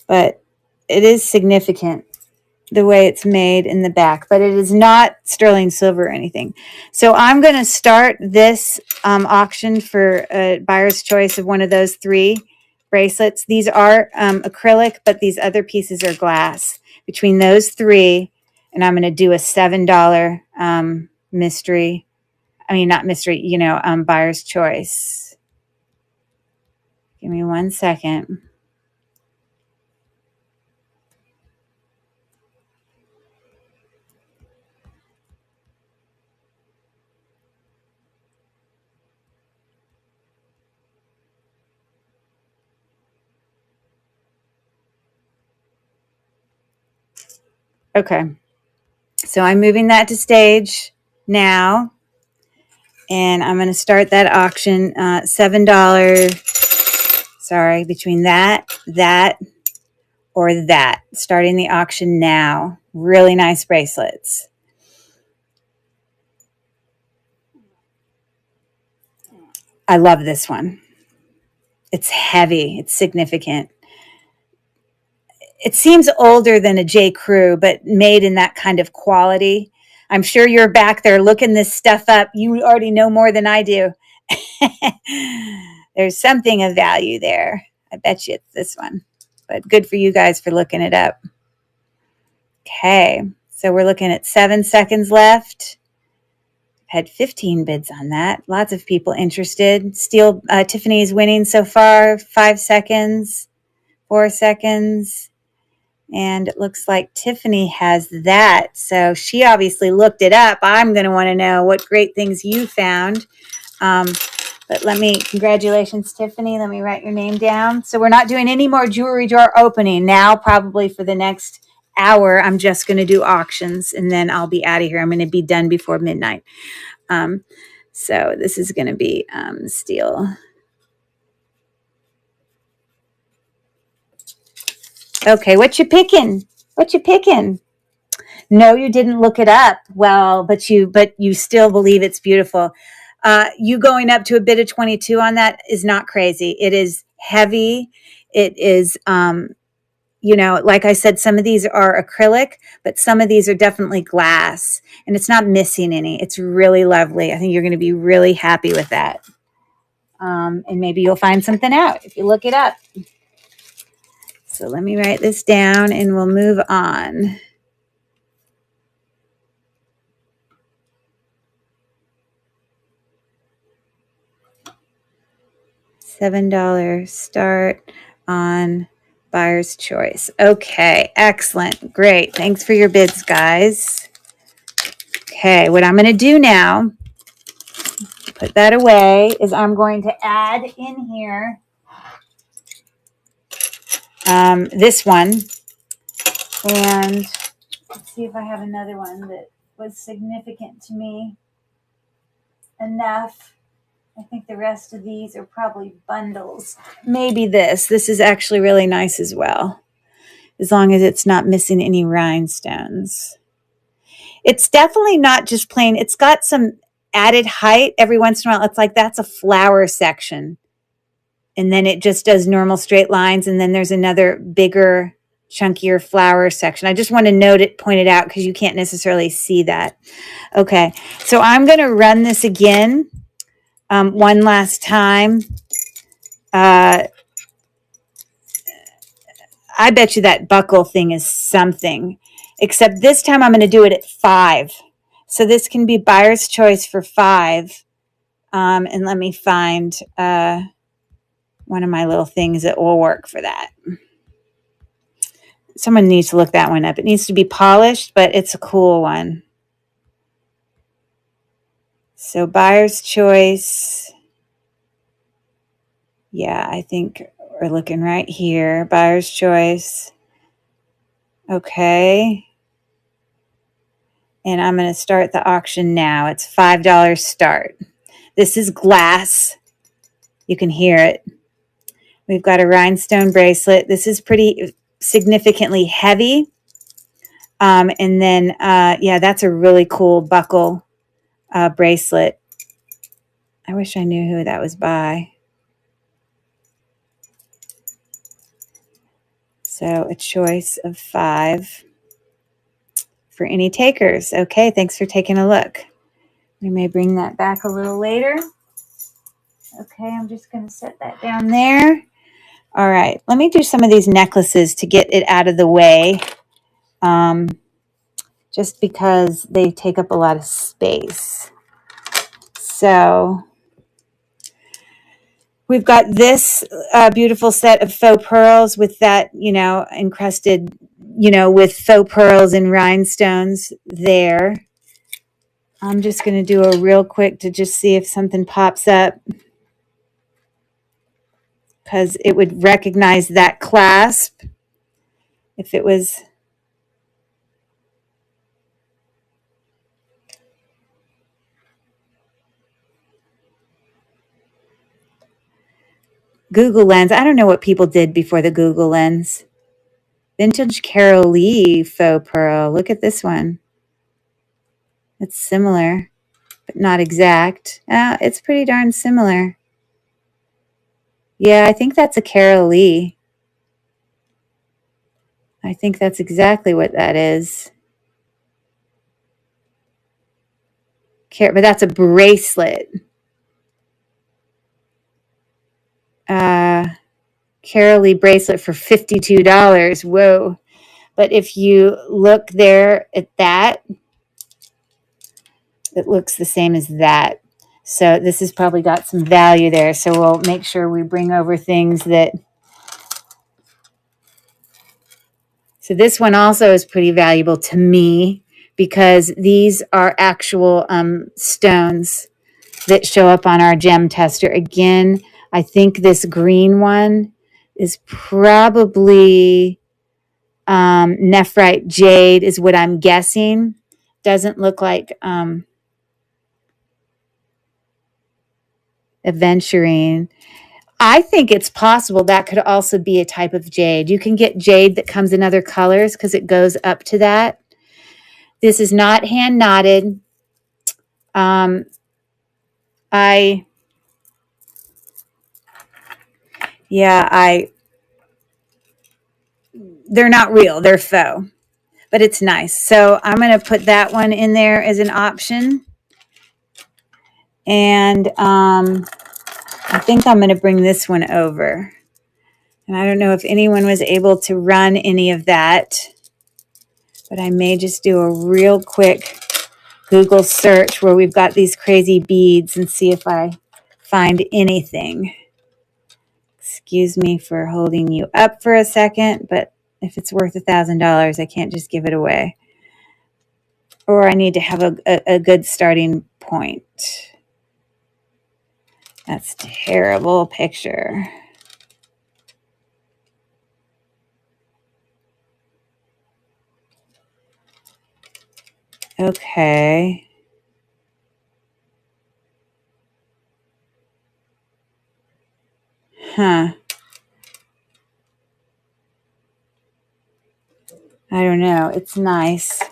But it is significant the way it's made in the back, but it is not sterling silver or anything. So I'm going to start this auction for a buyer's choice of one of those three bracelets. These are acrylic, but these other pieces are glass. Between those three, and I'm going to do a $7 mystery. I mean, not mystery, buyer's choice. Give me 1 second. Okay. So I'm moving that to stage now. And I'm going to start that auction, $7. Sorry, between that, or that. Starting the auction now. Really nice bracelets. I love this one. It's heavy. It's significant. It seems older than a J. Crew, but made in that kind of quality. I'm sure you're back there looking this stuff up. You already know more than I do. There's something of value there. I bet you it's this one. But good for you guys for looking it up. Okay, so we're looking at 7 seconds left. Had 15 bids on that. Lots of people interested. Still, Tiffany's winning so far. 5 seconds, 4 seconds. And it looks like Tiffany has that. So she obviously looked it up. I'm going to want to know what great things you found. But congratulations, Tiffany. Let me write your name down. So we're not doing any more jewelry drawer opening now, probably for the next hour. I'm just going to do auctions and then I'll be out of here. I'm going to be done before midnight. So this is going to be steel. Okay, what you picking? What you picking? No, you didn't look it up. Well, but you still believe it's beautiful. You going up to a bid of 22 on that is not crazy. It is heavy. It is, you know, like I said, some of these are acrylic, but some of these are definitely glass, and it's not missing any. It's really lovely. I think you're going to be really happy with that. And maybe you'll find something out if you look it up. So let me write this down and we'll move on. $7 start on buyer's choice. Okay, excellent. Great. Thanks for your bids, guys. Okay, what I'm going to do now, put that away, is I'm going to add in here this one. And let's see if I have another one that was significant to me enough. I think the rest of these are probably bundles. Maybe this. This is actually really nice as well, as long as it's not missing any rhinestones. It's definitely not just plain. It's got some added height every once in a while. It's like that's a flower section. And then it just does normal straight lines. And then there's another bigger, chunkier flower section. I just want to note it, point it out, because you can't necessarily see that. Okay, so I'm going to run this again. One last time. I bet you that buckle thing is something, except this time I'm going to do it at 5. So this can be buyer's choice for 5. And let me find one of my little things that will work for that. Someone needs to look that one up. It needs to be polished, but it's a cool one. So buyer's choice. Yeah, I think we're looking right here. Buyer's choice. Okay. And I'm going to start the auction now. It's $5 start. This is glass. You can hear it. We've got a rhinestone bracelet. This is pretty significantly heavy. And then, yeah, that's a really cool buckle bracelet. I wish I knew who that was by. So a choice of 5 for any takers. Okay, thanks for taking a look. We may bring that back a little later. Okay, I'm just going to set that down there. All right, let me do some of these necklaces to get it out of the way, just because they take up a lot of space. So we've got this beautiful set of faux pearls with that, you know, encrusted, you know, with faux pearls and rhinestones there. I'm just going to do a real quick to just see if something pops up, because it would recognize that clasp if it was. Google Lens. I don't know what people did before the Google Lens. Vintage Carol Lee faux pearl. Look at this one. It's similar, but not exact. It's pretty darn similar. Yeah, I think that's a Carol Lee. I think that's exactly what that is. But that's a bracelet. Carol Lee bracelet for $52. Whoa. But if you look there at that, it looks the same as that. So this has probably got some value there. So we'll make sure we bring over things that. So this one also is pretty valuable to me, because these are actual stones that show up on our gem tester. Again, I think this green one is probably nephrite jade is what I'm guessing. Doesn't look like aventurine. I think it's possible that could also be a type of jade. You can get jade that comes in other colors because it goes up to that. This is not hand knotted. they're not real, they're faux, but it's nice. So I'm going to put that one in there as an option. And I think I'm going to bring this one over. And I don't know if anyone was able to run any of that, but I may just do a real quick Google search where we've got these crazy beads and see if I find anything. Excuse me for holding you up for a second, but if it's worth $1,000, I can't just give it away. Or I need to have a good starting point. That's a terrible picture. Okay. Huh. I don't know. It's nice.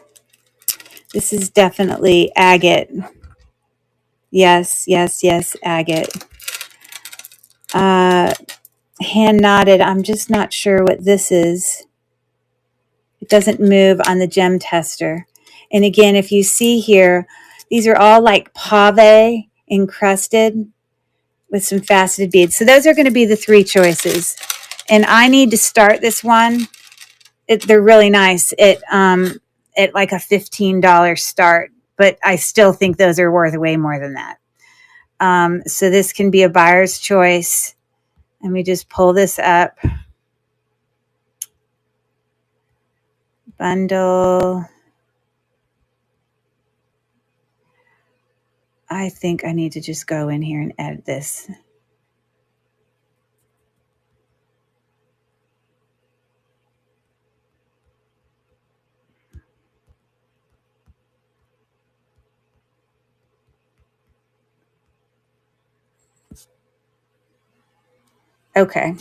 This is definitely agate. Yes, yes, yes, agate. Hand knotted. I'm just not sure what this is. It doesn't move on the gem tester. And again, if you see here, these are all like pave encrusted with some faceted beads. So those are going to be the 3 choices. And I need to start this one. They're really nice at like a $15 start, but I still think those are worth way more than that. So this can be a buyer's choice. And we just pull this up. Bundle. I think I need to just go in here and edit this. Okay.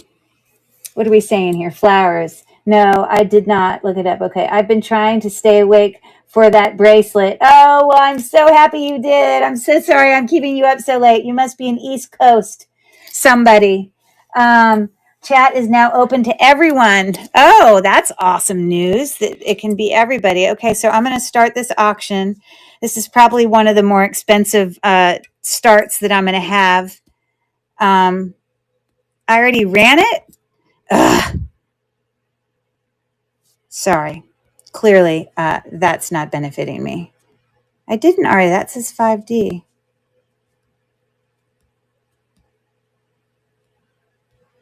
What are we saying here? Flowers. No, I did not look it up. Okay. I've been trying to stay awake for that bracelet. Oh, well, I'm so happy you did. I'm so sorry I'm keeping you up so late. You must be in East Coast somebody. Chat is now open to everyone. Oh, that's awesome news that it can be everybody. Okay, so I'm going to start this auction. This is probably one of the more expensive starts that I'm going to have. I already ran it. Ugh. Sorry. Clearly, that's not benefiting me. I didn't already. That says 5D.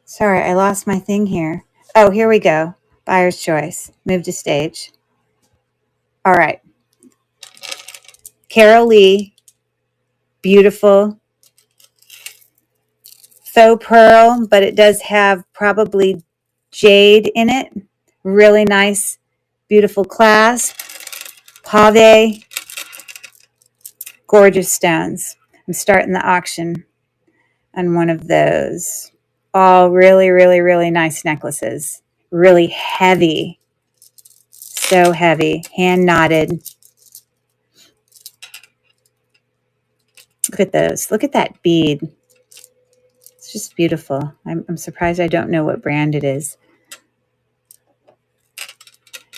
Sorry, I lost my thing here. Oh, here we go. Buyer's choice. Move to stage. All right. Carol Lee. Beautiful. Faux pearl, but it does have probably jade in it. Really nice, beautiful clasp. Pave. Gorgeous stones. I'm starting the auction on one of those. All really, really, really nice necklaces. Really heavy. So heavy. Hand knotted. Look at those. Look at that bead. It's just beautiful. I'm surprised I don't know what brand it is.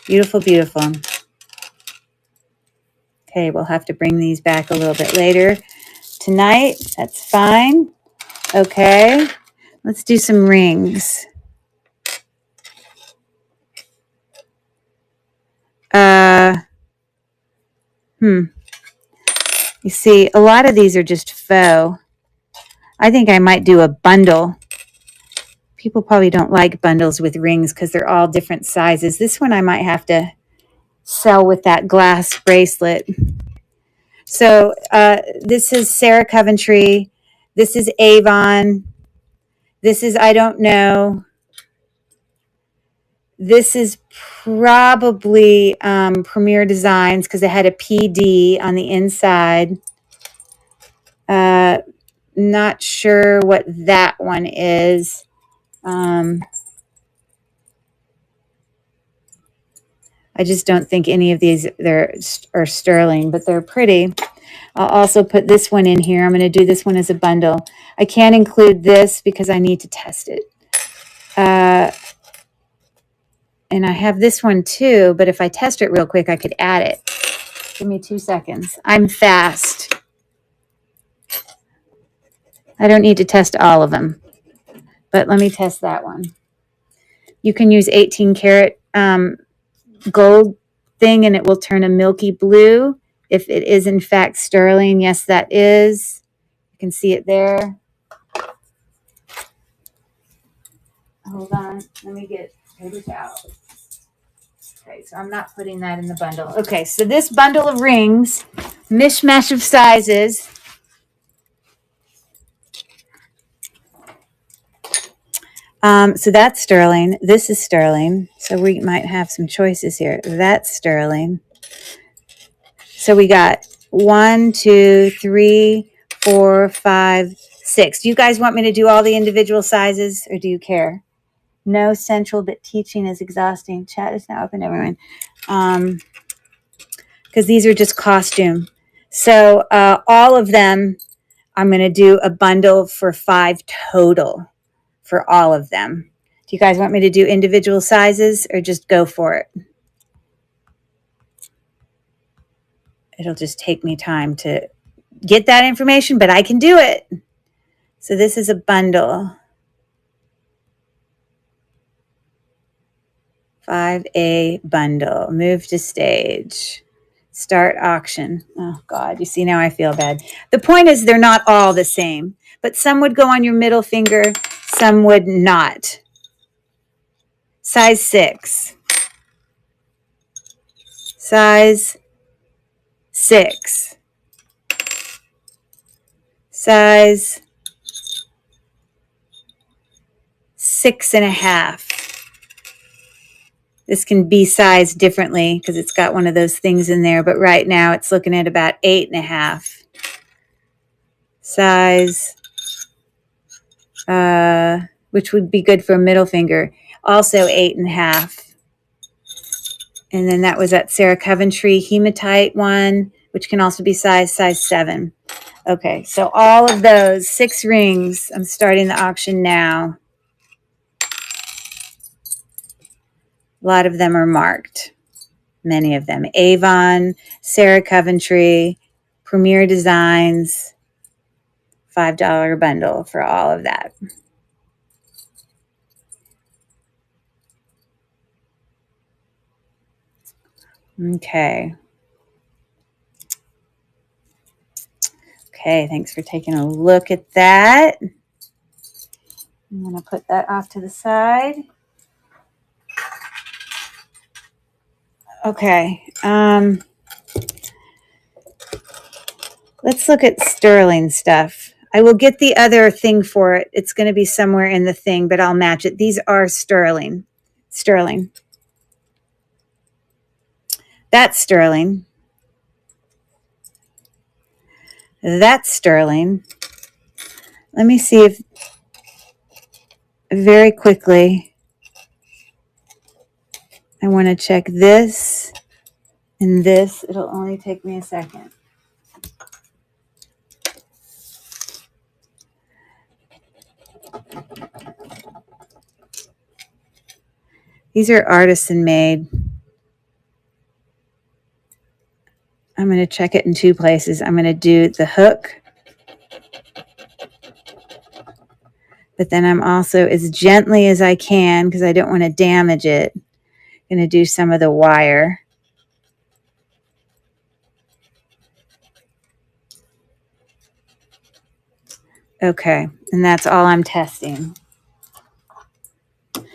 Beautiful, beautiful. Okay, we'll have to bring these back a little bit later tonight. That's fine. Okay, let's do some rings. You see, a lot of these are just faux. I think I might do a bundle. People probably don't like bundles with rings because they're all different sizes. This one I might have to sell with that glass bracelet. So this is Sarah Coventry. This is Avon. This is I Don't Know. This is probably Premier Designs because it had a PD on the inside. Not sure what that one is. I just don't think any of these are sterling, but they're pretty. I'll also put this one in here. I'm going to do this one as a bundle. I can't include this because I need to test it. And And I have this one too, but if I test it real quick, I could add it. Give me 2 seconds. I'm fast. I don't need to test all of them, but let me test that one. You can use 18 karat gold thing and it will turn a milky blue if it is in fact sterling. Yes, that is. You can see it there. Hold on. Let me get paper towel. Okay, so I'm not putting that in the bundle. Okay, so this bundle of rings, mishmash of sizes. So that's sterling. This is sterling. So we might have some choices here. That's sterling. So we got 1, 2, 3, 4, 5, 6. Do you guys want me to do all the individual sizes or do you care? No central, but teaching is exhausting. Chat is now open to everyone. Because these are just costume. So all of them, I'm going to do a bundle for 5 total for all of them. Do you guys want me to do individual sizes or just go for it? It'll just take me time to get that information, but I can do it. So this is a bundle. 5A bundle. Move to stage. Start auction. Oh, God. You see, now I feel bad. The point is they're not all the same, but some would go on your middle finger. Some would not. Size 6. Size 6. Size 6.5. This can be sized differently because it's got one of those things in there, but right now it's looking at about 8.5. Size, which would be good for a middle finger, also 8.5. And then that was that Sarah Coventry hematite one, which can also be size 7. Okay, so all of those 6 rings, I'm starting the auction now. A lot of them are marked. Many of them. Avon, Sarah Coventry, Premier Designs, $5 bundle for all of that. Okay. Okay, thanks for taking a look at that. I'm going to put that off to the side. Okay. Let's look at sterling stuff. I will get the other thing for it. It's going to be somewhere in the thing, but I'll match it. These are sterling. Sterling. That's sterling. That's sterling. Let me see if very quickly I want to check this and this. It'll only take me a second. These are artisan made. I'm going to check it in 2 places. I'm going to do the hook. But then I'm also, as gently as I can, because I don't want to damage it, going to do some of the wire. Okay, and that's all I'm testing.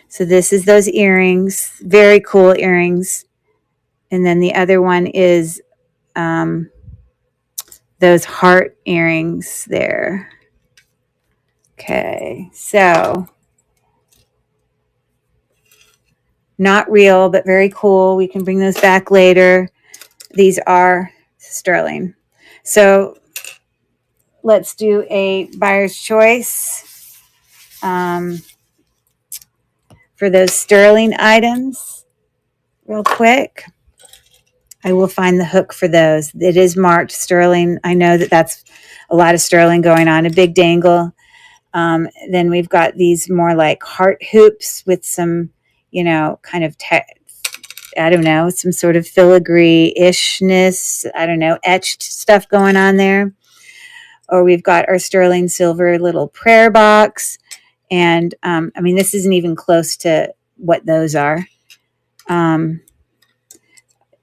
So this is those earrings, very cool earrings. And then the other one is those heart earrings there. Okay, so not real, but very cool. We can bring those back later. These are sterling. So let's do a buyer's choice for those sterling items real quick. I will find the hook for those. It is marked sterling. I know that that's a lot of sterling going on, a big dangle. Then we've got these more like heart hoops with some you know, kind of, I don't know, some sort of filigree-ishness, I don't know, etched stuff going on there. Or we've got our sterling silver little prayer box. And, I mean, this isn't even close to what those are.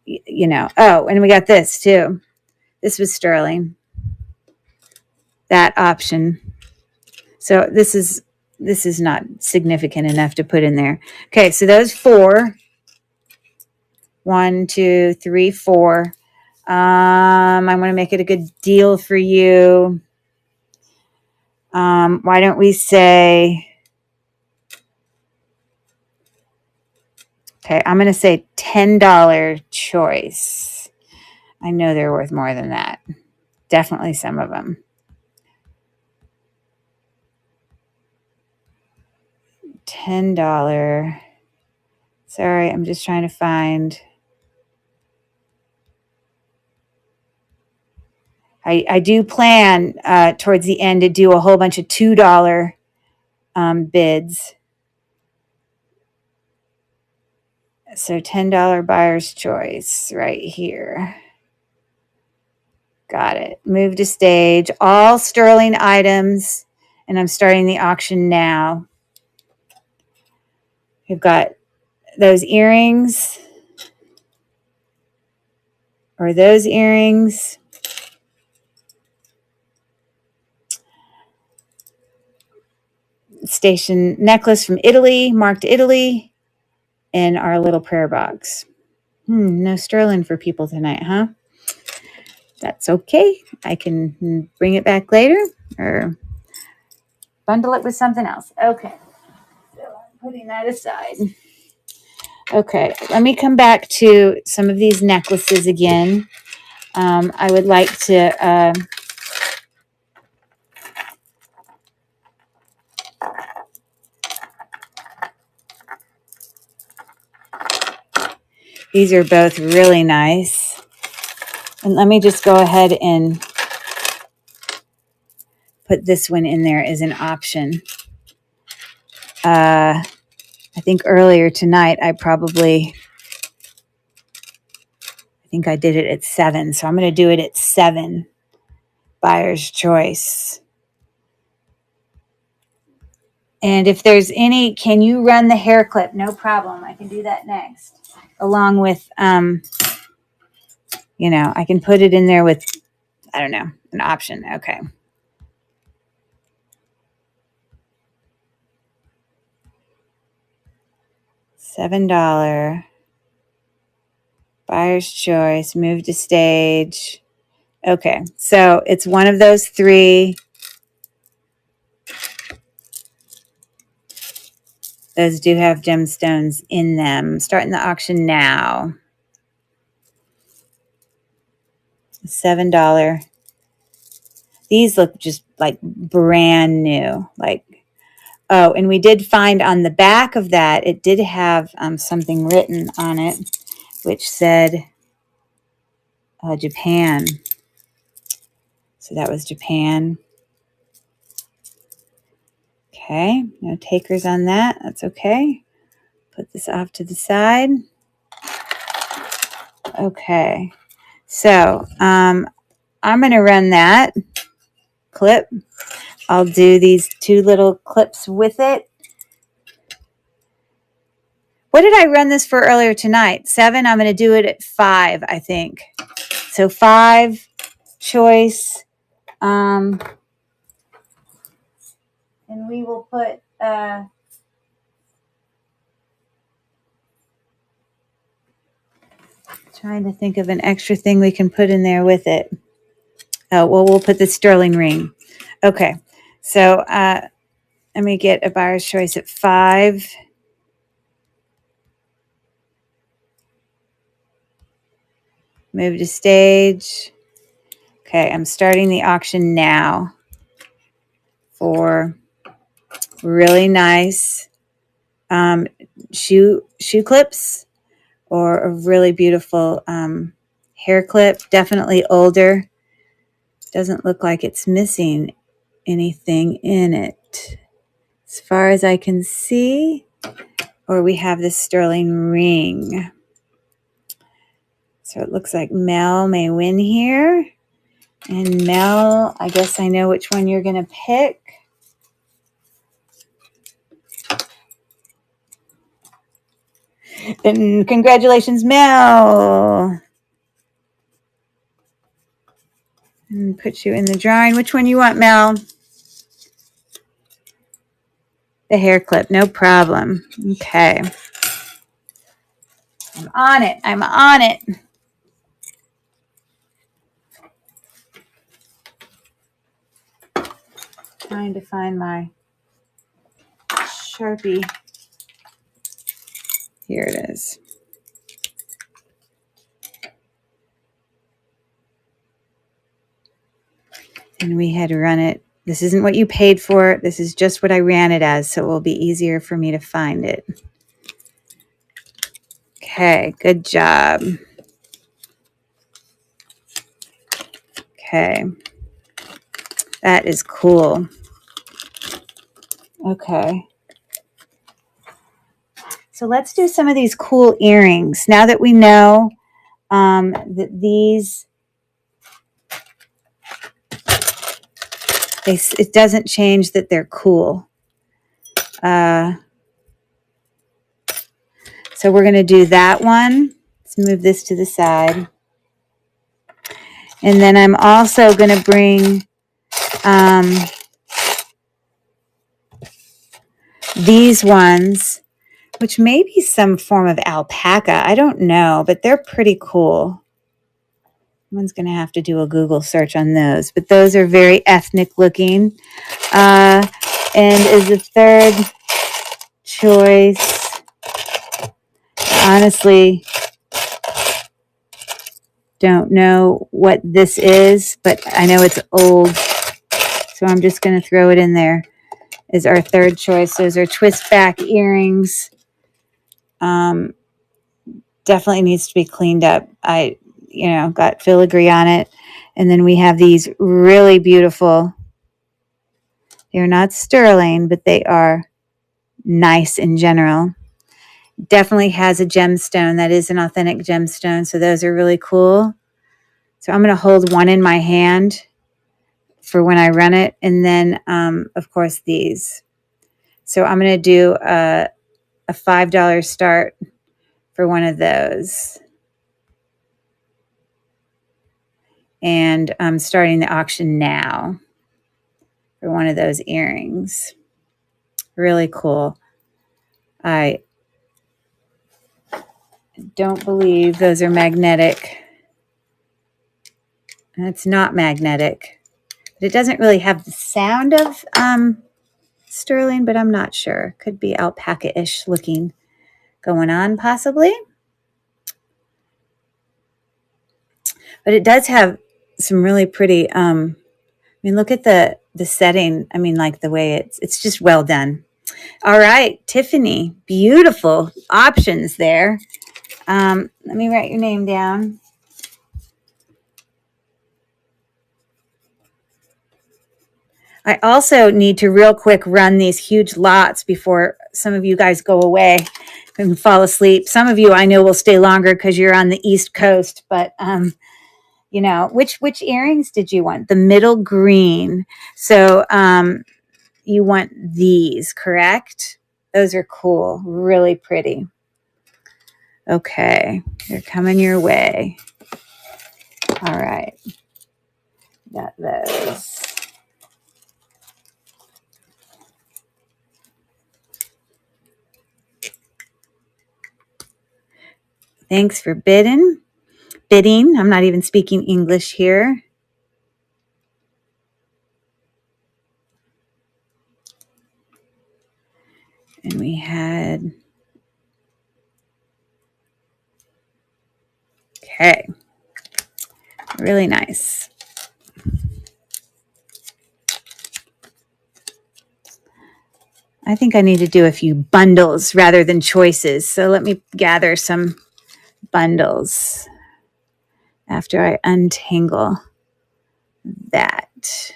You know, oh, and we got this too. This was sterling. That option. So this is not significant enough to put in there. Okay, so those 4. 1, 2, 3, 4. I want to make it a good deal for you. Why don't we say, okay, I'm going to say $10 choice. I know they're worth more than that. Definitely some of them. $10. Sorry, I'm just trying to find. I do plan towards the end to do a whole bunch of $2 bids. So $10 buyer's choice right here. Got it. Move to stage. All sterling items. And I'm starting the auction now. We've got those earrings. Or those earrings. Station necklace from Italy, marked Italy, and our little prayer box. No sterling for people tonight, huh? That's okay. I can bring it back later or bundle it with something else. Okay. So I'm putting that aside. Okay. Let me come back to some of these necklaces again. I would like to these are both really nice. And let me just go ahead and put this one in there as an option. I think earlier tonight I think I did it at 7. So I'm going to do it at 7. Buyer's choice. And if there's any, can you run the hair clip? No problem. I can do that next. Along with, you know, I can put it in there with, I don't know, an option. Okay. $7. Buyer's choice. Move to stage. Okay. So it's one of those 3. Those do have gemstones in them. Starting the auction now. $7. These look just like brand new. Like, oh, and we did find on the back of that, it did have something written on it, which said Japan. So that was Japan. Okay, no takers on that. That's okay. Put this off to the side. Okay, so I'm going to run that clip. I'll do these 2 little clips with it. What did I run this for earlier tonight? 7. I'm going to do it at 5, I think. So 5 choice. And we will put trying to think of an extra thing we can put in there with it. Oh, well, we'll put the sterling ring. Okay. So let me get a buyer's choice at 5. Move to stage. Okay, I'm starting the auction now for really nice shoe clips or a really beautiful hair clip. Definitely older. Doesn't look like it's missing anything in it. As far as I can see, or we have this sterling ring. So it looks like Mel may win here. And Mel, I guess I know which one you're going to pick. And congratulations, Mel. And put you in the drawing. Which one you want, Mel? The hair clip, no problem. Okay. I'm on it. I'm on it. Trying to find my Sharpie. Here it is. And we had run it. This isn't what you paid for. This is just what I ran it as, so it will be easier for me to find it. Okay, good job. Okay. That is cool. Okay. So let's do some of these cool earrings. Now that we know that these, it doesn't change that they're cool. So we're going to do that one. Let's move this to the side. And then I'm also going to bring these ones, which may be some form of alpaca. I don't know, but they're pretty cool. Someone's going to have to do a Google search on those, but those are very ethnic looking. And as a third choice, honestly, don't know what this is, but I know it's old, so I'm just going to throw it in there as our third choice. Those are twist back earrings. Definitely needs to be cleaned up. I got filigree on it. And then we have these really beautiful, they're not sterling, but they are nice in general. Definitely has a gemstone. That is an authentic gemstone. So those are really cool. So I'm going to hold one in my hand for when I run it. And then, of course, these. So I'm going to do a $5 start for one of those. And I'm starting the auction now for one of those earrings. Really cool. I don't believe those are magnetic. It's not magnetic. But it doesn't really have the sound of sterling, but I'm not sure. Could be alpaca-ish looking going on, possibly. But it does have some really pretty, look at the setting. I mean, like the way it's just well done. All right, Tiffany, beautiful options there. Let me write your name down. I also need to real quick run these huge lots before some of you guys go away and fall asleep. Some of you I know will stay longer because you're on the East Coast, but which earrings did you want? The middle green. So you want these, correct? Those are cool, really pretty. Okay, they're coming your way. All right, got those. Thanks for bidding. I'm not even speaking English here. And we had, okay, really nice. I think I need to do a few bundles rather than choices. So let me gather some bundles after I untangle that.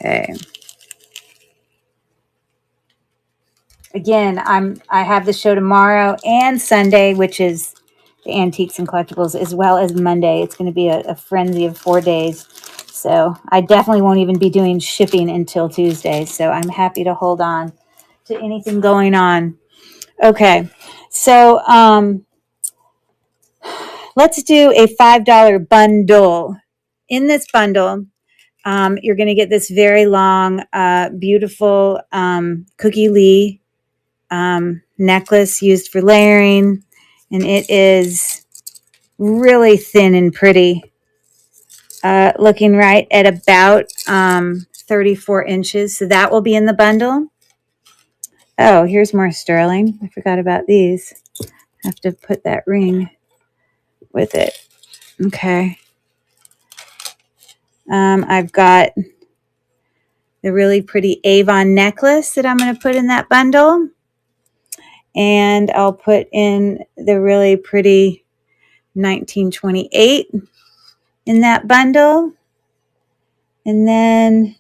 Okay. Again, I have the show tomorrow and Sunday, which is the Antiques and Collectibles, as well as Monday. It's going to be a frenzy of 4 days. So I definitely won't even be doing shipping until Tuesday. So I'm happy to hold on to anything going on. Okay. So let's do a $5 bundle. In this bundle, you're going to get this very long, beautiful Cookie Lee necklace used for layering, and it is really thin and pretty, looking right at about 34 inches. So that will be in the bundle. Oh, here's more sterling. I forgot about these. I have to put that ring with it. Okay. I've got the really pretty Avon necklace that I'm going to put in that bundle. And I'll put in the really pretty 1928 in that bundle. And then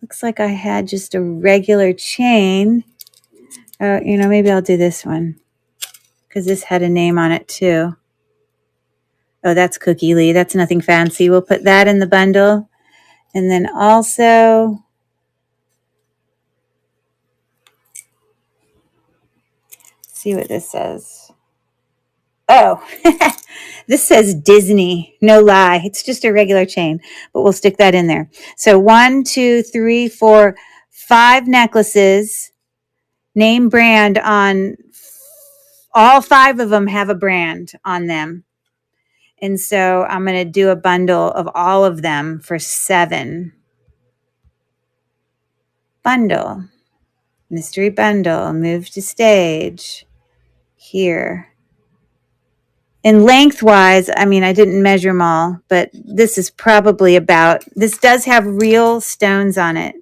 looks like I had just a regular chain. Maybe I'll do this one because this had a name on it too. Oh, that's Cookie Lee. That's nothing fancy. We'll put that in the bundle. And then also, see what this says. Oh, this says Disney. No lie. It's just a regular chain, but we'll stick that in there. So 1, 2, 3, 4, 5 necklaces. Name brand on all 5 of them have a brand on them. And so I'm going to do a bundle of all of them for $7. Bundle. Mystery bundle. Move to stage. Here. And lengthwise, I mean, I didn't measure them all, but this is probably this does have real stones on it.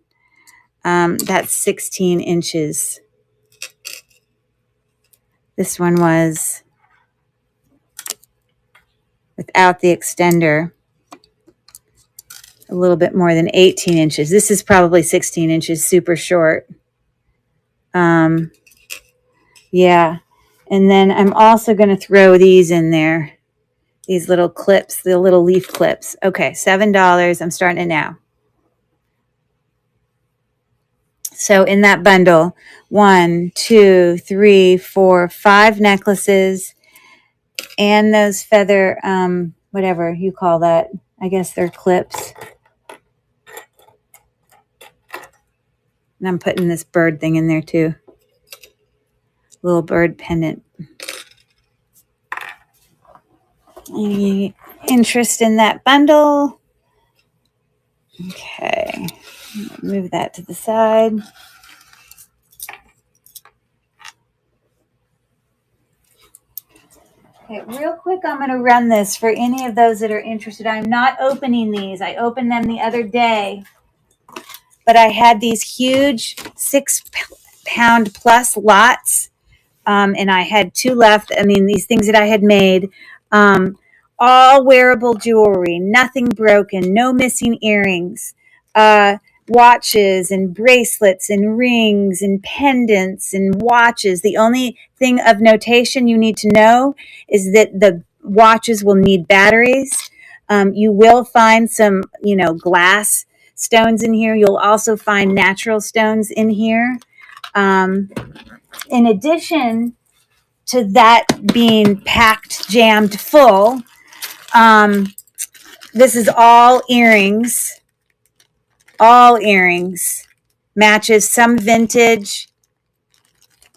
That's 16 inches. This one was without the extender. A little bit more than 18 inches. This is probably 16 inches, super short. Yeah. And then I'm also going to throw these in there. These little clips, the little leaf clips. Okay, $7. I'm starting it now. So in that bundle, 1, 2, 3, 4, 5 necklaces and those feather, whatever you call that. I guess they're clips. And I'm putting this bird thing in there too. Little bird pendant. Any interest in that bundle? Okay. Move that to the side. Okay, real quick, I'm going to run this for any of those that are interested. I'm not opening these. I opened them the other day. But I had these huge 6-pound plus lots. And I had 2 left. I mean, these things that I had made. All wearable jewelry, nothing broken, no missing earrings, watches and bracelets and rings and pendants and watches. The only thing of notation you need to know is that the watches will need batteries. You will find some, glass stones in here. You'll also find natural stones in here. In addition to that being packed, jammed full, this is all earrings. All earrings. Matches. Some vintage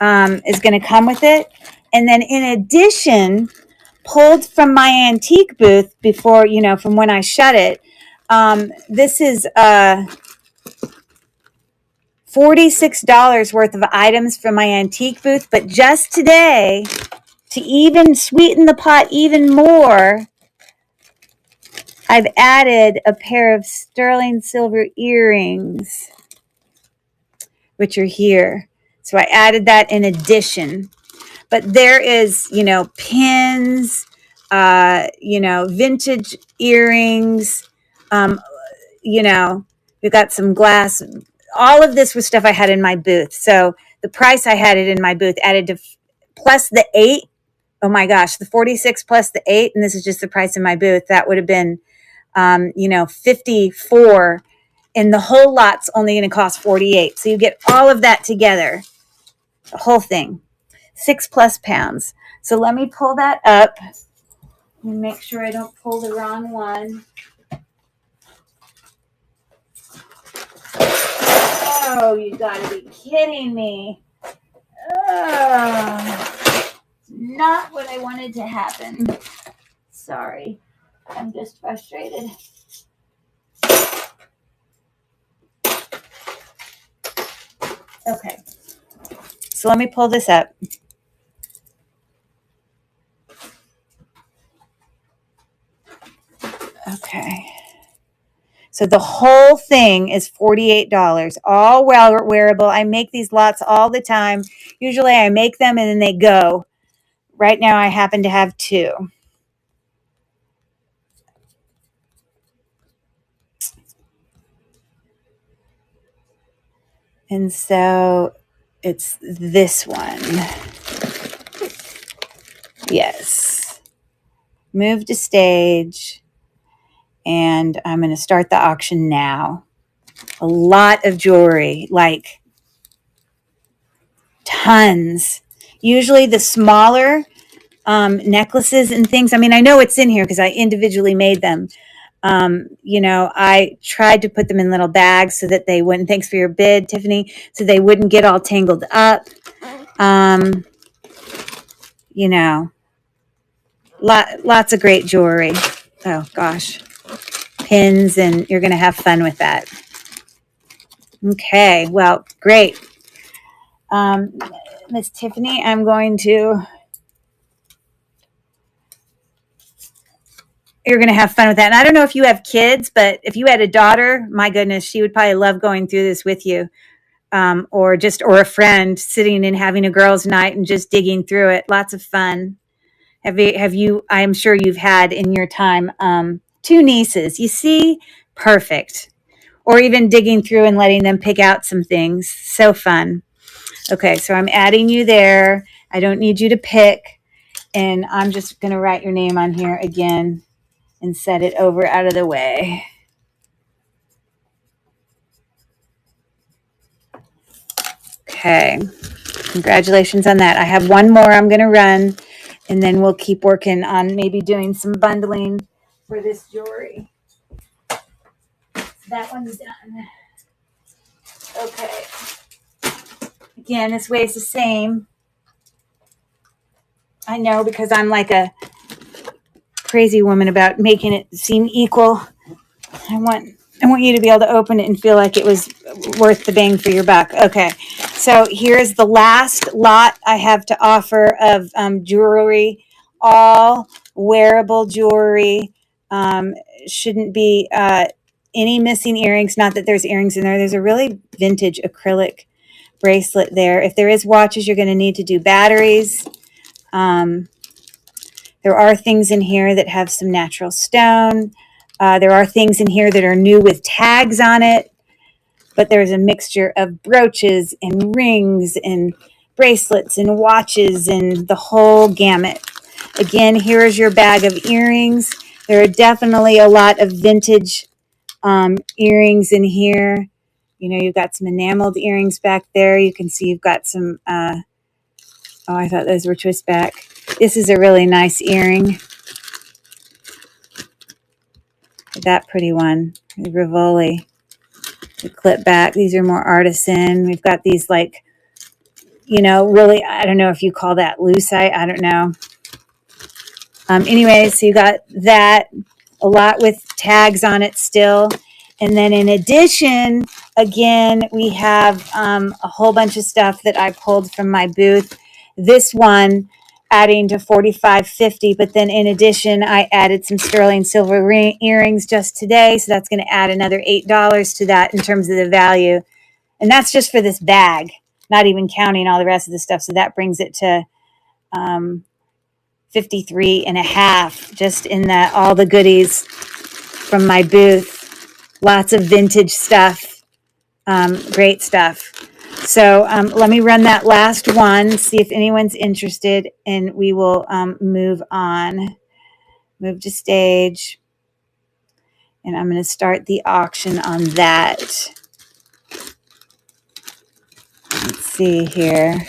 is going to come with it. And then in addition, pulled from my antique booth before, from when I shut it, this is $46 worth of items from my antique booth. But just today, to even sweeten the pot even more, I've added a pair of sterling silver earrings, which are here. So I added that in addition. But there is, pins, vintage earrings, you know, we've got some glass. All of this was stuff I had in my booth. So the price I had it in my booth added to plus the 8. Oh my gosh, the 46 plus the 8, and this is just the price in my booth. That would have been, 54, and the whole lot's only going to cost 48. So you get all of that together, the whole thing, 6+ pounds. So let me pull that up and make sure I don't pull the wrong one. Oh, you gotta be kidding me. Oh, not what I wanted to happen. Sorry, I'm just frustrated. Okay, so let me pull this up. Okay. So the whole thing is $48, all wearable. I make these lots all the time. Usually I make them and then they go. Right now I happen to have 2. And so it's this one. Yes. Move to stage. And I'm going to start the auction now. A lot of jewelry, like tons. Usually the smaller necklaces and things. I mean, I know it's in here because I individually made them. I tried to put them in little bags so that they wouldn't, thanks for your bid, Tiffany, so they wouldn't get all tangled up. Lots of great jewelry. Oh gosh. Pins, and you're going to have fun with that. Okay, well, great. Miss Tiffany, you're going to have fun with that. And I don't know if you have kids, but if you had a daughter, my goodness, she would probably love going through this with you. Or a friend sitting and having a girls' night and just digging through it. Lots of fun. Have you, I'm sure you've had in your time, 2 nieces, you see, perfect. Or even digging through and letting them pick out some things. So fun. Okay, so I'm adding you there. I don't need you to pick. And I'm just going to write your name on here again and set it over out of the way. Okay, congratulations on that. I have one more I'm going to run, and then we'll keep working on maybe doing some bundling for this jewelry. That one's done. Okay. Again, this weighs the same. I know, because I'm like a crazy woman about making it seem equal. I want you to be able to open it and feel like it was worth the bang for your buck. Okay, so here's the last lot I have to offer of jewelry, all wearable jewelry. Shouldn't be any missing earrings. Not that there's earrings in there. There's a really vintage acrylic bracelet there. If there is watches, you're going to need to do batteries. There are things in here that have some natural stone. There are things in here that are new with tags on it, but there's a mixture of brooches and rings and bracelets and watches and the whole gamut. Again, here is your bag of earrings. There are definitely a lot of vintage earrings in here. You've got some enameled earrings back there. You can see you've got some, I thought those were twist back. This is a really nice earring. That pretty one, the Rivoli, the clip back. These are more artisan. We've got these really, I don't know if you call that lucite. I don't know. Anyway, so you got that, a lot with tags on it still. And then in addition, again, we have a whole bunch of stuff that I pulled from my booth. This one adding to $45.50, but then in addition, I added some sterling silver earrings just today, so that's going to add another $8 to that in terms of the value. And that's just for this bag, not even counting all the rest of the stuff. So that brings it to $53.50 just in all the goodies from my booth. Lots of vintage stuff. Great stuff. So let me run that last one, see if anyone's interested, and we will move on. Move to stage. And I'm going to start the auction on that. Let's see here.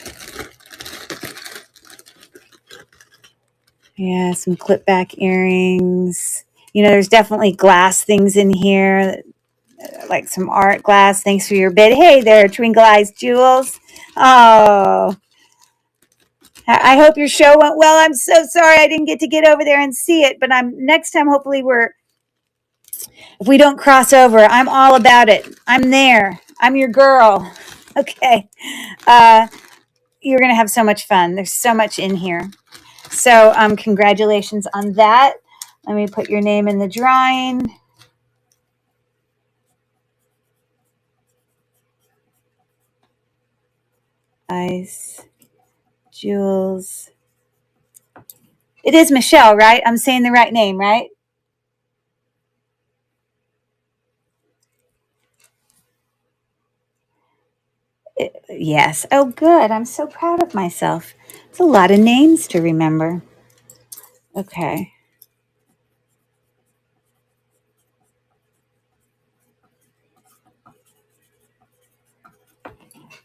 Yeah, some clip back earrings. You know, there's definitely glass things in here, like some art glass. Thanks for your bid. Hey there, Twinkle Eyes Jewels. Oh, I hope your show went well. I'm so sorry I didn't get over there and see it, but next time hopefully if we don't cross over, I'm all about it. I'm there. I'm your girl. Okay. You're going to have so much fun. There's so much in here. So congratulations on that. Let me put your name in the drawing. Ice, Jules. It is Michelle, right? I'm saying the right name, right? Yes. Oh, good. I'm so proud of myself. It's a lot of names to remember. Okay.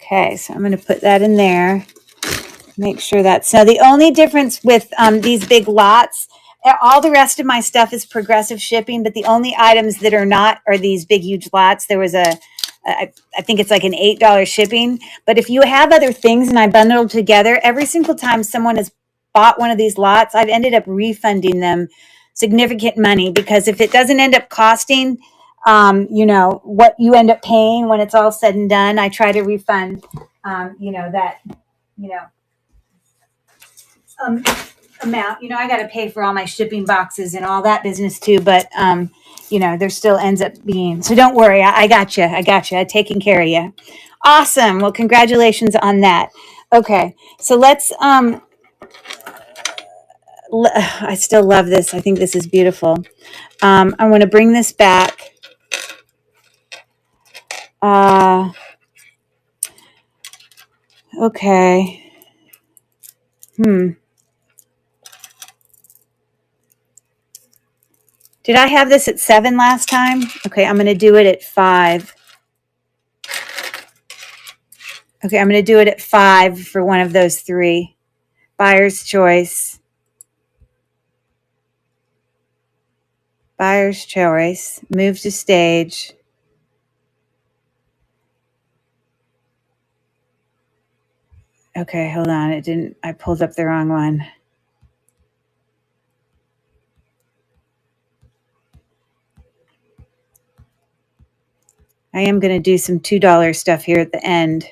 Okay, so I'm going to put that in there. Make sure that's... Now, the only difference with these big lots, all the rest of my stuff is progressive shipping, but the only items that are not are these big, huge lots. There was I think it's like an $8 shipping. But if you have other things and I bundle together, every single time someone has bought one of these lots, I've ended up refunding them significant money, because if it doesn't end up costing, you know, what you end up paying when it's all said and done, I try to refund, you know, that, you know, amount. You know, I got to pay for all my shipping boxes and all that business too, but you know, there still ends up being. So don't worry, I got you. I'm taking care of you. Awesome. Well, congratulations on that. Okay, so let's. I still love this. I think this is beautiful. I'm going to bring this back. Okay. Did I have this at 7 last time? Okay, I'm going to do it at 5. Okay, I'm going to do it at 5 for one of those 3. Buyer's choice. Buyer's choice. Move to stage. Okay, hold on. It didn't. I pulled up the wrong one. I am going to do some $2 stuff here at the end.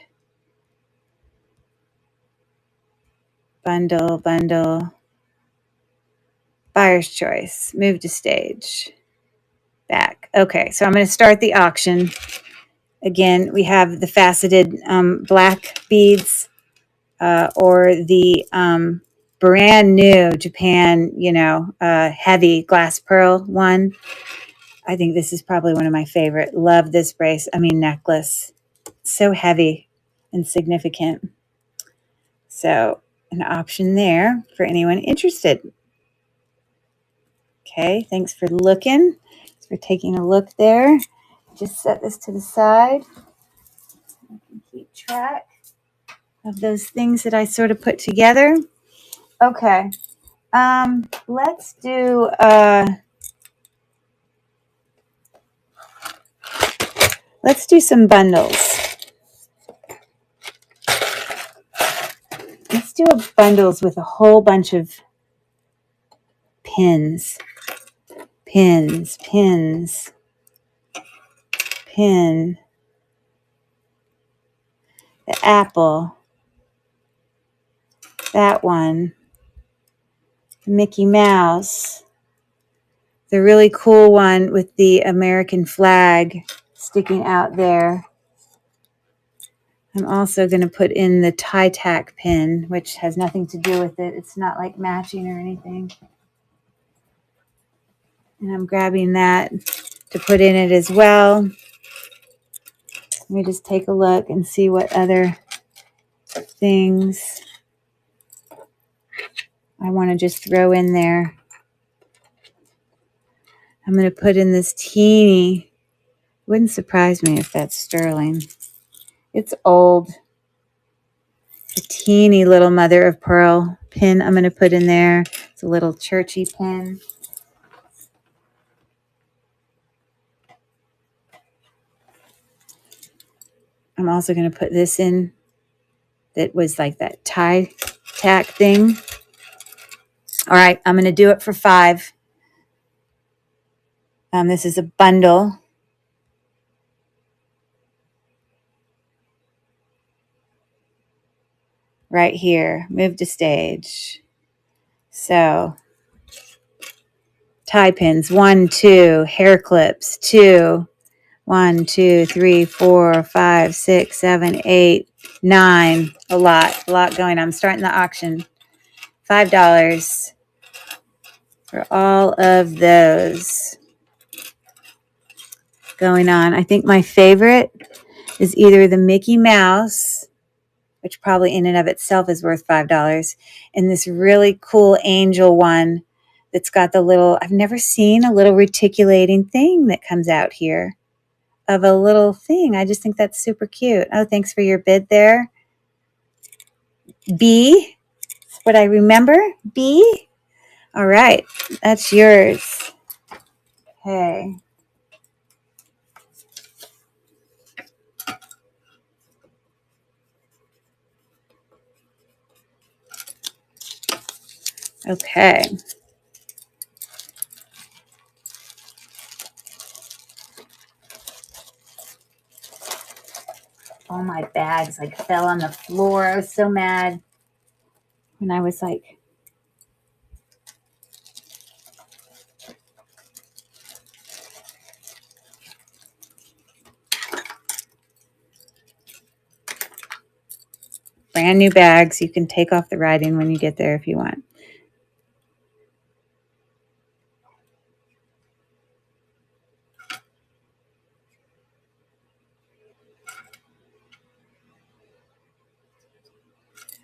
Bundle, bundle. Buyer's choice. Move to stage. Back. Okay, so I'm going to start the auction. Again, we have the faceted black beads or the brand new Japan, you know, heavy glass pearl one. I think this is probably one of my favorite. Love this necklace. So heavy and significant. So an option there for anyone interested. Okay, thanks for looking. Thanks for taking a look there. Just set this to the side. I can keep track of those things that I sort of put together. Okay, let's do some bundles. Let's do bundles with a whole bunch of pins. Pins. Pin. The apple. That one. The Mickey Mouse. The really cool one with the American flag sticking out there. I'm also going to put in the tie tack pin, which has nothing to do with it. It's not like matching or anything. And I'm grabbing that. to put in it as well. Let me just take a look and see what other things I want to just throw in there. I'm going to put in this teeny, wouldn't surprise me if that's sterling. It's old. A teeny little mother of pearl pin I'm going to put in there. It's a little churchy pin. I'm also going to put this in that was like that tie tack thing. All right, I'm going to do it for $5. This is a bundle. Right here, move to stage. So tie pins, 1, 2, hair clips, 2, 1, 2, 3, 4, 5, 6, 7, 8, 9. A lot going on. I'm starting the auction. $5 for all of those going on. I think my favorite is either the Mickey Mouse, which probably in and of itself is worth $5, and this really cool angel one that's got the little, I've never seen a little reticulating thing that comes out here of a little thing. I just think that's super cute. Oh, thanks for your bid there. B, that's what I remember. B. All right, that's yours. Okay. Okay. All my bags like fell on the floor. I was so mad when I was like, brand new bags. You can take off the writing when you get there if you want.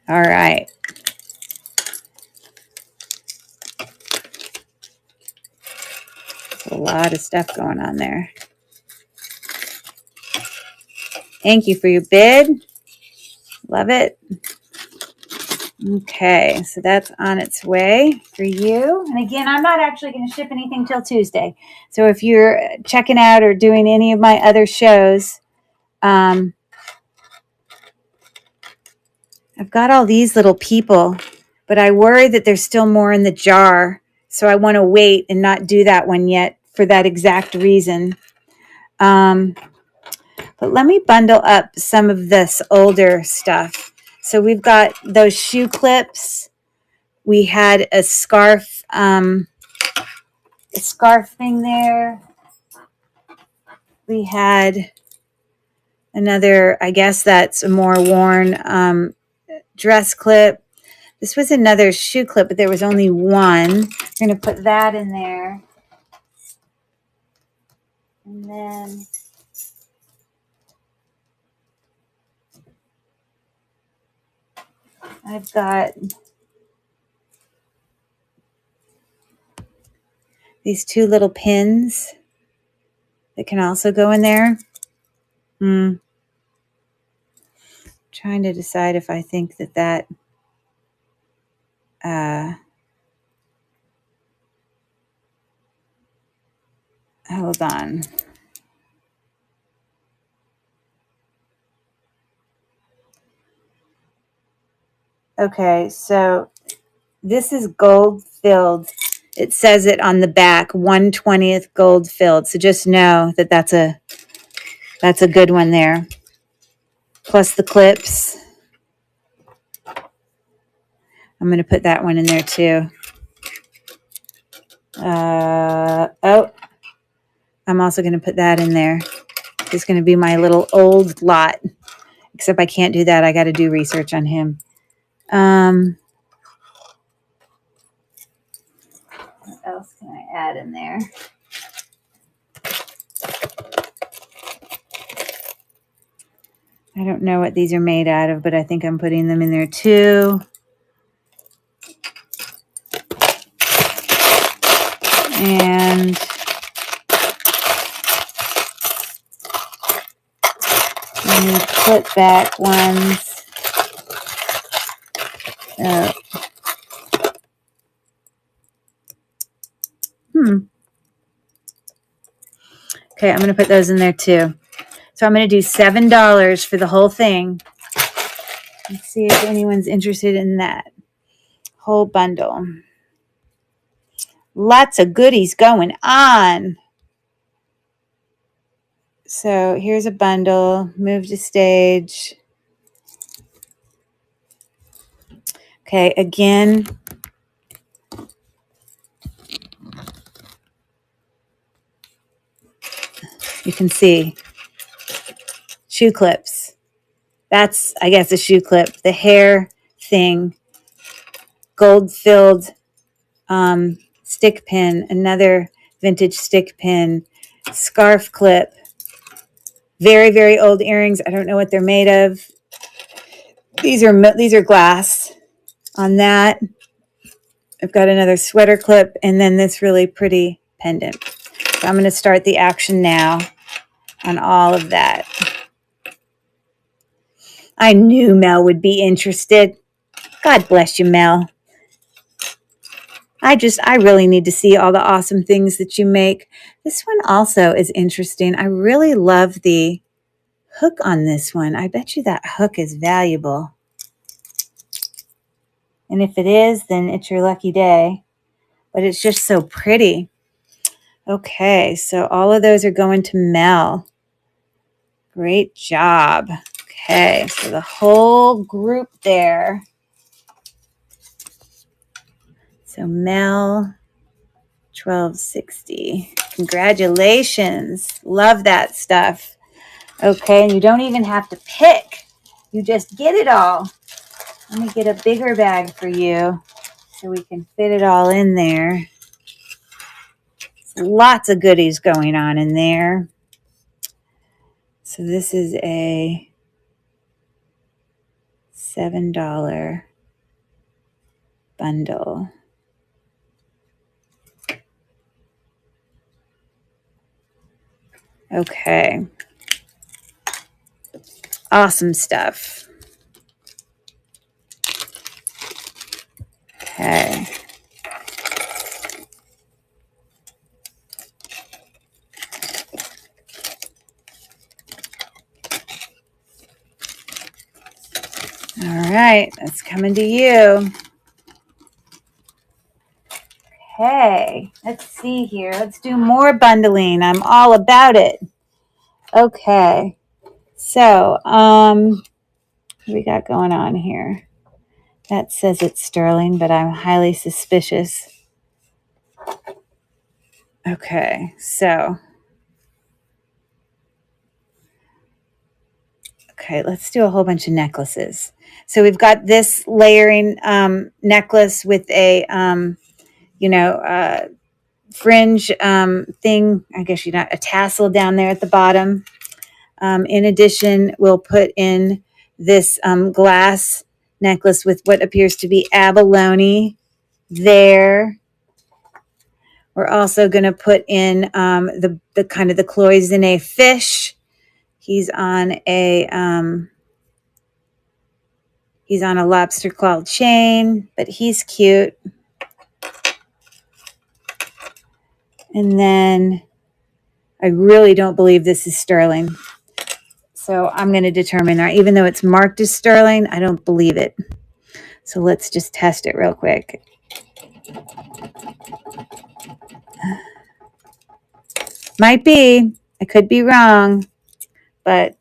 All right. There's a lot of stuff going on there. Thank you for your bid. Love it. Okay, so that's on its way for you. And again, I'm not actually going to ship anything till Tuesday. So if you're checking out or doing any of my other shows, I've got all these little people, but I worry that there's still more in the jar. So I want to wait and not do that one yet for that exact reason. But let me bundle up some of this older stuff. So we've got those shoe clips. We had a scarf thing there. We had another, I guess that's a more worn dress clip. This was another shoe clip, but there was only one. We're going to put that in there. And then I've got these two little pins that can also go in there. Trying to decide if I think that hold on. Okay, so this is gold filled. It says it on the back, 1/20th gold filled. So just know that that's a good one there. Plus the clips. I'm going to put that one in there too. Oh, I'm also going to put that in there. It's going to be my little old lot. Except I can't do that. I got to do research on him. What else can I add in there? I don't know what these are made out of, but I think I'm putting them in there too. And any clip back ones. Okay, I'm going to put those in there too. So I'm going to do $7 for the whole thing. Let's see if anyone's interested in that whole bundle. Lots of goodies going on. So here's a bundle. Move to stage. Okay, again. You can see shoe clips. That's, I guess, a shoe clip. The hair thing. Gold-filled stick pin. Another vintage stick pin. Scarf clip. Very, very old earrings. I don't know what they're made of. These are glass. On that, I've got another sweater clip and then this really pretty pendant. So I'm going to start the action now on all of that. I knew Mel would be interested. God bless you, Mel. I really need to see all the awesome things that you make. This one also is interesting. I really love the hook on this one. I bet you that hook is valuable. And if it is, then it's your lucky day. But it's just so pretty. Okay, so all of those are going to Mel. Great job. Okay, so the whole group there. So Mel, 1260. Congratulations. Love that stuff. Okay, and you don't even have to pick. You just get it all. Let me get a bigger bag for you so we can fit it all in there. Lots of goodies going on in there. So this is a $7 bundle. Okay. Awesome stuff. Okay. All right, that's coming to you. Okay, let's see here. Let's do more bundling. I'm all about it. Okay, so what we got going on here? That says it's sterling, but I'm highly suspicious. Okay, so let's do a whole bunch of necklaces. So we've got this layering necklace with a fringe thing. I guess you know, a tassel down there at the bottom. In addition, we'll put in this glass necklace with what appears to be abalone there. We're also going to put in the kind of the cloisonne fish. He's on a lobster claw chain, but he's cute. And then I really don't believe this is sterling. So I'm going to determine, even though it's marked as sterling, I don't believe it. So let's just test it real quick. Might be. I could be wrong. But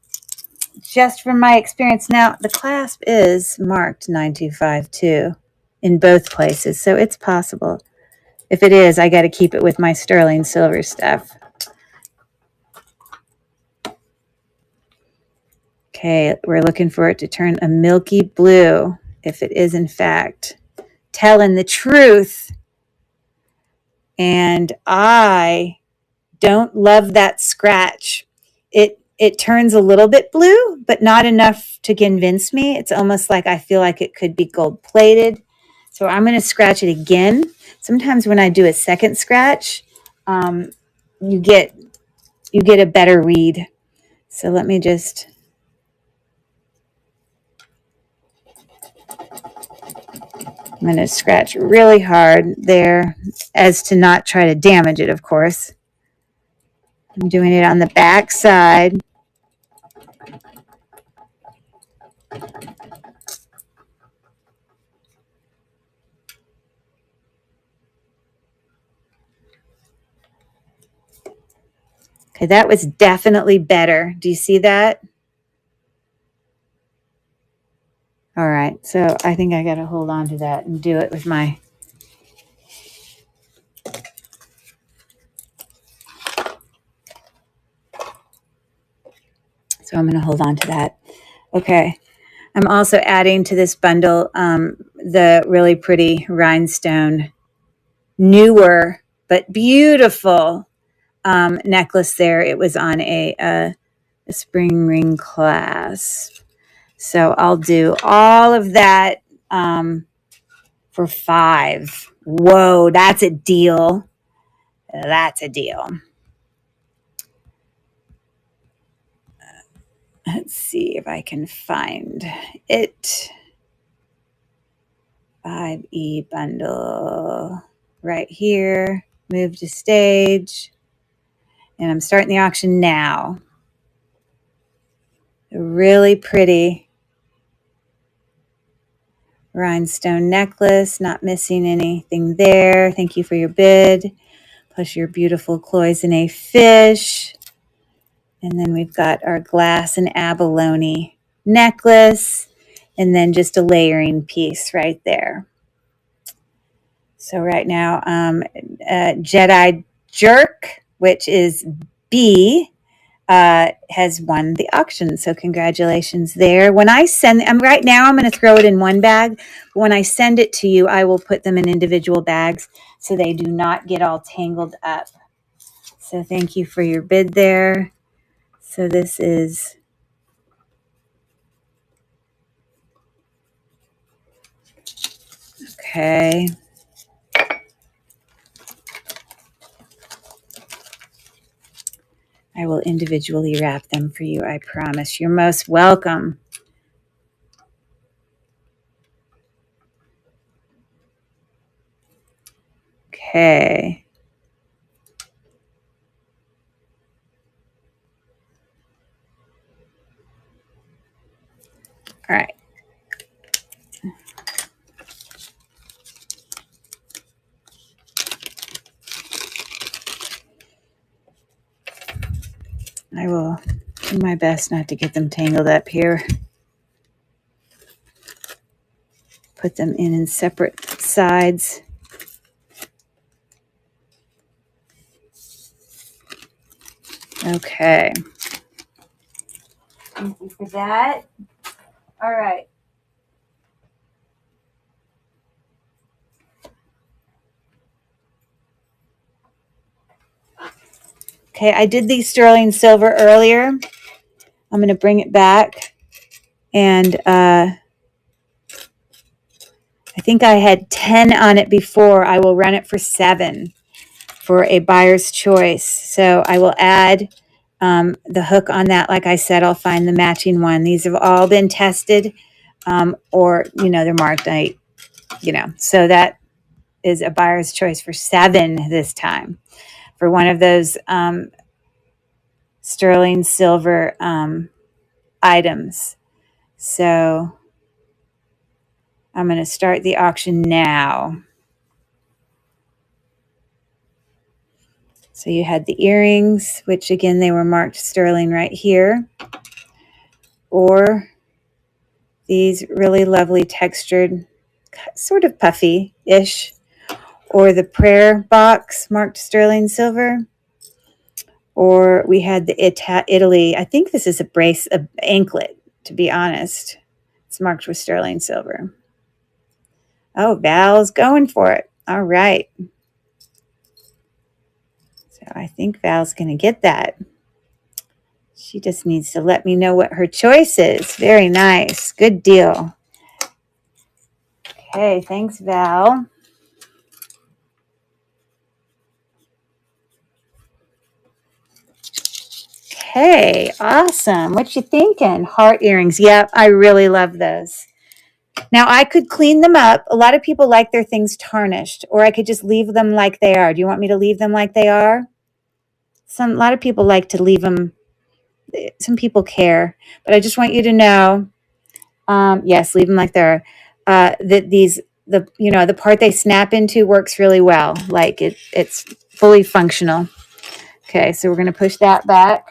just from my experience now, the clasp is marked 9252 in both places. So it's possible. If it is, I got to keep it with my sterling silver stuff. Okay, we're looking for it to turn a milky blue. If it is, in fact, telling the truth. And I don't love that scratch. It it turns a little bit blue, but not enough to convince me. It's almost like I feel like it could be gold plated. So I'm going to scratch it again. Sometimes when I do a second scratch, you get a better read. So let me just, I'm going to scratch really hard there as to not try to damage it, of course. I'm doing it on the back side. Okay, that was definitely better. Do you see that? All right, so I think I got to hold on to that and do it with my... So I'm going to hold on to that. Okay. I'm also adding to this bundle the really pretty rhinestone, newer but beautiful necklace there. It was on a spring ring clasp. So I'll do all of that for $5. Whoa, that's a deal. That's a deal. Let's see if I can find it. 5E bundle right here. Move to stage. And I'm starting the auction now. A really pretty rhinestone necklace. Not missing anything there. Thank you for your bid. Plus your beautiful cloisonne fish. And then we've got our glass and abalone necklace. And then just a layering piece right there. So right now, Jedi Jerk, which is B, has won the auction. So congratulations there. When I send, right now I'm going to throw it in one bag. But when I send it to you, I will put them in individual bags so they do not get all tangled up. So thank you for your bid there. So this is... Okay. I will individually wrap them for you, I promise. You're most welcome. Okay. All right. I will do my best not to get them tangled up here. Put them in separate sides. Okay. Thank you for that. All right. Okay, I did the sterling silver earlier. I'm going to bring it back. And I think I had 10 on it before. I will run it for 7 for a buyer's choice. So I will add the hook on that. Like I said, I'll find the matching one. These have all been tested or, they're marked. So that is a buyer's choice for 7 this time for one of those sterling silver items. So I'm going to start the auction now. So you had the earrings, which again, they were marked sterling right here. Or these really lovely textured, sort of puffy-ish. Or the prayer box marked sterling silver. Or we had the Italy. I think this is a anklet, to be honest. It's marked with sterling silver. Oh, Val's going for it. All right. So I think Val's going to get that. She just needs to let me know what her choice is. Very nice. Good deal. Okay, thanks, Val. Okay, awesome. What you thinking? Heart earrings. Yep, I really love those. Now, I could clean them up. A lot of people like their things tarnished, or I could just leave them like they are. Do you want me to leave them like they are? A lot of people like to leave them. Some people care, but I just want you to know, yes, leave them like they are. That the part they snap into works really well. Like it's fully functional. Okay, so we're going to push that back.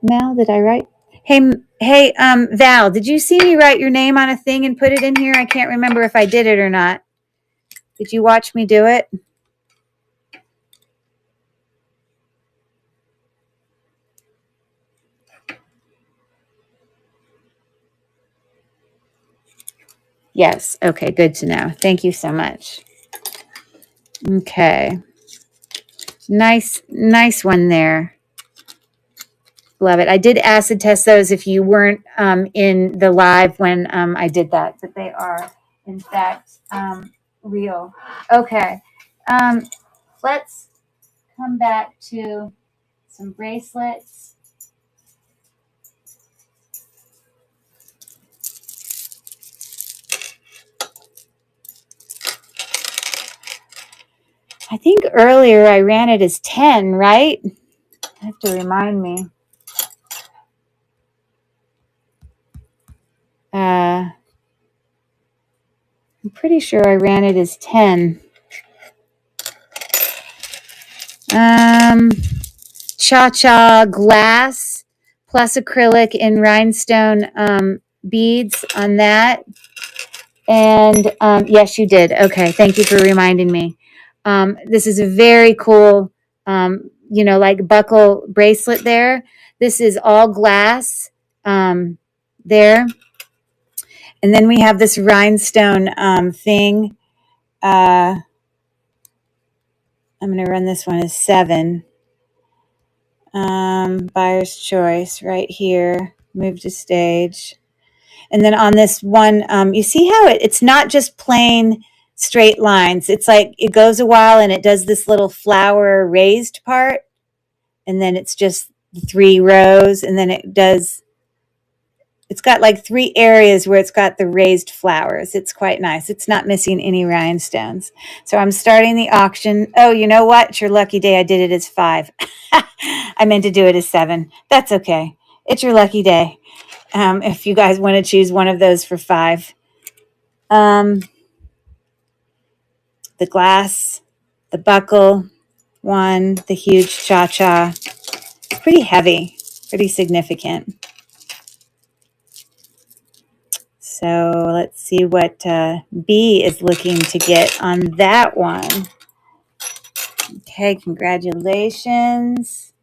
Mel, did I write? Hey, Val, did you see me write your name on a thing and put it in here? I can't remember if I did it or not. Did you watch me do it? Yes. Okay, good to know. Thank you so much. Okay. Nice one there. Love it. I did acid test those if you weren't in the live when I did that, but they are, in fact, real. Okay. Let's come back to some bracelets. I think earlier I ran it as 10, right? I have to remind me. I'm pretty sure I ran it as 10. Cha-cha glass plus acrylic in rhinestone beads on that. And yes, you did. Okay, thank you for reminding me. This is a very cool, like buckle bracelet there. This is all glass there. And then we have this rhinestone thing. I'm going to run this one as 7. Buyer's choice right here. Move to stage. And then on this one, you see how it's not just plain straight lines. It's like it goes a while and it does this little flower raised part. And then it's just 3 rows. And then it's got like 3 areas where it's got the raised flowers. It's quite nice. It's not missing any rhinestones. So I'm starting the auction. Oh, you know what? It's your lucky day. I did it as 5. I meant to do it as 7. That's okay. It's your lucky day. If you guys want to choose one of those for 5. The glass, the buckle one, the huge cha-cha. Pretty heavy, pretty significant. So let's see what B is looking to get on that one. Okay, congratulations.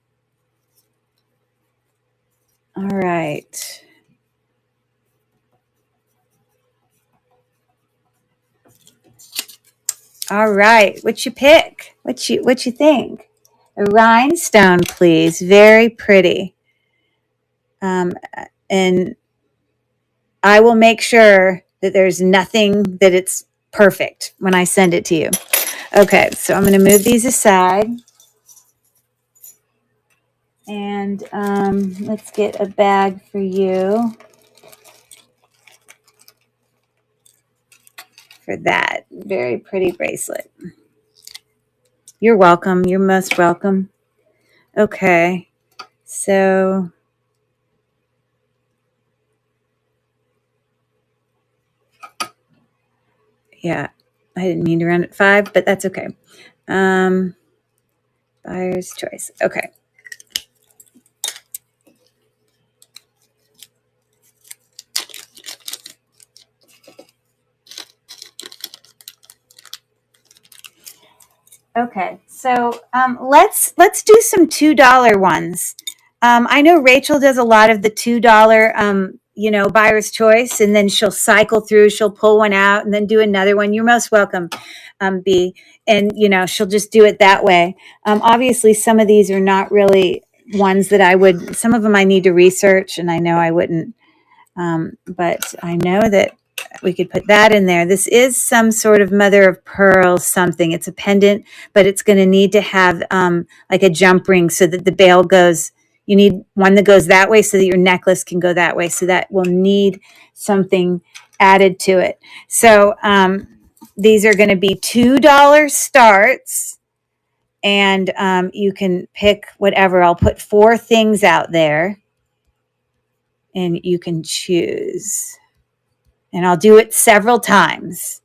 All right. All right, what you pick? What you think? A rhinestone, please. Very pretty. And I will make sure that there's nothing that it's perfect when I send it to you. Okay, so I'm going to move these aside. And let's get a bag for you for that very pretty bracelet. You're welcome. You're most welcome. Okay, so yeah, I didn't mean to run at 5, but that's okay. Buyer's choice. Okay. Okay, so let's do some $2 ones. I know Rachel does a lot of the $2 you know, buyer's choice, and then she'll cycle through, she'll pull one out and then do another one. You're most welcome, B. And, you know, she'll just do it that way. Obviously, some of these are not really ones that I would, some of them I need to research, and I know I wouldn't, but I know that we could put that in there. This is some sort of mother of pearl something. It's a pendant, but it's going to need to have like a jump ring so that the bail goes. You need one that goes that way so that your necklace can go that way. So that will need something added to it. So these are going to be $2 starts, and you can pick whatever. I'll put 4 things out there, and you can choose. And I'll do it several times,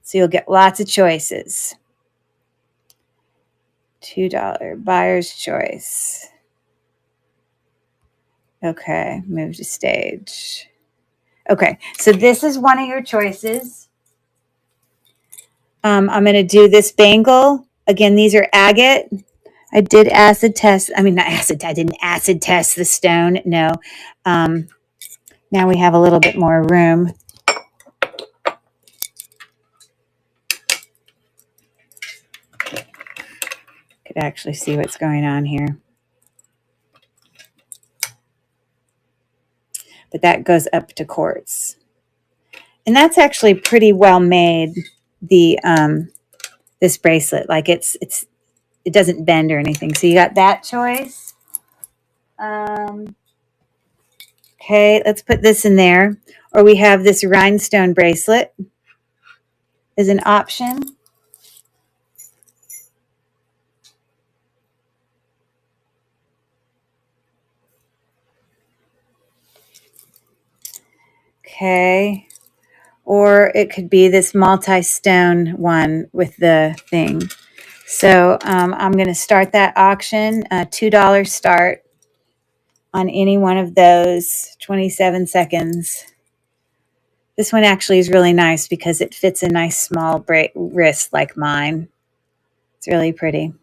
so you'll get lots of choices. $2 buyer's choice. Okay, move to stage. Okay, so this is one of your choices. I'm going to do this bangle. Again, these are agate. I did acid test. I mean, not acid. I didn't acid test the stone. No. Now we have a little bit more room. Could actually see what's going on here. But that goes up to quartz. And that's actually pretty well made, the this bracelet. Like it doesn't bend or anything. So you got that choice. Okay, let's put this in there. Or we have this rhinestone bracelet as an option. Okay. Or it could be this multi-stone one with the thing. So I'm going to start that auction, $2 start on any one of those, 27 seconds. This one actually is really nice because it fits a nice small wrist like mine. It's really pretty.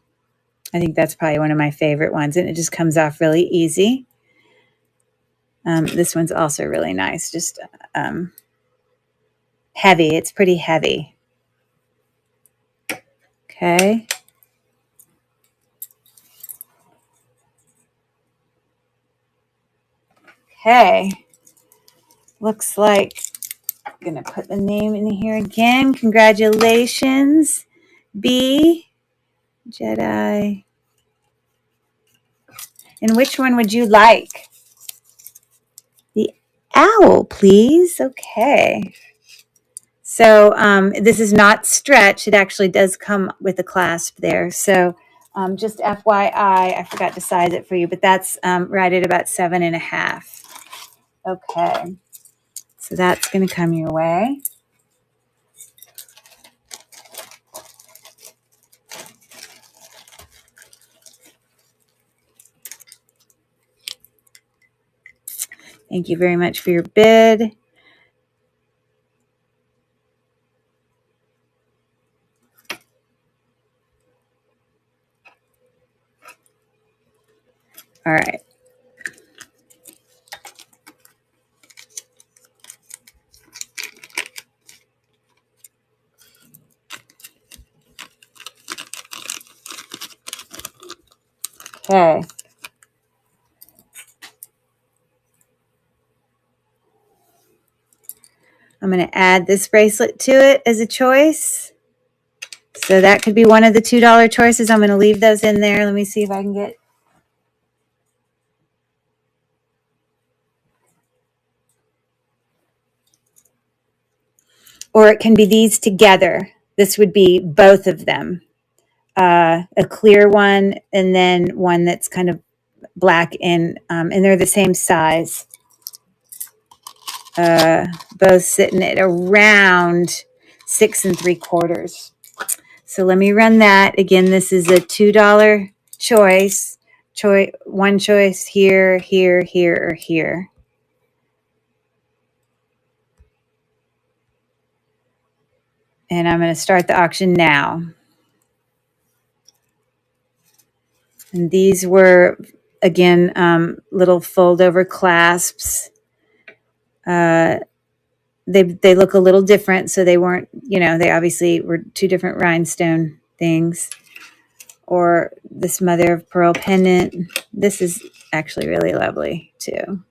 I think that's probably one of my favorite ones, and it just comes off really easy. This one's also really nice, just heavy. It's pretty heavy. Okay. Okay. Looks like I'm going to put the name in here again. Congratulations, B. Jedi. And which one would you like? The owl, please. Okay. So this is not stretch. It actually does come with a clasp there. So just FYI, I forgot to size it for you, but that's right at about 7.5. Okay. So that's going to come your way. Thank you very much for your bid. All right. Okay. I'm going to add this bracelet to it as a choice. So that could be one of the $2 choices. I'm going to leave those in there. Let me see if I can get. Or it can be these together. This would be both of them. A clear one and then one that's kind of black and they're the same size. Both sitting at around 6 3/4. So let me run that again. This is a $2 choice. One choice here, here, here, or here. And I'm going to start the auction now. And these were, again, little fold over clasps. Uh, they look a little different, so they weren't, you know, they obviously were two different rhinestone things. Or this mother of pearl pendant. This is actually really lovely too.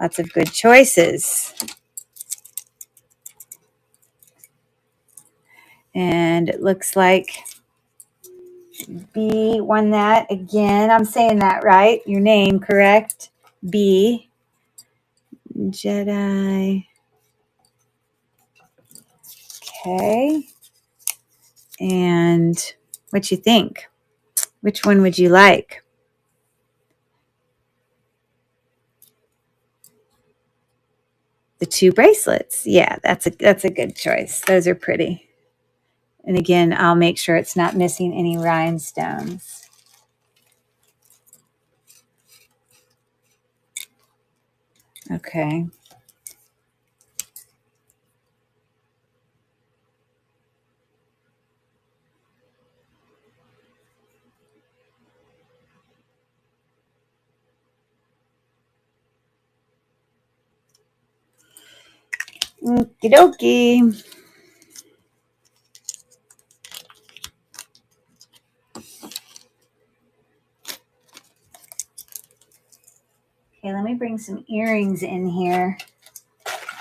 Lots of good choices. And it looks like B won that again. I'm saying that right. Your name, correct? B. Jedi. Okay. And what you think? Which one would you like? The two bracelets. Yeah, that's a good choice. Those are pretty. And again, I'll make sure it's not missing any rhinestones. Okay. Okie dokie. Okay, let me bring some earrings in here.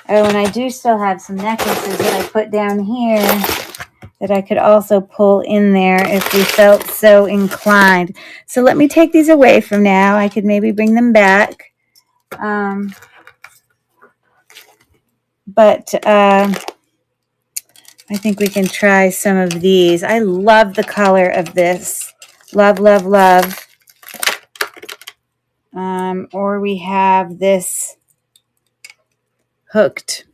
Oh, and I do still have some necklaces that I put down here that I could also pull in there if we felt so inclined. So let me take these away from now. I could maybe bring them back. But I think we can try some of these. I love the color of this. Love, love, love. Or we have this hooked.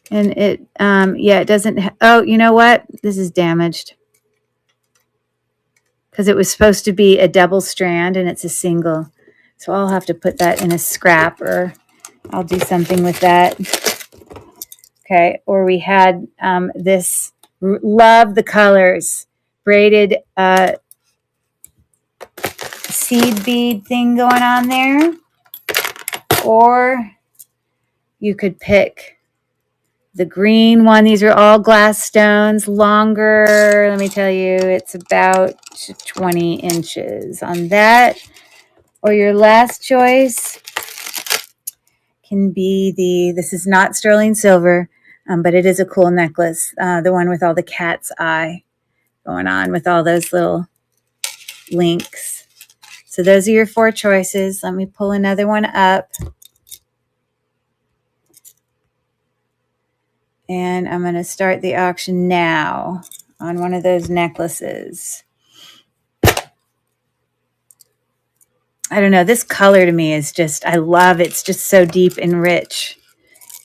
And it, yeah, it doesn't, oh, you know what? This is damaged. Because it was supposed to be a double strand and it's a single. So I'll have to put that in a scrap, or I'll do something with that. Okay, or we had this, love the colors, braided seed bead thing going on there. Or you could pick the green one. These are all glass stones, longer. Let me tell you, it's about 20 inches on that. Or your last choice can be this is not sterling silver, but it is a cool necklace. The one with all the cat's eye going on with all those little links. So those are your four choices. Let me pull another one up. And I'm going to start the auction now on one of those necklaces. I don't know. This color to me is just, I love it. It's just so deep and rich.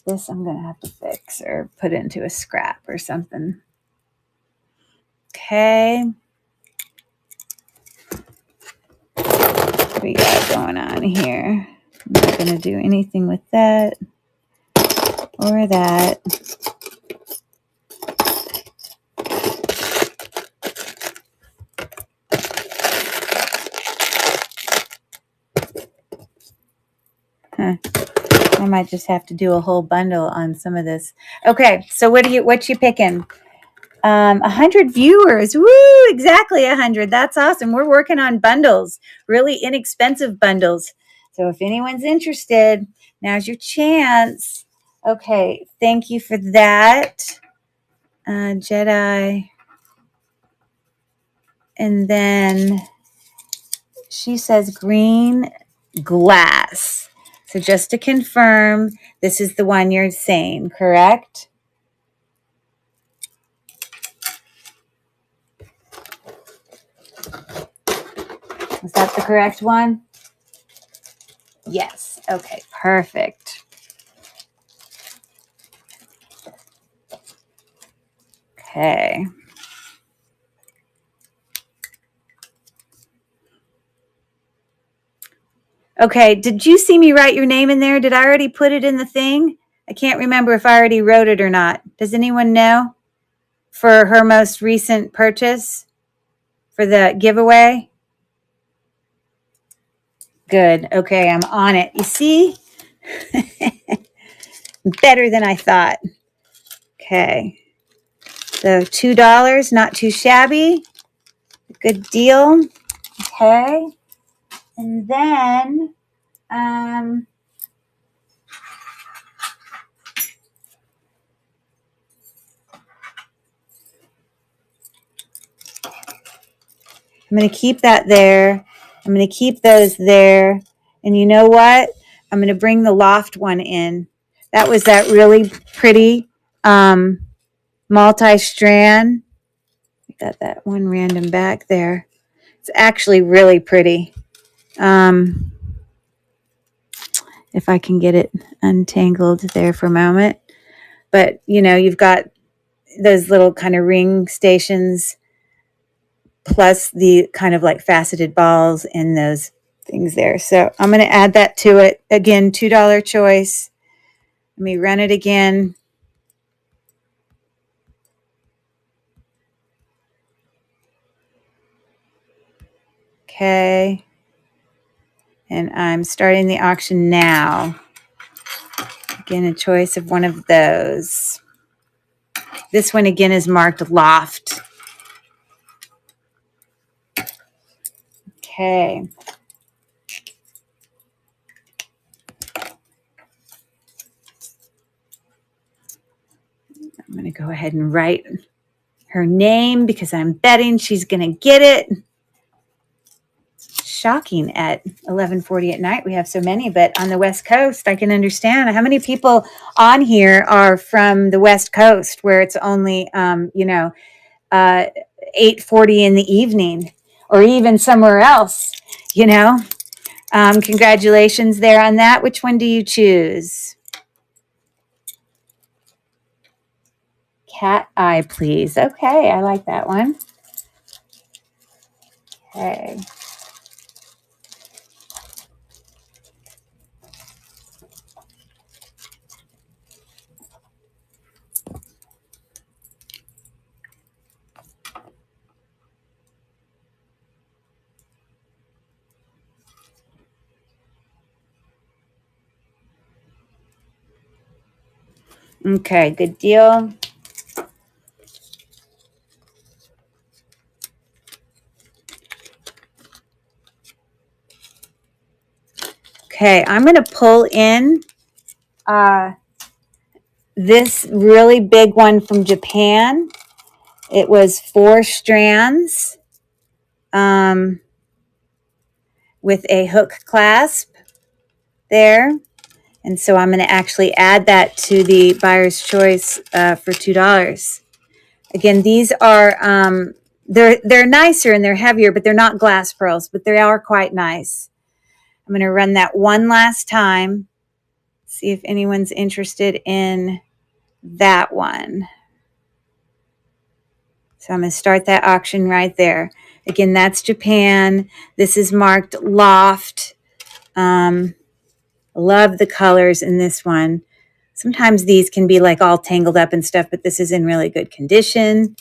This I'm going to have to fix or put into a scrap or something. Okay. What we got going on here? I'm not going to do anything with that or that. Huh. I might just have to do a whole bundle on some of this. Okay, so what you picking? 100 viewers. Woo, exactly 100. That's awesome. We're working on bundles, really inexpensive bundles. So if anyone's interested, now's your chance. Okay, thank you for that, Jedi. And then she says green glass. So just to confirm, this is the one you're saying, correct? Is that the correct one? Yes. Okay, perfect. Okay. Okay, did you see me write your name in there? Did I already put it in the thing? I can't remember if I already wrote it or not. Does anyone know? For her most recent purchase? For the giveaway? Good. Okay, I'm on it. You see? Better than I thought. Okay. So $2, not too shabby. Good deal. Okay. And then, I'm going to keep that there. I'm going to keep those there. And you know what? I'm going to bring the loft one in. That was that really pretty multi-strand. We got that one random back there. It's actually really pretty. If I can get it untangled there for a moment. But, you know, you've got those little kind of ring stations plus the kind of like faceted balls in those things there. So I'm going to add that to it. Again, $2 choice. Let me run it again. Okay. And I'm starting the auction now. Again, a choice of one of those. This one again is marked loft. Okay. I'm going to go ahead and write her name because I'm betting she's going to get it. Shocking at 11:40 at night. We have so many, but on the West Coast, I can understand how many people on here are from the West Coast where it's only, 8:40 in the evening or even somewhere else, you know. Congratulations there on that. Which one do you choose? Cat eye, please. Okay, I like that one. Okay. Okay, good deal. Okay, I'm going to pull in this really big one from Japan. It was 4 strands with a hook clasp there. And so I'm going to actually add that to the buyer's choice for $2. Again, these are, they're nicer and they're heavier, but they're not glass pearls, but they are quite nice. I'm going to run that one last time. See if anyone's interested in that one. So I'm going to start that auction right there. Again, that's Japan. This is marked Loft. Love the colors in this one. Sometimes these can be like all tangled up and stuff, but this is in really good condition.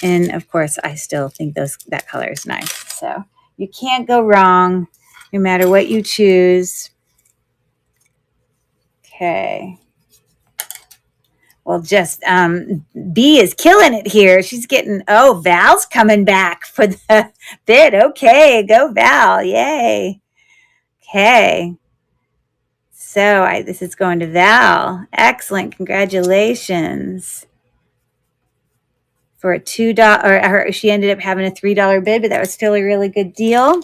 And of course, I still think that color is nice. So you can't go wrong no matter what you choose. Okay. Well, just B is killing it here. She's getting, oh, Val's coming back for the bid. Okay, go Val. Yay. Okay. So this is going to Val. Excellent. Congratulations. For a $2, she ended up having a $3 bid, but that was still a really good deal.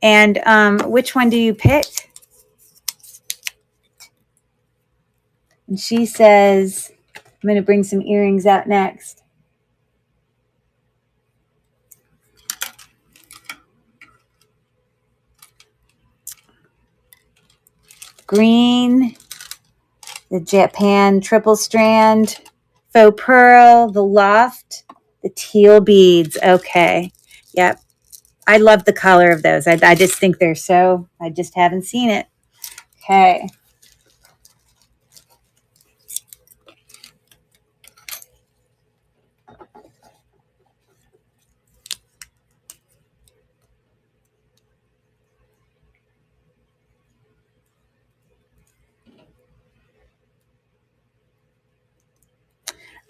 And which one do you pick? And she says, I'm going to bring some earrings out next. Green, the Japan triple strand, faux pearl, the loft, the teal beads. Okay. Yep. I love the color of those. I just think they're so, I just haven't seen it. Okay.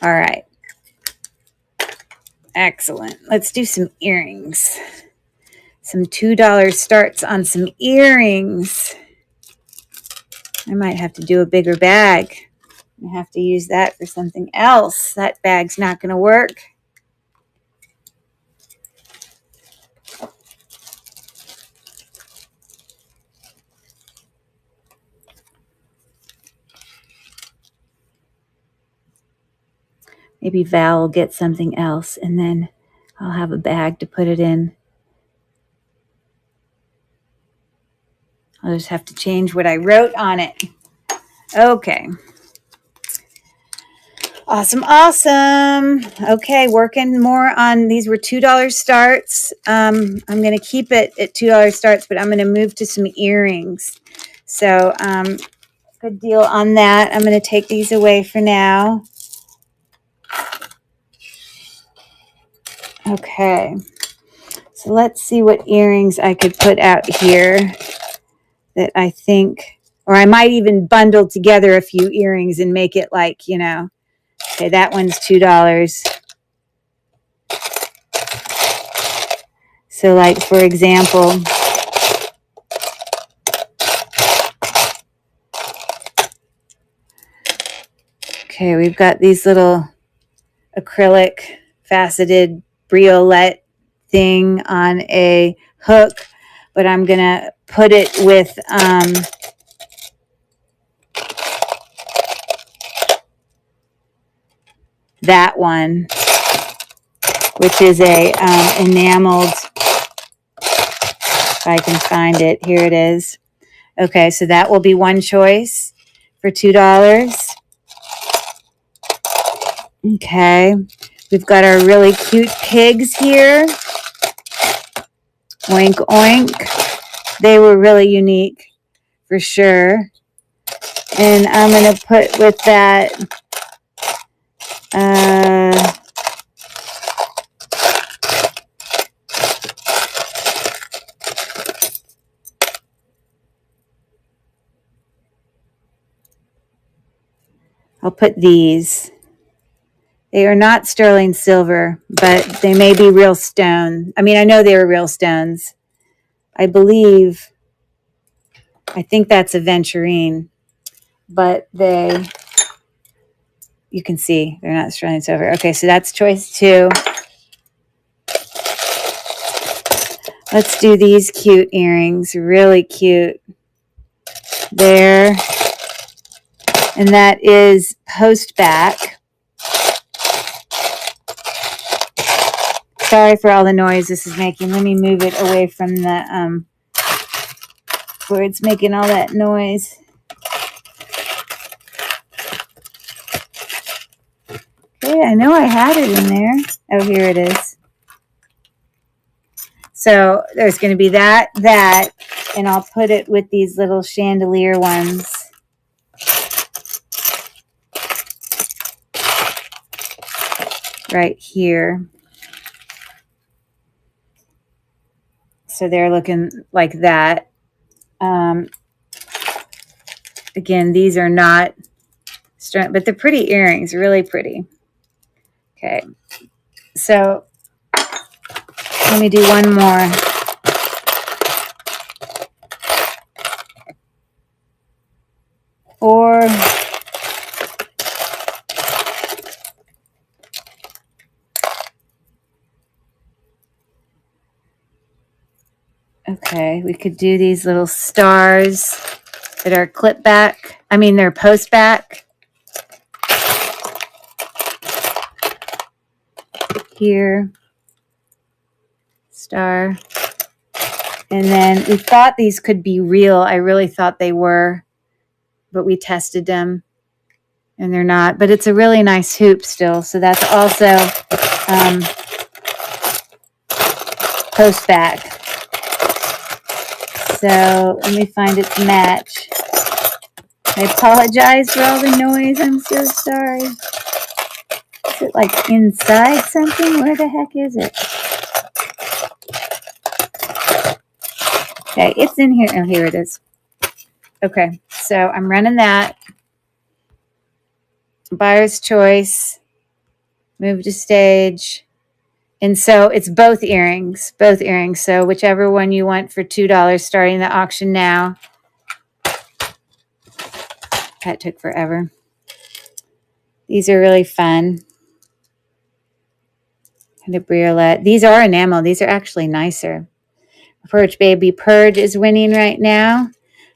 All right. Excellent. Let's do some earrings. Some $2 starts on some earrings. I might have to do a bigger bag. I have to use that for something else. That bag's not going to work. Maybe Val will get something else, and then I'll have a bag to put it in. I'll just have to change what I wrote on it. Okay. Awesome, awesome. Okay, working more on these were $2 starts. I'm going to keep it at $2 starts, but I'm going to move to some earrings. So good deal on that. I'm going to take these away for now. Okay, so let's see what earrings I could put out here that I think, or I might even bundle together a few earrings and make it like, you know, okay, that one's $2. So like, for example, okay, we've got these little acrylic faceted briolette thing on a hook, but I'm going to put it with that one, which is a enameled, if I can find it, here it is. Okay, so that will be one choice for $2. Okay, we've got our really cute pigs here. Oink, oink. They were really unique for sure. And I'm going to put with that I'll put these. They are not sterling silver, but they may be real stone. I mean, I know they were real stones. I believe, I think that's aventurine, but you can see they're not sterling silver. Okay, so that's choice 2. Let's do these cute earrings, really cute. There, and that is post back. Sorry for all the noise this is making. Let me move it away from the where it's making all that noise. Okay, I know I had it in there. Oh, here it is. So there's going to be that, and I'll put it with these little chandelier ones. Right here. So they're looking like that. Again, these are not, but they're pretty earrings, really pretty. Okay, so let me do one more. Or okay, we could do these little stars that are clip back. I mean, they're post back. Here, star. And then we thought these could be real. I really thought they were, but we tested them and they're not. But it's a really nice hoop still. So that's also post back. So let me find its match. I apologize for all the noise. I'm so sorry. Is it like inside something? Where the heck is it? Okay, it's in here. Oh, here it is. Okay, so I'm running that. Buyer's choice. Move to stage. And so it's both earrings, both earrings. So whichever one you want for $2, starting the auction now. That took forever. These are really fun. And a briolette. These are enamel. These are actually nicer. Purge Baby Purge is winning right now.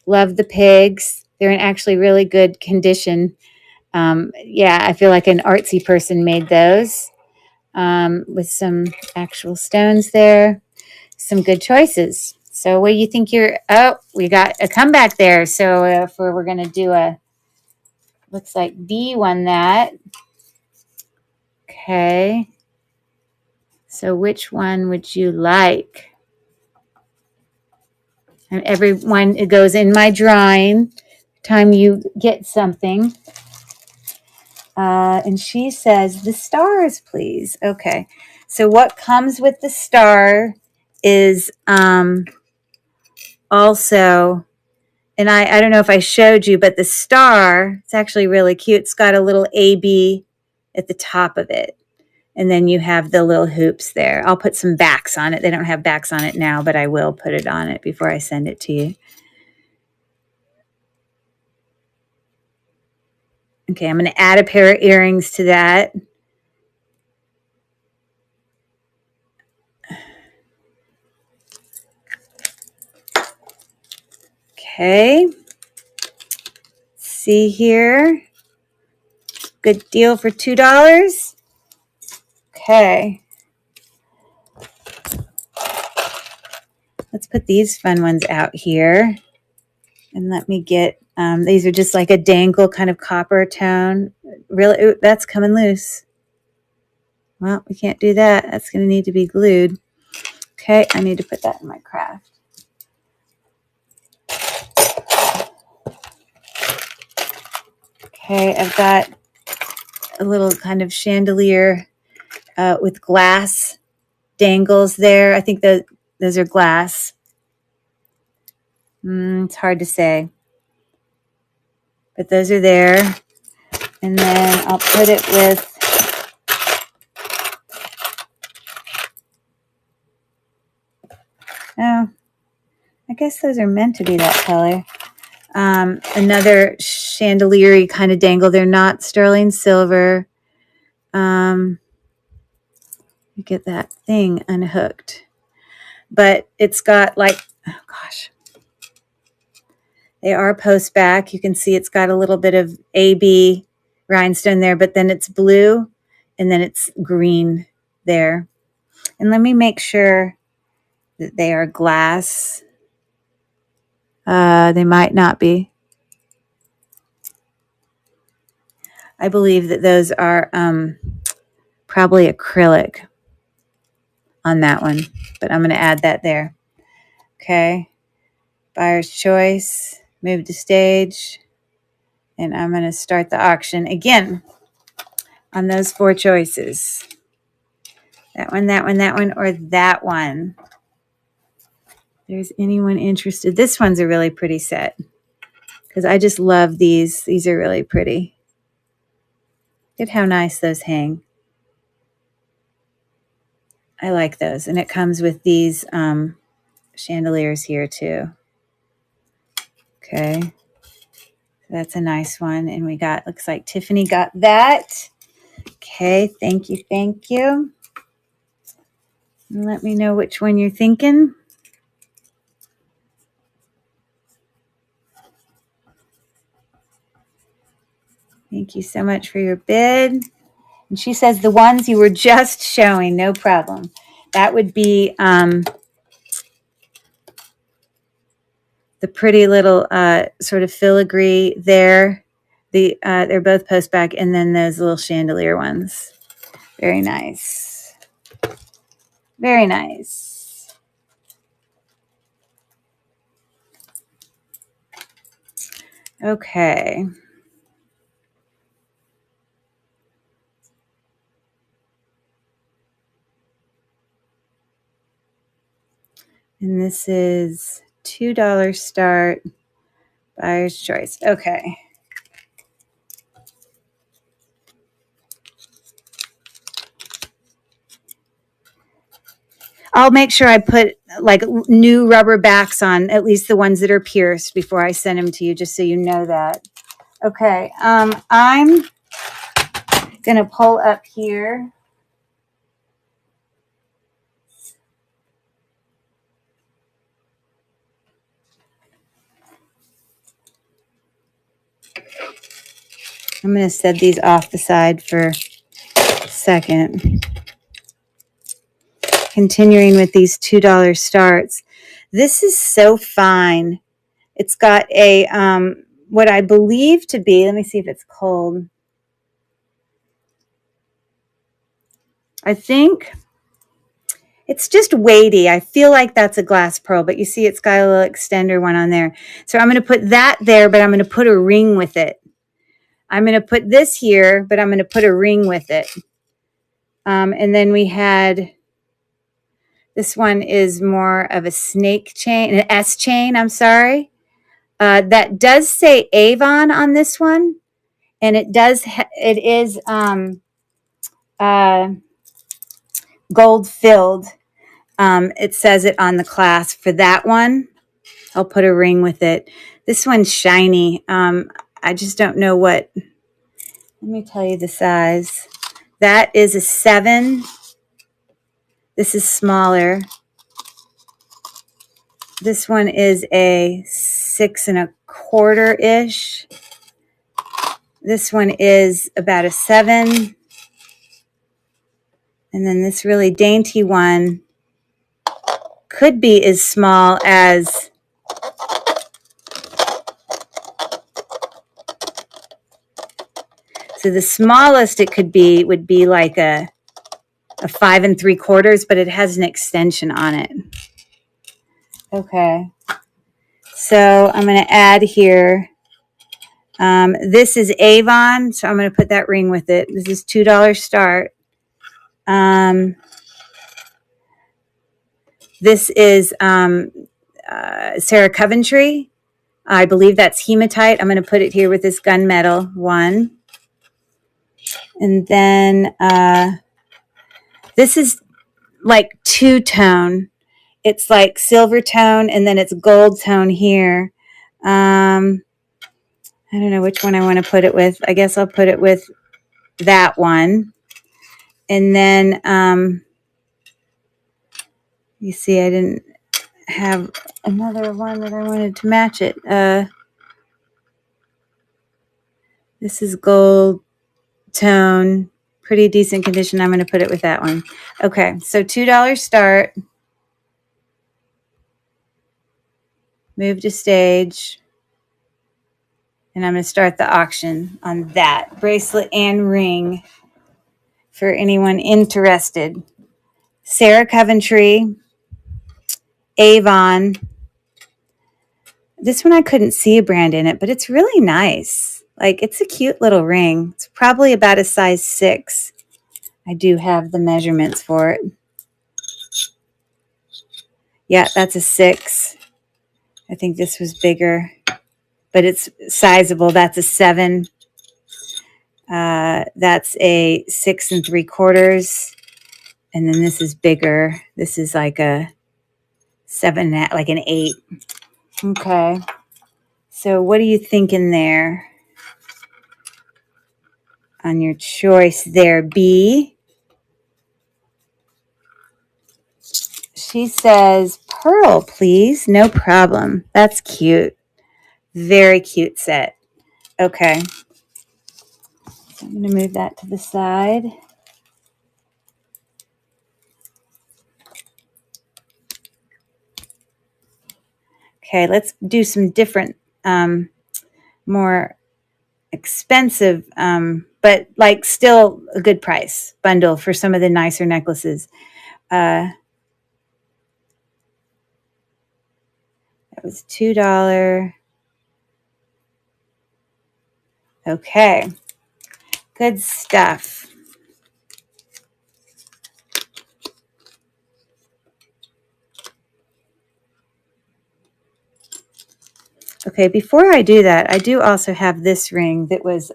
Love the pigs. They're in actually really good condition. Yeah, I feel like an artsy person made those with some actual stones there. Some good choices. So what do you think we got a comeback there. So if we're going to do looks like B won that. Okay. So which one would you like? And everyone, it goes in my drawing. Time you get something. And she says, the stars, please. Okay. So what comes with the star is also, and I don't know if I showed you, but the star, it's actually really cute. It's got a little AB at the top of it. And then you have the little hoops there. I'll put some backs on it. They don't have backs on it now, but I will put it on it before I send it to you. Okay, I'm going to add a pair of earrings to that. Okay. See here. Good deal for $2. Okay. Let's put these fun ones out here. And let me get, these are just like a dangle kind of copper tone. Really, ooh, that's coming loose. Well, we can't do that. That's going to need to be glued. Okay, I need to put that in my craft. Okay, I've got a little kind of chandelier with glass dangles there. I think those are glass. It's hard to say. But those are there. And then I'll put it with, oh, I guess those are meant to be that color. Another chandelier kind of dangle. They're not sterling silver. You get that thing unhooked. But it's got like, oh gosh. They are post back. You can see it's got a little bit of AB rhinestone there, but then it's blue and then it's green there. And let me make sure that they are glass. They might not be. I believe that those are probably acrylic on that one, but I'm going to add that there. Okay. Buyer's choice. Move to stage. And I'm going to start the auction again on those 4 choices. That one, that one, that one, or that one. If there's anyone interested. This one's a really pretty set because I just love these. These are really pretty. Look at how nice those hang. I like those. And it comes with these chandeliers here too. Okay. That's a nice one. And we got, looks like Tiffany got that. Okay. Thank you. Thank you. And let me know which one you're thinking. Thank you so much for your bid. And she says the ones you were just showing, no problem. That would be the pretty little sort of filigree there. They're both post back, and then those little chandelier ones. Very nice. Very nice. Okay. And this is $2 start, buyer's choice. Okay. I'll make sure I put like new rubber backs on, at least the ones that are pierced, before I send them to you, just so you know that. Okay, I'm gonna pull up here. I'm gonna set these off the side for a second. Continuing with these $2 starts. This is so fine. It's got a, what I believe to be, let me see if it's cold. I think it's just weighty. I feel like that's a glass pearl, but you see it's got a little extender one on there. So I'm going to put that there, but I'm going to put a ring with it. I'm going to put this here, but I'm going to put a ring with it. And then we had, this one is more of a snake chain, an S chain, I'm sorry. That does say Avon on this one. And it does, it is gold filled. It says it on the clasp for that one. I'll put a ring with it. This one's shiny. I just don't know what, let me tell you the size. That is a 7. This is smaller. This one is a 6 1/4-ish. This one is about a 7. And then this really dainty one could be as small as, so the smallest it could be would be like a 5 3/4, but it has an extension on it. Okay. So I'm going to add here. This is Avon, so I'm going to put that ring with it. This is $2 start. This is Sarah Coventry. I believe that's hematite. I'm going to put it here with this gunmetal one. And then this is like two-tone. It's like silver tone, and then it's gold tone here. I don't know which one I want to put it with. I guess I'll put it with that one. And then, you see, I didn't have another one that I wanted to match it. This is gold tone, pretty decent condition. I'm going to put it with that one. Okay, so $2 start. Move to stage. And I'm going to start the auction on that bracelet and ring for anyone interested. Sarah Coventry, Avon. This one I couldn't see a brand in it, but it's really nice. Like, it's a cute little ring. It's probably about a size 6. I do have the measurements for it. Yeah, that's a 6. I think this was bigger, but it's sizable. That's a 7. That's a 6 3/4. And then this is bigger. This is like a 7, like an 8. Okay. So what are you thinking there on your choice there, B? She says, pearl, please. No problem. That's cute. Very cute set. Okay. So I'm going to move that to the side. Okay, let's do some different, more expensive, but like still a good price bundle for some of the nicer necklaces. That was $2. Okay, good stuff. Okay, before I do that, I do also have this ring that was,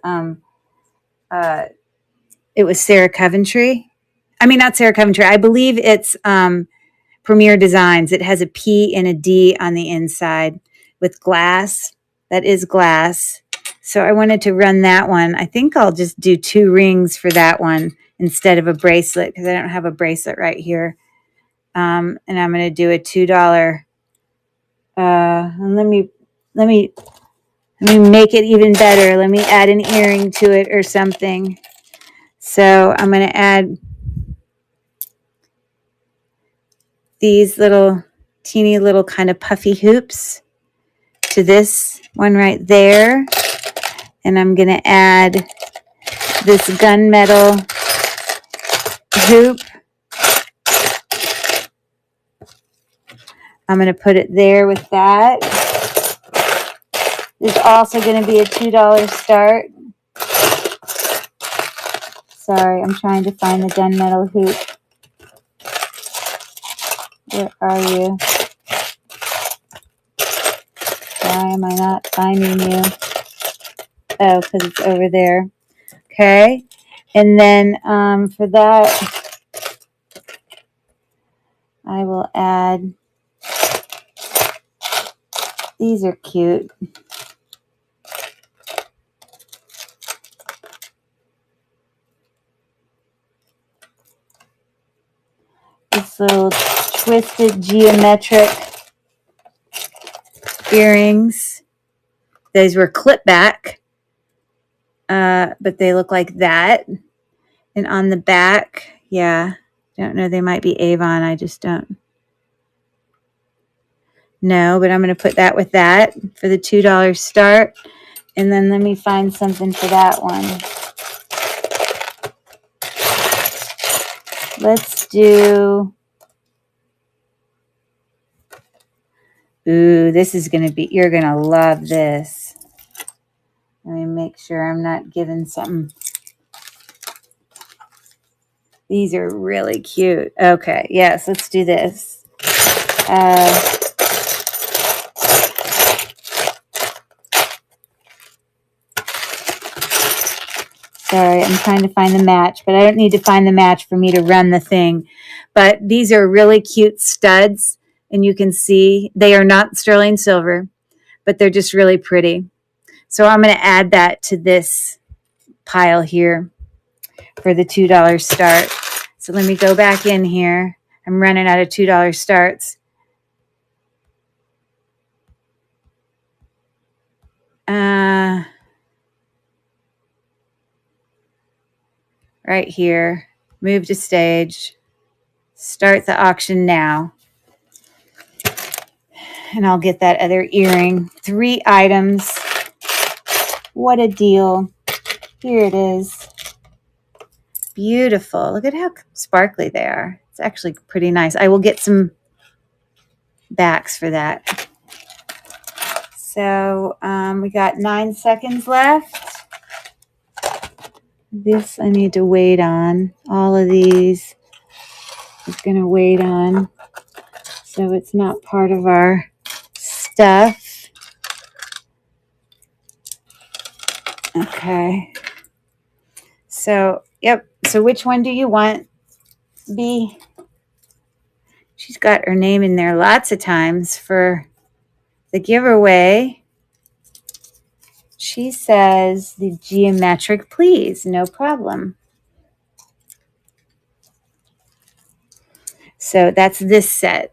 it was Sarah Coventry. I mean, not Sarah Coventry. I believe it's Premier Designs. It has a P and a D on the inside with glass. That is glass. So I wanted to run that one. I think I'll just do 2 rings for that one instead of a bracelet because I don't have a bracelet right here. And I'm going to do a $2. And let me make it even better. Let me add an earring to it or something. So I'm going to add these little teeny little kind of puffy hoops to this one right there. And I'm going to add this gunmetal hoop. I'm going to put it there with that. This is also going to be a $2 start. Sorry, I'm trying to find the gunmetal hoop. Where are you? Why am I not finding you? Oh, because it's over there. Okay. And then for that, I will add, these are cute. This little twisted geometric earrings. These were clip back, but they look like that. And on the back, yeah, don't know, they might be Avon. I just don't know, but I'm going to put that with that for the $2 start. And then let me find something for that one. Let's do, ooh, this is going to be, you're going to love this. Let me make sure I'm not giving something. These are really cute. Okay, yes, let's do this. Sorry, I'm trying to find the match, but I don't need to find the match for me to run the thing. But these are really cute studs, and you can see they are not sterling silver, but they're just really pretty. So I'm going to add that to this pile here for the $2 start. So let me go back in here. I'm running out of $2 starts. Right here, move to stage, start the auction now. And I'll get that other earring. 3 items. What a deal. Here it is. Beautiful. Look at how sparkly they are. It's actually pretty nice. I will get some backs for that. So we got 9 seconds left. This I need to wait on. All of these is going to wait on. So it's not part of our stuff. Okay. So, yep. So which one do you want? B. She's got her name in there lots of times for the giveaway. She says the geometric, please. No problem. So that's this set.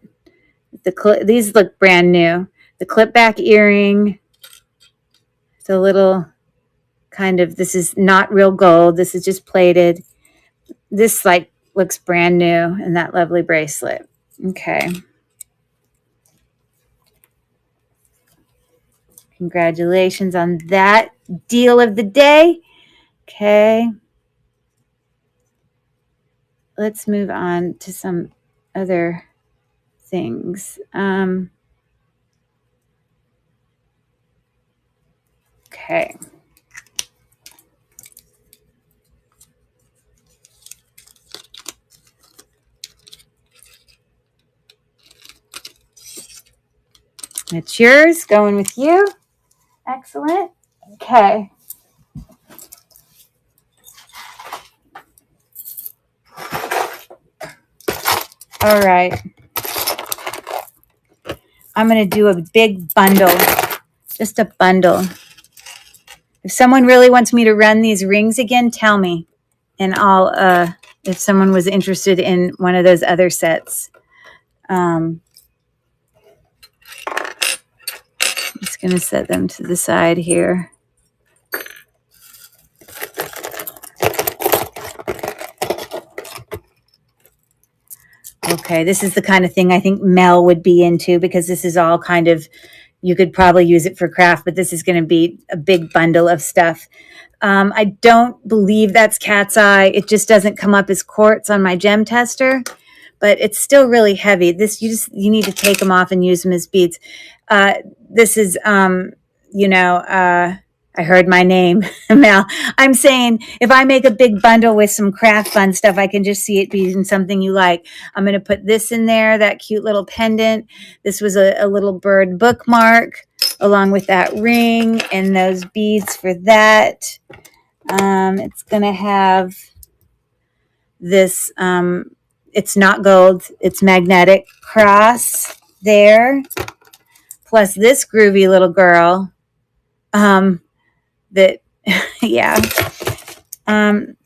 These look brand new. The clip back earring. The little kind of, this is not real gold. This is just plated. This like looks brand new, and that lovely bracelet. Okay. Congratulations on that deal of the day. Okay. Let's move on to some other things. Okay. It's yours, going with you. Excellent. Okay. All right. I'm going to do a big bundle, just a bundle. If someone really wants me to run these rings again, tell me. And I'll, if someone was interested in one of those other sets. I'm just going to set them to the side here. Okay, this is the kind of thing I think Mel would be into, because this is all kind of, you could probably use it for craft, but this is going to be a big bundle of stuff. I don't believe that's cat's eye. It just doesn't come up as quartz on my gem tester, but it's still really heavy. This, you need to take them off and use them as beads. This is, I heard my name, Mel. I'm saying if I make a big bundle with some craft fun stuff, I can just see it being something you like. I'm going to put this in there, that cute little pendant. This was a little bird bookmark along with that ring and those beads for that. It's going to have this, it's not gold, it's magnetic cross there. Plus this groovy little girl. That, yeah.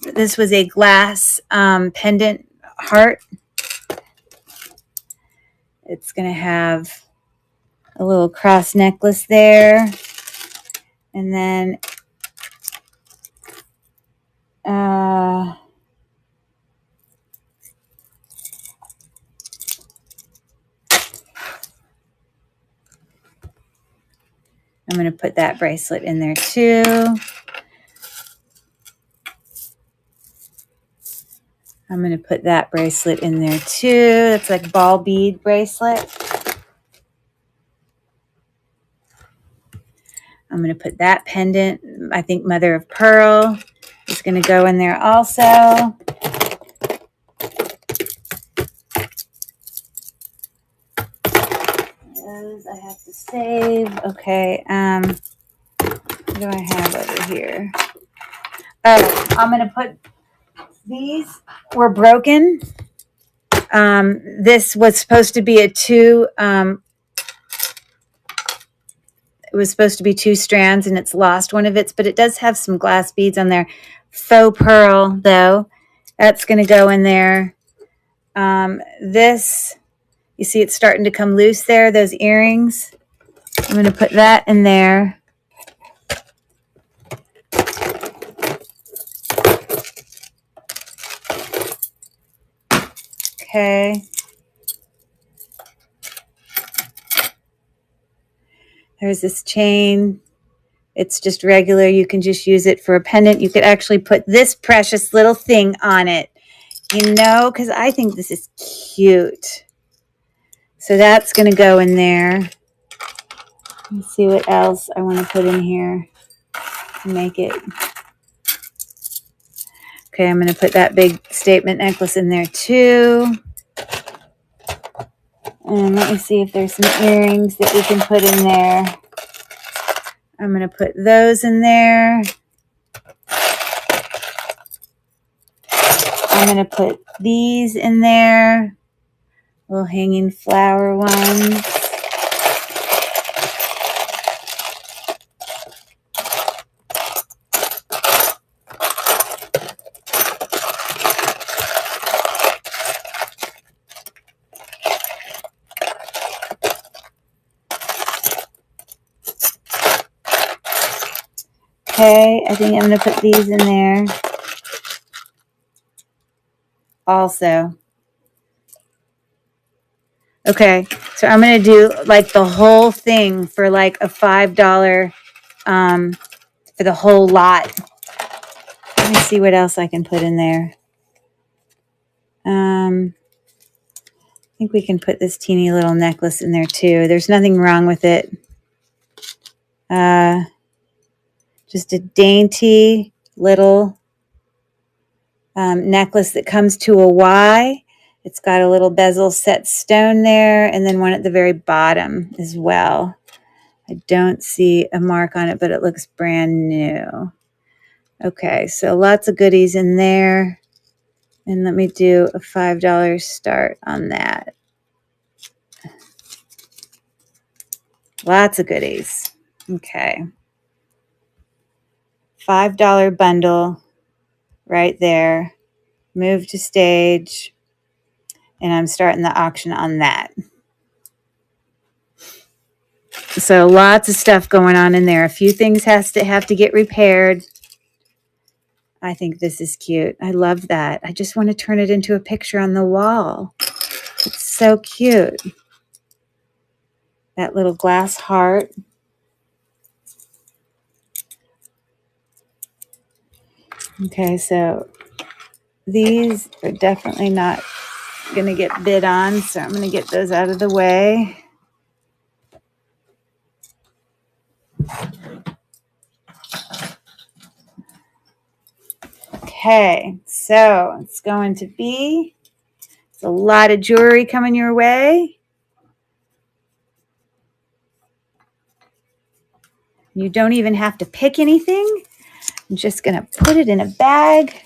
This was a glass pendant heart. It's going to have a little cross necklace there. And then I'm going to put that bracelet in there too. I'm going to put that bracelet in there too. That's like ball bead bracelet. I'm going to put that pendant. I think Mother of Pearl is going to go in there also. Those I have to save. Okay. What do I have over here? Oh, I'm going to put, these were broken. This was supposed to be a two, it was supposed to be 2 strands, and it's lost one of its, but it does have some glass beads on there. Faux pearl, though. That's going to go in there. This, you see it's starting to come loose there, those earrings. I'm going to put that in there. Okay. There's this chain. It's just regular. You can just use it for a pendant. You could actually put this precious little thing on it, you know, because I think this is cute. So that's going to go in there. Let's see what else I want to put in here to make it. Okay, I'm going to put that big statement necklace in there too. And let me see if there's some earrings that we can put in there. I'm going to put those in there. I'm going to put these in there. Little hanging flower ones. Okay, I think I'm going to put these in there also. Okay, so I'm going to do like the whole thing for like a $5 for the whole lot. Let me see what else I can put in there. I think we can put this teeny little necklace in there too. There's nothing wrong with it. Just a dainty little necklace that comes to a Y. It's got a little bezel set stone there, and then one at the very bottom as well. I don't see a mark on it, but it looks brand new. Okay, so lots of goodies in there. And let me do a $5 start on that. Lots of goodies. Okay. $5 bundle right there. Move to stage. And I'm starting the auction on that. So lots of stuff going on in there. A few things have to get repaired. I think this is cute. I love that. I just want to turn it into a picture on the wall. It's so cute. That little glass heart. Okay, so these are definitely not going to get bid on, so I'm going to get those out of the way. Okay, so it's going to be a lot of jewelry coming your way. You don't even have to pick anything. I'm just going to put it in a bag.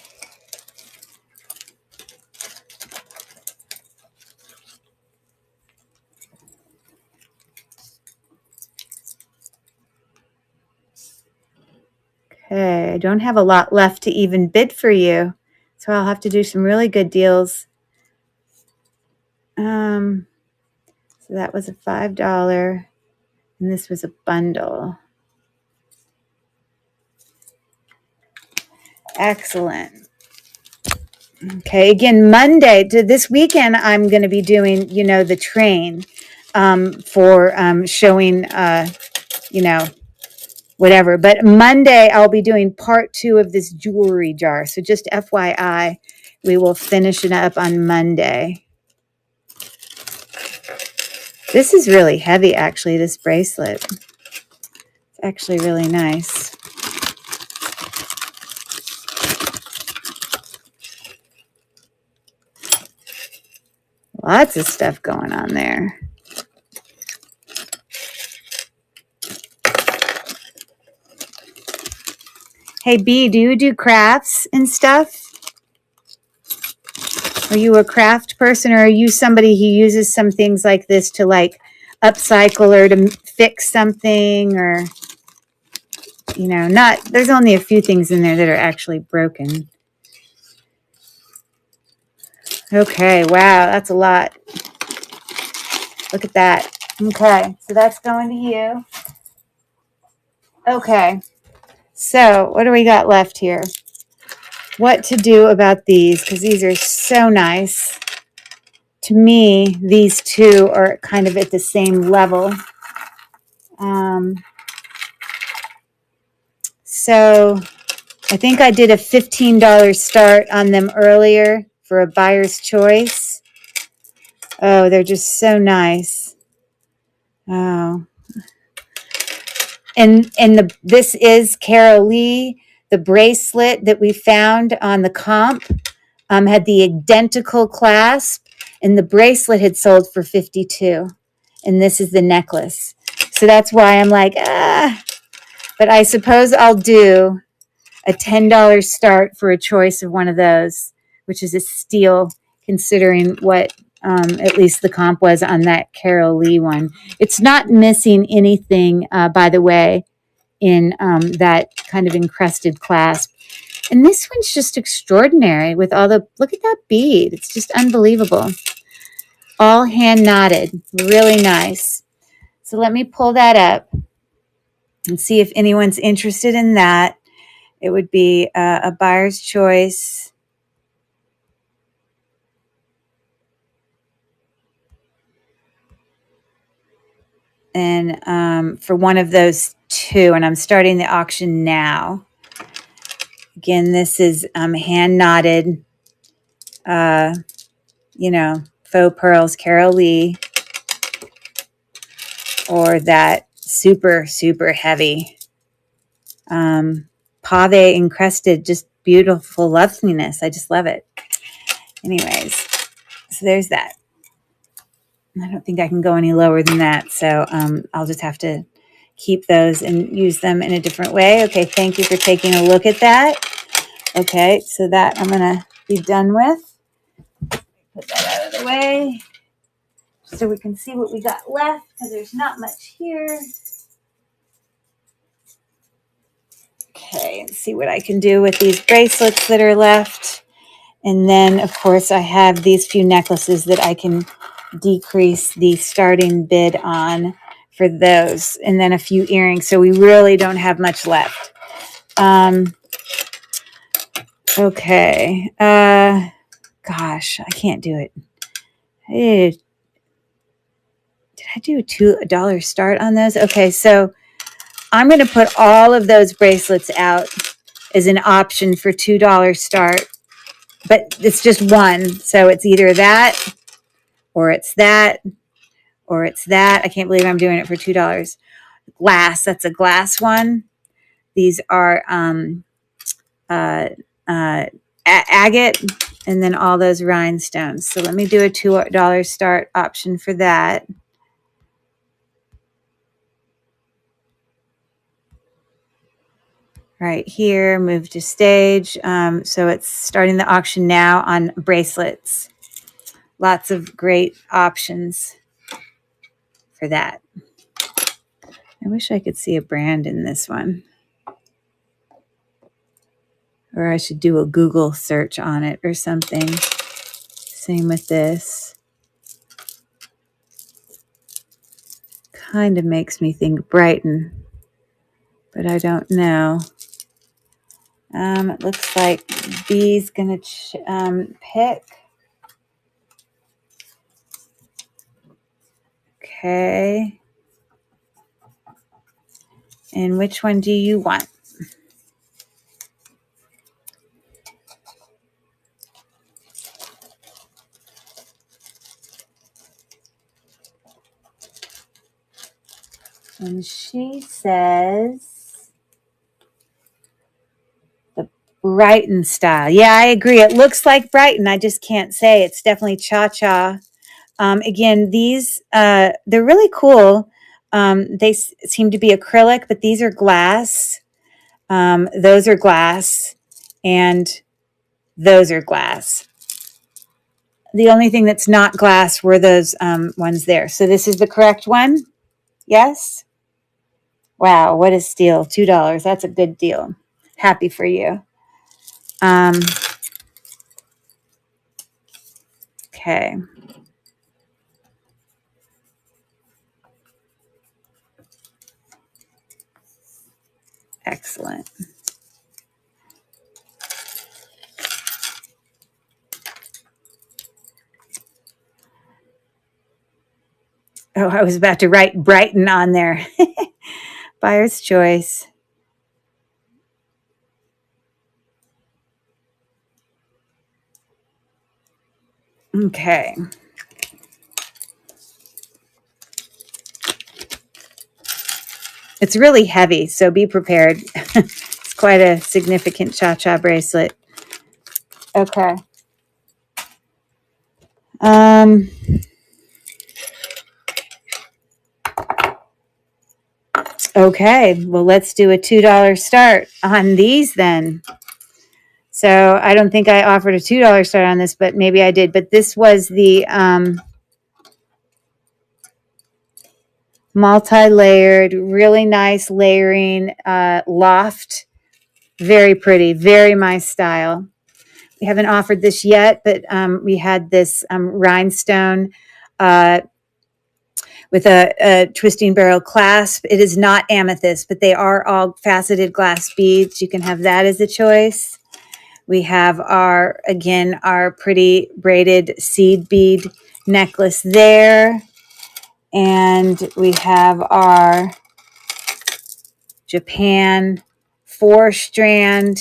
Okay, I don't have a lot left to even bid for you, so I'll have to do some really good deals. So that was a $5, and this was a bundle. Excellent. Okay, again, Monday to this weekend, I'm going to be doing, the train for showing, whatever. But Monday, I'll be doing part 2 of this jewelry jar. So just FYI, we will finish it up on Monday. This is really heavy, actually, this bracelet. It's actually really nice. Lots of stuff going on there. Hey, B, do you do crafts and stuff? Are you a craft person, or are you somebody who uses some things like this to upcycle or to fix something, or, there's only a few things in there that are actually broken. Okay, wow, that's a lot. Look at that. Okay, so that's going to you. Okay, so what do we got left here? What to do about these, because these are so nice. To me, these two are kind of at the same level. So I think I did a $15 start on them earlier for a buyer's choice. Oh, they're just so nice. Oh. And this is Carol Lee. The bracelet that we found on the comp had the identical clasp, and the bracelet had sold for $52. And this is the necklace. So that's why I'm like, but I suppose I'll do a $10 start for a choice of one of those, which is a steal considering what at least the comp was on that Carol Lee one. It's not missing anything, by the way, in that kind of encrusted clasp. And this one's just extraordinary with all the, look at that bead. It's just unbelievable. All hand knotted, really nice. So let me pull that up and see if anyone's interested in that. It would be a buyer's choice. And for one of those two, and I'm starting the auction now. Again, this is hand knotted, faux pearls, Carol Lee, or that super, super heavy pave encrusted, just beautiful loveliness. I just love it. Anyways, so there's that. I don't think I can go any lower than that, so I'll just have to keep those and use them in a different way. Okay, thank you for taking a look at that. Okay, so that I'm going to be done with. Put that out of the way. so we can see what we got left, because there's not much here. Okay, let's see what I can do with these bracelets that are left. And then, of course, I have these few necklaces that I can decrease the starting bid on for those. And then a few earrings. So we really don't have much left. Okay. Gosh, I can't do it. Did I do a $2 start on those? Okay, so I'm going to put all of those bracelets out as an option for $2 start. But it's just one. So it's either that, or it's that, or it's that. I can't believe I'm doing it for $2. Glass, that's a glass one. These are agate, and then all those rhinestones. So let me do a $2 start option for that. Right here, move to stage. So it's starting the auction now on bracelets. Lots of great options for that. I wish I could see a brand in this one. Or I should do a Google search on it or something. Same with this. Kind of makes me think Brighton, but I don't know. It looks like B's gonna pick. Okay. And which one do you want? And she says the Brighton style. Yeah, I agree. It looks like Brighton. I just can't say. It's definitely cha-cha. Again, these, they're really cool. They seem to be acrylic, but these are glass. Those are glass. And those are glass. The only thing that's not glass were those ones there. So this is the correct one? Yes? Wow, what a steal. $2. That's a good deal. Happy for you. Okay. Excellent. Oh, I was about to write Brighton on there. Buyer's choice. Okay. It's really heavy, so be prepared. It's quite a significant cha-cha bracelet. Okay. Okay, well, let's do a $2 start on these then. So I don't think I offered a $2 start on this, but maybe I did. But this was the multi-layered, really nice layering loft. Very pretty, very my style. We haven't offered this yet, but we had this rhinestone with a twisting barrel clasp. It is not amethyst, but they are all faceted glass beads. You can have that as a choice. We have our pretty braided seed bead necklace there. And we have our Japan 4-strand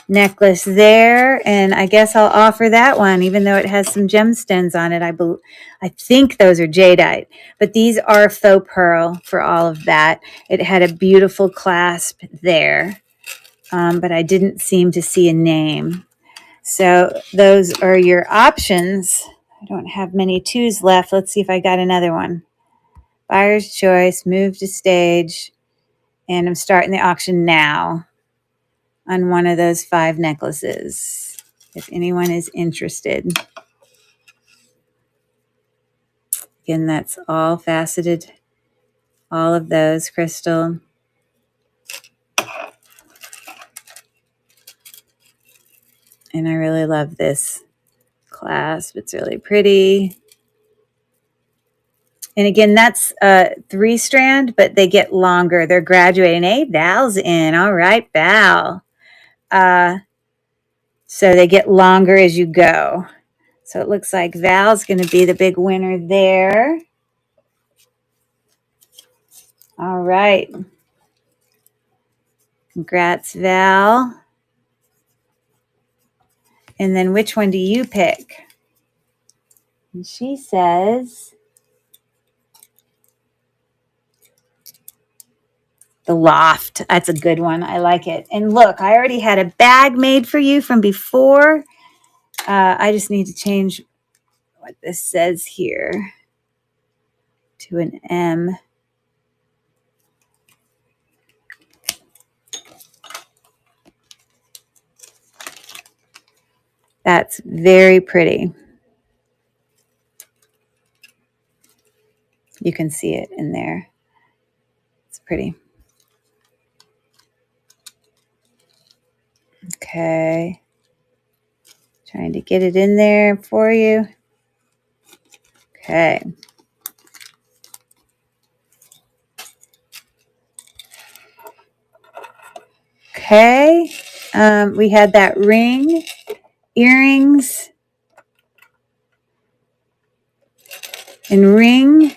necklace there. And I guess I'll offer that one, even though it has some gemstones on it. I think those are jadeite, but these are faux pearl for all of that. It had a beautiful clasp there, but I didn't seem to see a name. So those are your options. I don't have many 2s left. Let's see if I got another one. Buyer's choice, move to stage, and I'm starting the auction now on one of those 5 necklaces, if anyone is interested. Again, that's all faceted, all of those, Crystal. And I really love this clasp. It's really pretty. And again, that's 3-strand, but they get longer. They're graduating. Hey, Val's in. All right, Val. So they get longer as you go. So it looks like Val's going to be the big winner there. All right. Congrats, Val. And then which one do you pick? And she says the Loft. That's a good one. I like it. And look, I already had a bag made for you from before. I just need to change what this says here to an M. That's very pretty. You can see it in there. It's pretty. Okay. Trying to get it in there for you. Okay. Okay. We had that ring, earrings, and ring.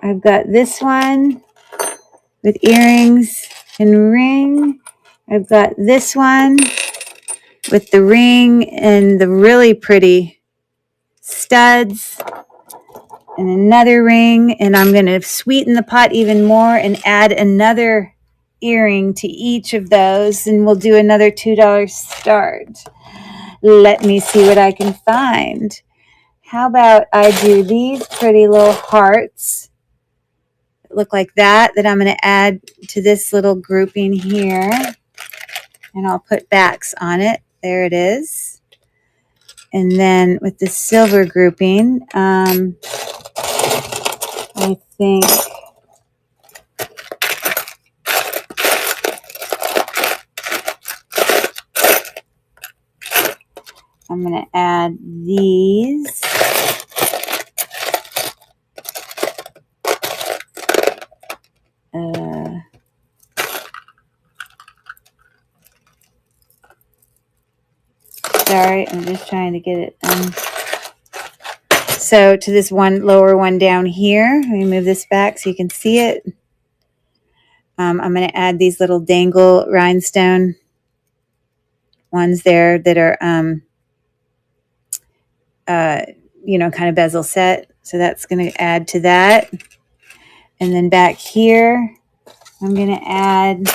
I've got this one with earrings and ring. I've got this one with the ring and the really pretty studs and another ring. And I'm going to sweeten the pot even more and add another earring to each of those. And we'll do another $2 start. Let me see what I can find. How about I do these pretty little hearts that look like that I'm going to add to this little grouping here. And I'll put backs on it. There it is. And then with the silver grouping, I think I'm going to add these. Sorry, I'm just trying to get it. So to this one lower one down here, let me move this back so you can see it. I'm going to add these little dangle rhinestone ones there that are, kind of bezel set. So that's going to add to that. And then back here, I'm going to add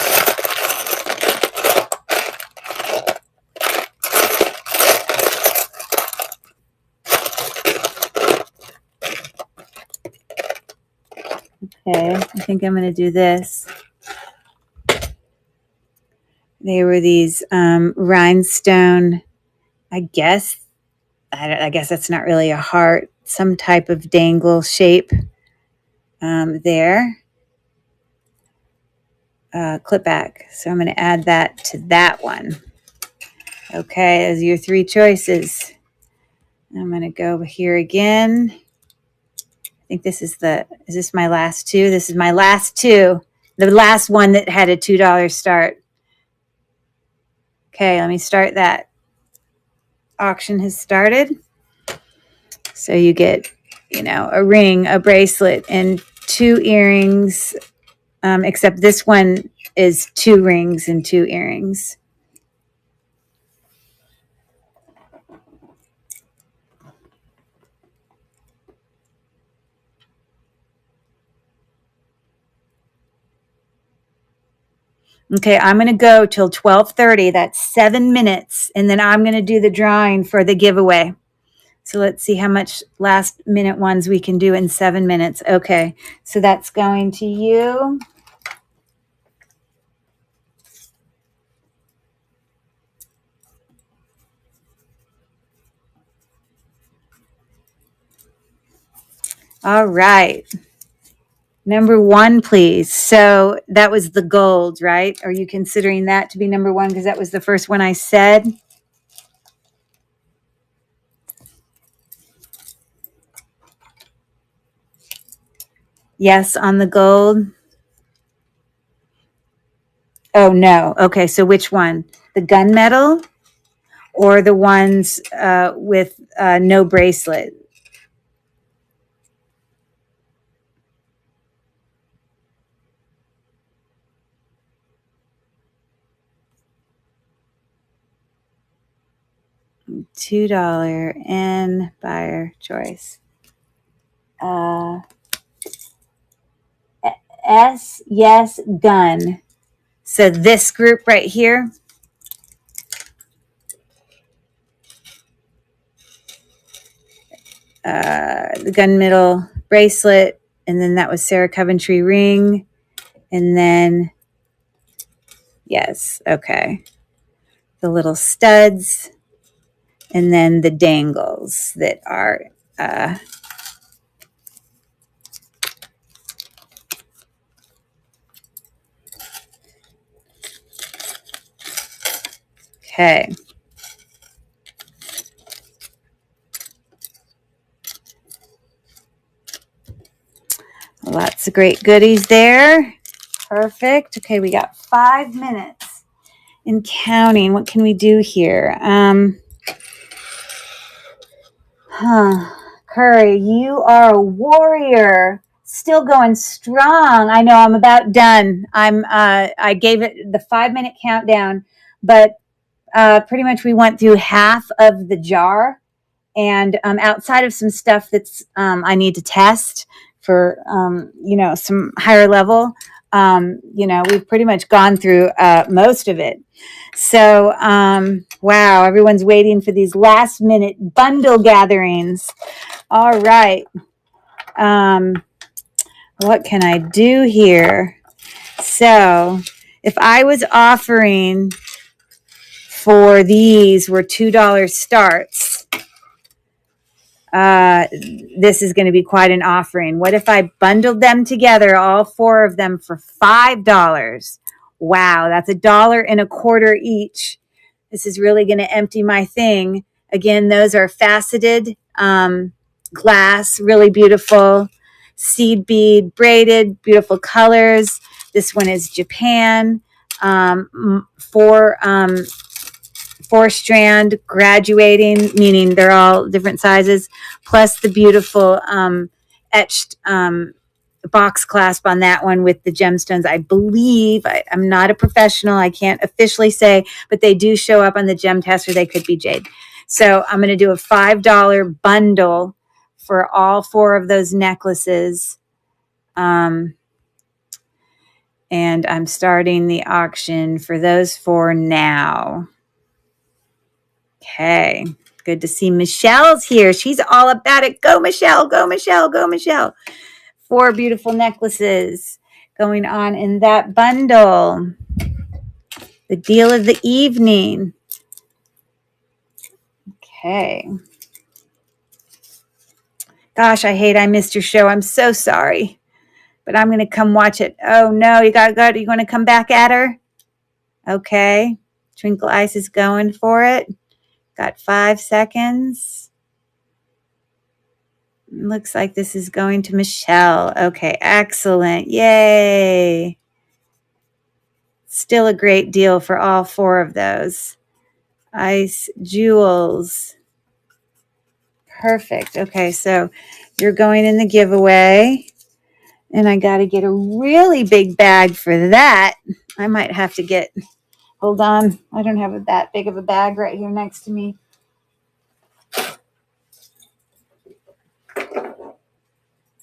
okay, I think I'm going to do this. They were these rhinestone, I guess that's not really a heart, some type of dangle shape there. Clip back. So I'm going to add that to that one. Okay, as your 3 choices. I'm going to go here again. I think this is is this my last 2? This is my last 2. The last one that had a $2 start. Okay, let me start that. Auction has started. So you get, a ring, a bracelet, and 2 earrings, except this one is 2 rings and 2 earrings. Okay, I'm going to go till 12:30. That's 7 minutes. And then I'm going to do the drawing for the giveaway. So let's see how much last minute ones we can do in 7 minutes. Okay, so that's going to you. All right. Number one, please. So that was the gold, right? Are you considering that to be number one because that was the first one I said? Yes, on the gold. Oh, no. Okay, so which one? The gunmetal or the ones with no bracelet? $2 and buyer choice. S, yes, gun. So this group right here, the gunmetal bracelet, and then that was Sarah Coventry ring, and then yes, okay, the little studs, and then the dangles that are okay. Lots of great goodies there. Perfect. Okay, we got 5 minutes in counting. What can we do here? Curry, you are a warrior. Still going strong. I know I'm about done. I gave it the 5 minute countdown, but pretty much we went through half of the jar. And outside of some stuff that's I need to test for some higher level, we've pretty much gone through most of it. So wow, everyone's waiting for these last minute bundle gatherings. All right, what can I do here? So if I was offering for these were $2 starts, this is going to be quite an offering. What if I bundled them together, all 4 of them, for $5? Wow, that's $1.25 each. This is really going to empty my thing. Again, those are faceted glass, really beautiful, seed bead, braided, beautiful colors. This one is Japan. 4-strand graduating, meaning they're all different sizes, plus the beautiful etched box clasp on that one with the gemstones. I believe, I'm not a professional, I can't officially say, but they do show up on the gem tester. They could be jade. So I'm going to do a $5 bundle for all 4 of those necklaces. And I'm starting the auction for those 4 now. Okay, good to see Michelle's here. She's all about it. Go, Michelle, go, Michelle, go, Michelle. 4 beautiful necklaces going on in that bundle. The deal of the evening. Okay. Gosh, I hate I missed your show. I'm so sorry. But I'm going to come watch it. Oh, no, you got to. You want to come back at her? Okay. Twinkle Ice is going for it. Got 5 seconds. Looks like this is going to Michelle. Okay, excellent. Yay. Still a great deal for all 4 of those. Ice jewels. Perfect. Okay, so you're going in the giveaway. And I got to get a really big bag for that. I might have to get, hold on. I don't have that big of a bag right here next to me.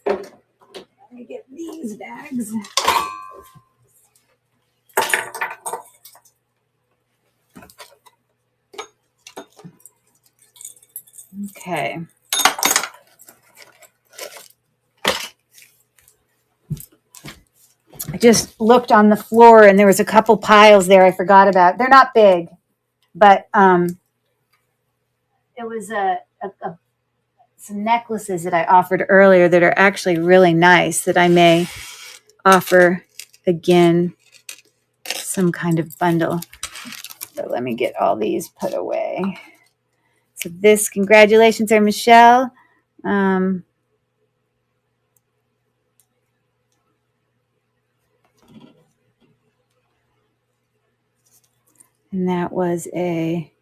Let me get these bags. Okay. I just looked on the floor and there was a couple piles there I forgot about. They're not big, but it was some necklaces that I offered earlier that are actually really nice that I may offer again, some kind of bundle. So let me get all these put away. So this, congratulations there, Michelle. And that was a,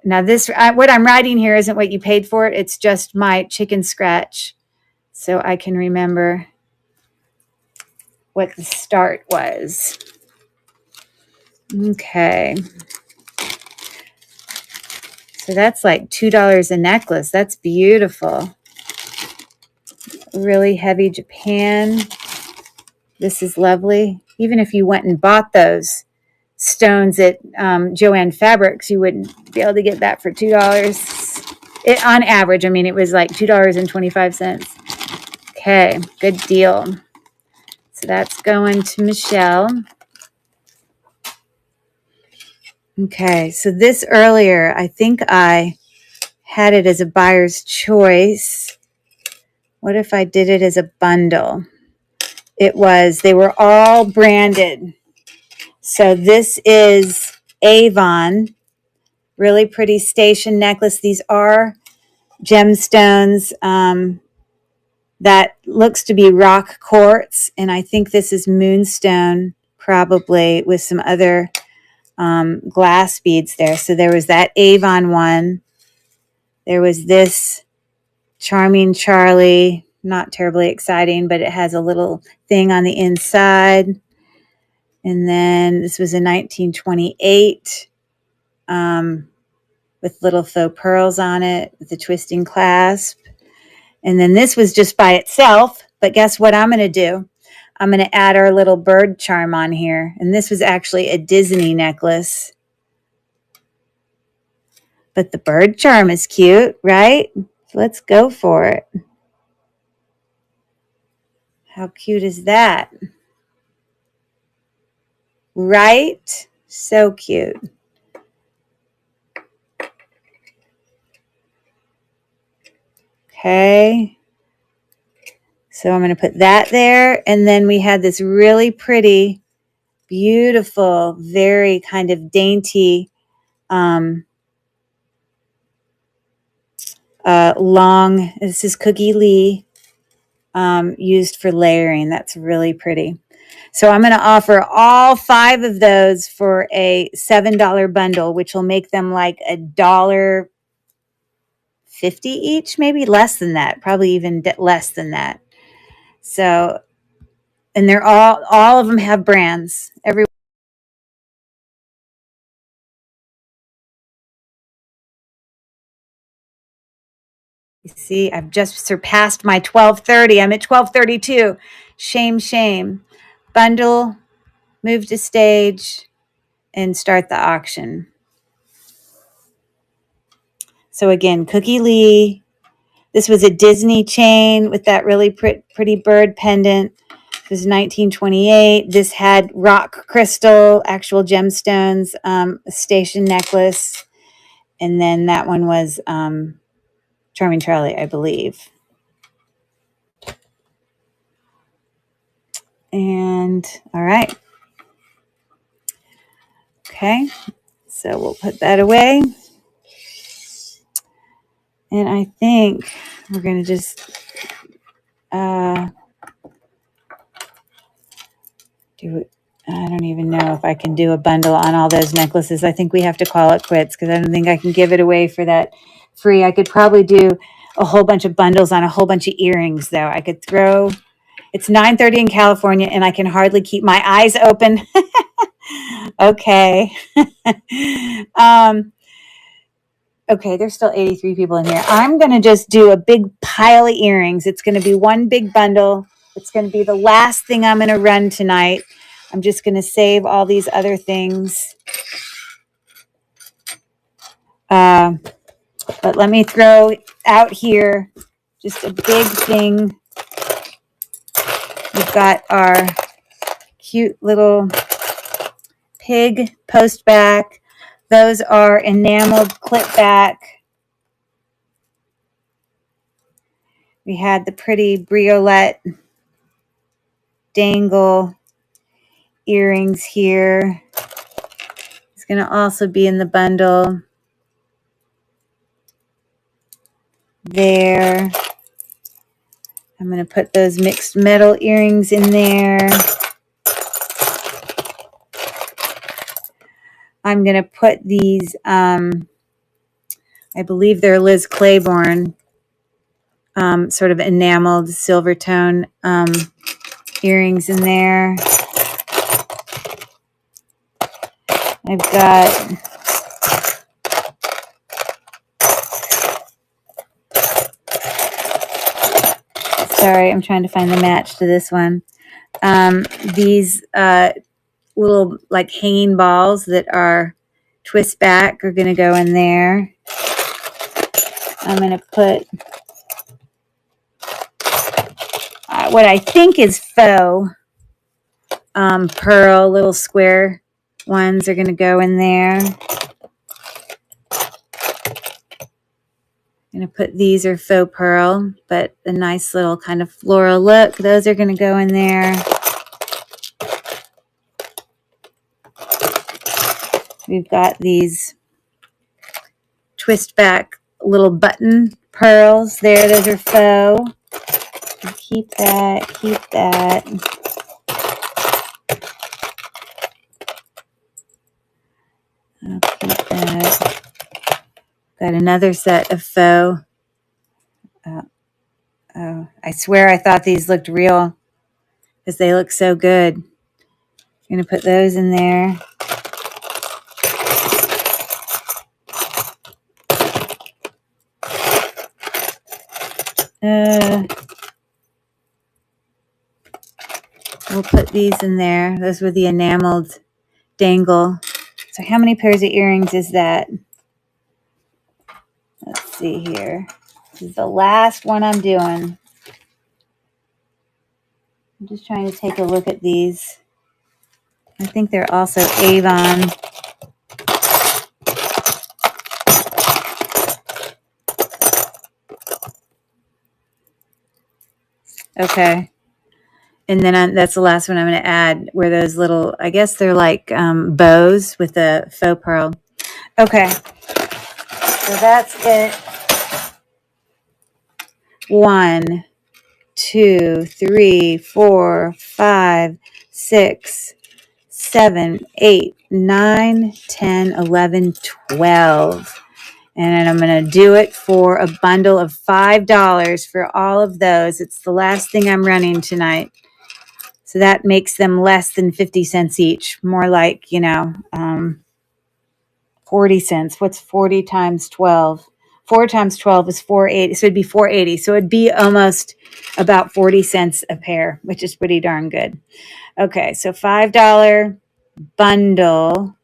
now this, what I'm writing here isn't what you paid for it. It's just my chicken scratch. So I can remember what the start was. Okay. So that's like $2 a necklace. That's beautiful. Really heavy Japan. This is lovely. Even if you went and bought those stones at Joann Fabrics, you wouldn't be able to get that for $2. On average, I mean, it was like $2.25. Okay, good deal. So that's going to Michelle. Okay, so this earlier, I think I had it as a buyer's choice. What if I did it as a bundle? They were all branded. So this is Avon, really pretty station necklace. These are gemstones. That looks to be rock quartz, and I think this is moonstone, probably with some other glass beads there. So there was that Avon one. There was this Charming Charlie, not terribly exciting, but it has a little thing on the inside. And then this was a 1928 with little faux pearls on it with a twisting clasp. And then this was just by itself. But guess what I'm going to do? I'm going to add our little bird charm on here. And this was actually a Disney necklace. But the bird charm is cute, right? So let's go for it. How cute is that? Right? So cute. Okay. So I'm going to put that there. And then we had this really pretty, beautiful, very kind of dainty, long, this is Cookie Lee, used for layering. That's really pretty. So I'm going to offer all 5 of those for a $7 bundle, which will make them like $1.50 each, maybe less than that, probably even less than that. So, and they're all of them have brands. You see, I've just surpassed my 12:30. I'm at 12:32. Shame, shame. Bundle, move to stage, and start the auction. So again, Cookie Lee. This was a Disney chain with that really pretty bird pendant. It was 1928. This had rock crystal, actual gemstones, a station necklace. And then that one was Charming Charlie, I believe. And all right. Okay. So we'll put that away. And I think we're going to just do it. I don't even know if I can do a bundle on all those necklaces. I think we have to call it quits because I don't think I can give it away for that free. I could probably do a whole bunch of bundles on a whole bunch of earrings, though. I could throw. It's 9:30 in California, and I can hardly keep my eyes open. Okay. Okay, there's still 83 people in here. I'm going to just do a big pile of earrings. It's going to be one big bundle. It's going to be the last thing I'm going to run tonight. I'm just going to save all these other things. But let me throw out here just a big thing. We've got our cute little pig post back. Those are enameled clip back. We had the pretty briolette dangle earrings here. It's going to also be in the bundle there. I'm going to put those mixed metal earrings in there. I'm going to put these, I believe they're Liz Claiborne, sort of enameled silver tone earrings in there. I've got sorry, I'm trying to find the match to this one. These little like hanging balls that are twist back are going to go in there. I'm going to put what I think is faux pearl, little square ones are going to go in there. I'm going to put these are faux pearl, but a nice little kind of floral look. Those are going to go in there. We've got these twist back little button pearls there. Those are faux. Keep that, keep that. I'll keep that. Got another set of faux. Oh, I swear I thought these looked real because they look so good. I'm going to put those in there. We'll put these in there. Those were the enameled dangle. So how many pairs of earrings is that? Let's see here. This is the last one I'm doing. I'm just trying to take a look at these. I think they're also Avon. Okay. And then that's the last one I'm going to add, where those little, I guess they're like bows with a faux pearl. Okay. So that's it. 1, 2, 3, 4, 5, 6, 7, 8, 9, 10, 11, 12. And I'm going to do it for a bundle of $5 for all of those. It's the last thing I'm running tonight. So that makes them less than 50 cents each. More like, 40 cents. What's 40 times 12? 4 times 12 is 480. So it'd be 480. So it'd be almost about 40 cents a pair, which is pretty darn good. Okay, so $5 bundle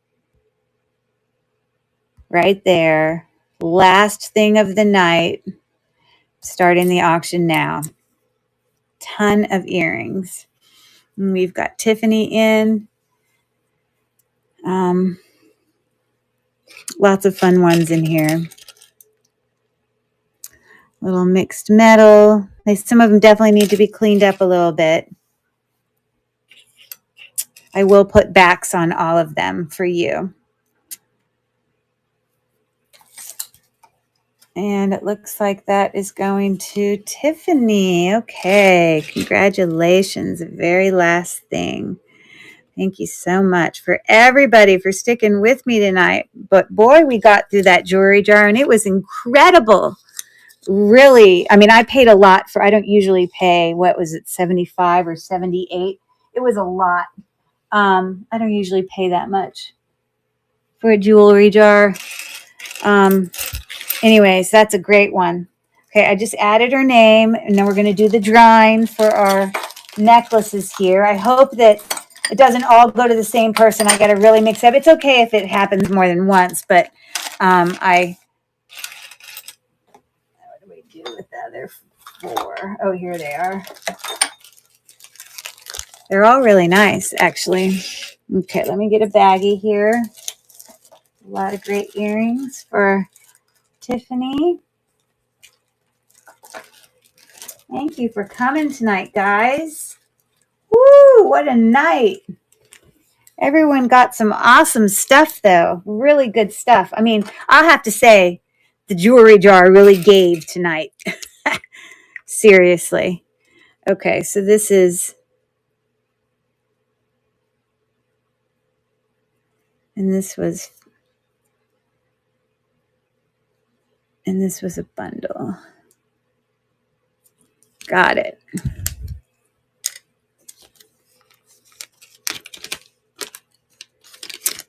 right there. Last thing of the night. Starting the auction now. Ton of earrings. And we've got Tiffany in. Lots of fun ones in here. Little mixed metal. Some of them definitely need to be cleaned up a little bit. I will put backs on all of them for you. And it looks like that is going to Tiffany. Okay, congratulations. Very last thing. Thank you so much for everybody for sticking with me tonight. But boy, we got through that jewelry jar and it was incredible. Really, I mean, I paid a lot for, I don't usually pay, what was it, 75 or 78? It was a lot. I don't usually pay that much for a jewelry jar. Anyways, that's a great one. Okay, I just added her name, and then we're going to do the drawing for our necklaces here. I hope that it doesn't all go to the same person. I got to really mix up. It's okay if it happens more than once, but what do we do with the other 4? Oh, here they are. They're all really nice, actually. Okay, let me get a baggie here. A lot of great earrings for Tiffany. Thank you for coming tonight, guys. Woo, what a night. Everyone got some awesome stuff, though. Really good stuff. I mean, I'll have to say, the jewelry jar really gave tonight. Seriously. Okay, so this is, and this was a bundle. Got it.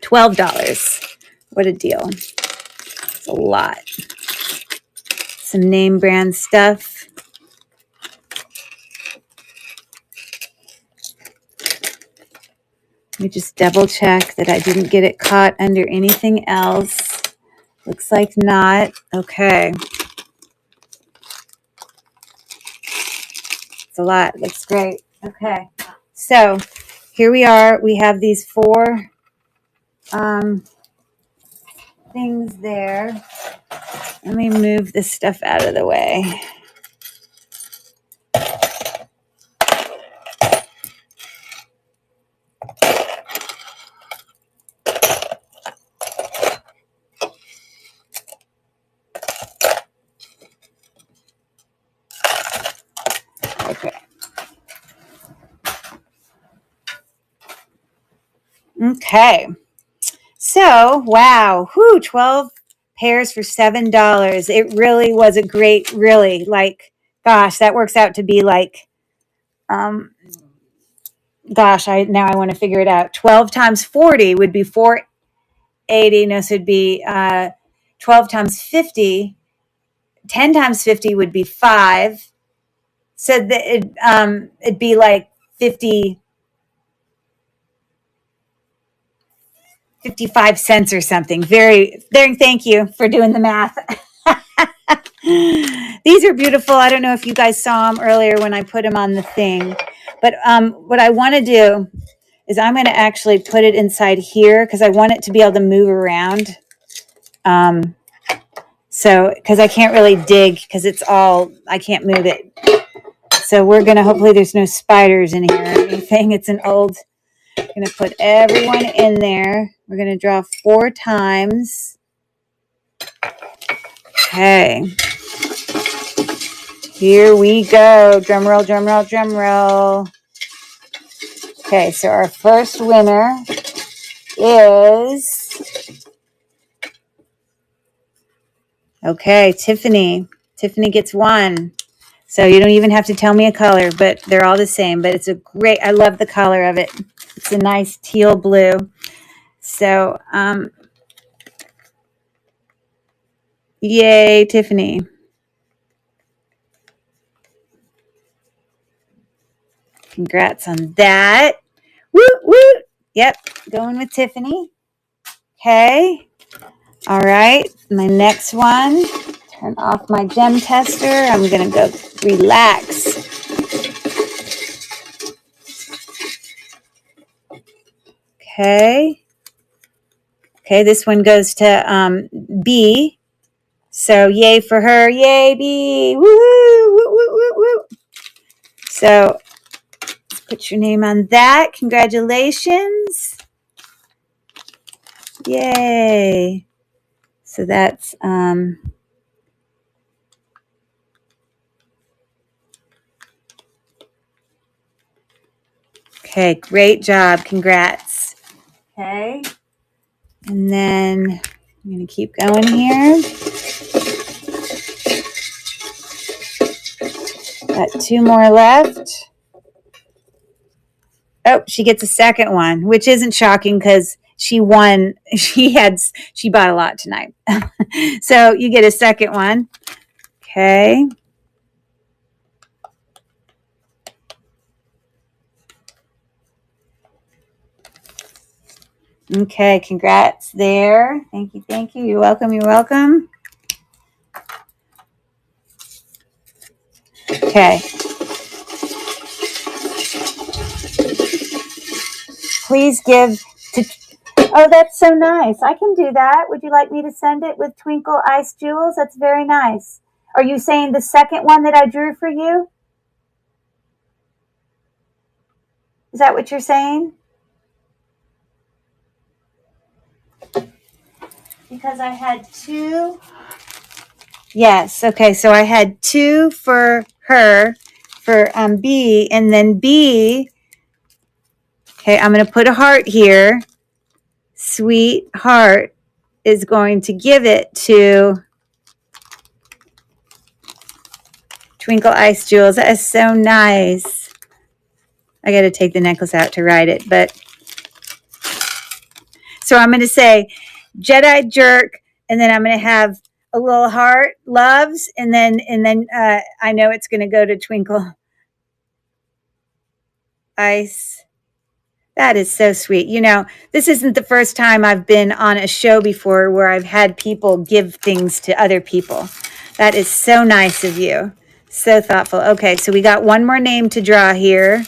$12. What a deal. It's a lot. Some name brand stuff. Let me just double check that I didn't get it caught under anything else. Looks like not. Okay. It's a lot. Looks great. Okay. So here we are. We have these 4 things there. Let me move this stuff out of the way. Okay. Okay. So, wow. 12 pairs for $7. It really was a great, really, like, gosh, that works out to be like, gosh, now I want to figure it out. 12 times 40 would be 480. No, so it'd be 12 times 50. 10 times 50 would be 5. So that it'd be like 55 cents or something. Very, thank you for doing the math. These are beautiful. I don't know if you guys saw them earlier when I put them on the thing. But what I want to do is I'm going to actually put it inside here because I want it to be able to move around. So, because I can't really dig because I can't move it. So we're going to, hopefully there's no spiders in here or anything. It's an old, I'm going to put everyone in there. We're going to draw 4 times. Okay. Here we go. Drum roll, drum roll, drum roll. Okay, so our first winner is, okay, Tiffany. Tiffany gets 1. So you don't even have to tell me a color, but they're all the same. But it's a great, I love the color of it. It's a nice teal blue. So, yay, Tiffany. Congrats on that. Woo, woo. Yep, going with Tiffany. Okay. All right, my next one. Turn off my gem tester. I'm going to go relax. Okay. Okay, this one goes to B. So yay for her. Yay, B. Woo, woo, woo, woo, woo. So let's put your name on that. Congratulations. Yay. So that's okay, great job. Congrats. Okay. And then I'm going to keep going here. Got 2 more left. Oh, she gets a second one, which isn't shocking because she won. She bought a lot tonight. So you get a second one. Okay. Okay, congrats there. Thank you, thank you. You're welcome, you're welcome. Okay. Please give to, oh, that's so nice. I can do that. Would you like me to send it with Twinkle Ice Jewels? That's very nice. Are you saying the second one that I drew for you? Is that what you're saying? Because I had two. Yes. Okay. So I had two for her, for B, and then B. Okay, I'm going to put a heart here. Sweetheart is going to give it to Twinkle Ice Jewels. That is so nice. I got to take the necklace out to write it, but so I'm going to say Jedi Jerk, and then I'm going to have a little heart, loves, and then I know it's going to go to Twinkle Ice. That is so sweet. You know, this isn't the first time I've been on a show before where I've had people give things to other people. That is so nice of you. So thoughtful. Okay, so we got one more name to draw here.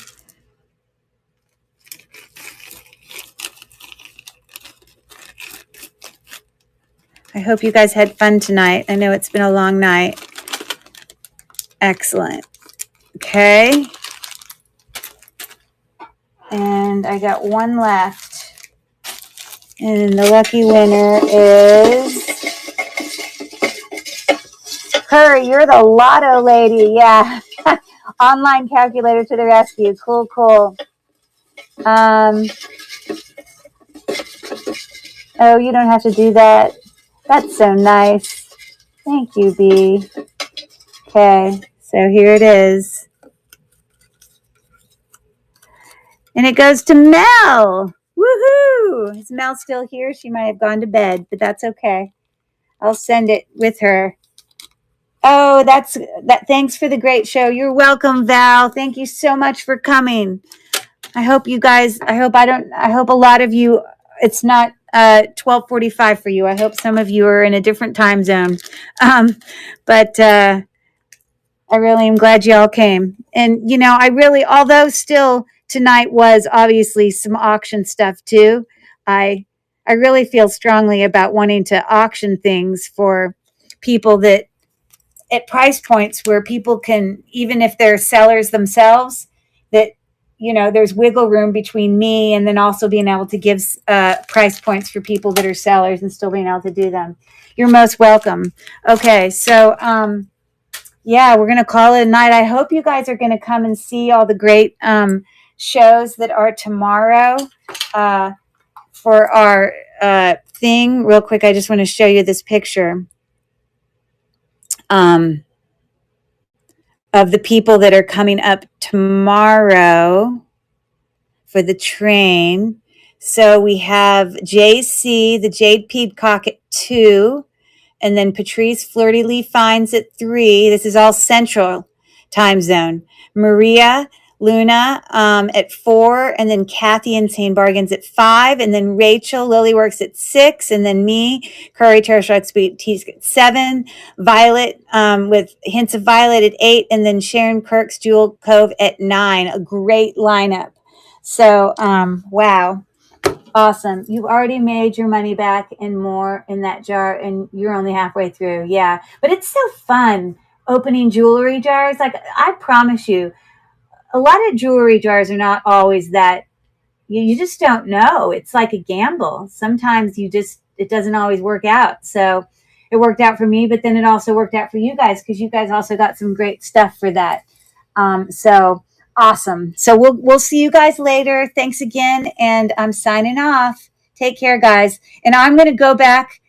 I hope you guys had fun tonight. I know it's been a long night. Excellent. Okay. And I got one left. And the lucky winner is Curry. You're the lotto lady. Yeah. Online calculator to the rescue. Cool, cool. Oh, you don't have to do that. That's so nice. Thank you, B. Okay, so here it is. And it goes to Mel. Woohoo! Is Mel still here? She might have gone to bed, but that's okay. I'll send it with her. Oh, that's that. Thanks for the great show. You're welcome, Val. Thank you so much for coming. I hope you guys, I hope a lot of you, it's not 12:45 for you. I hope some of you are in a different time zone. But I really am glad y'all came. And, you know, I really, although still tonight was obviously some auction stuff too, I really feel strongly about wanting to auction things for people that at price points where people can, even if they're sellers themselves, that, you know, there's wiggle room between me and then also being able to give price points for people that are sellers and still being able to do them. You're most welcome. Okay, so yeah, we're going to call it a night. I hope you guys are going to come and see all the great shows that are tomorrow for our thing. Real quick, I just want to show you this picture of the people that are coming up tomorrow for the train. So we have JC, the Jade Peacock at 2. And then Patrice Flirty Lee Finds at 3. This is all Central time zone. Maria Luna at 4. And then Kathy Insane Bargains at 5. And then Rachel Lilyworks at 6. And then me, Curry Terrashock Sweet Teas at 7. Violet with Hints of Violet at 8. And then Sharon Kirk's Jewel Cove at 9. A great lineup. So, wow. Awesome. You've already made your money back and more in that jar, and you're only halfway through. Yeah. But it's so fun opening jewelry jars. Like, I promise you, a lot of jewelry jars are not always that, you just don't know. It's like a gamble. Sometimes it doesn't always work out. So it worked out for me, but then it also worked out for you guys because you guys also got some great stuff for that. So awesome. So we'll see you guys later. Thanks again. And I'm signing off. Take care, guys. And I'm going to go back.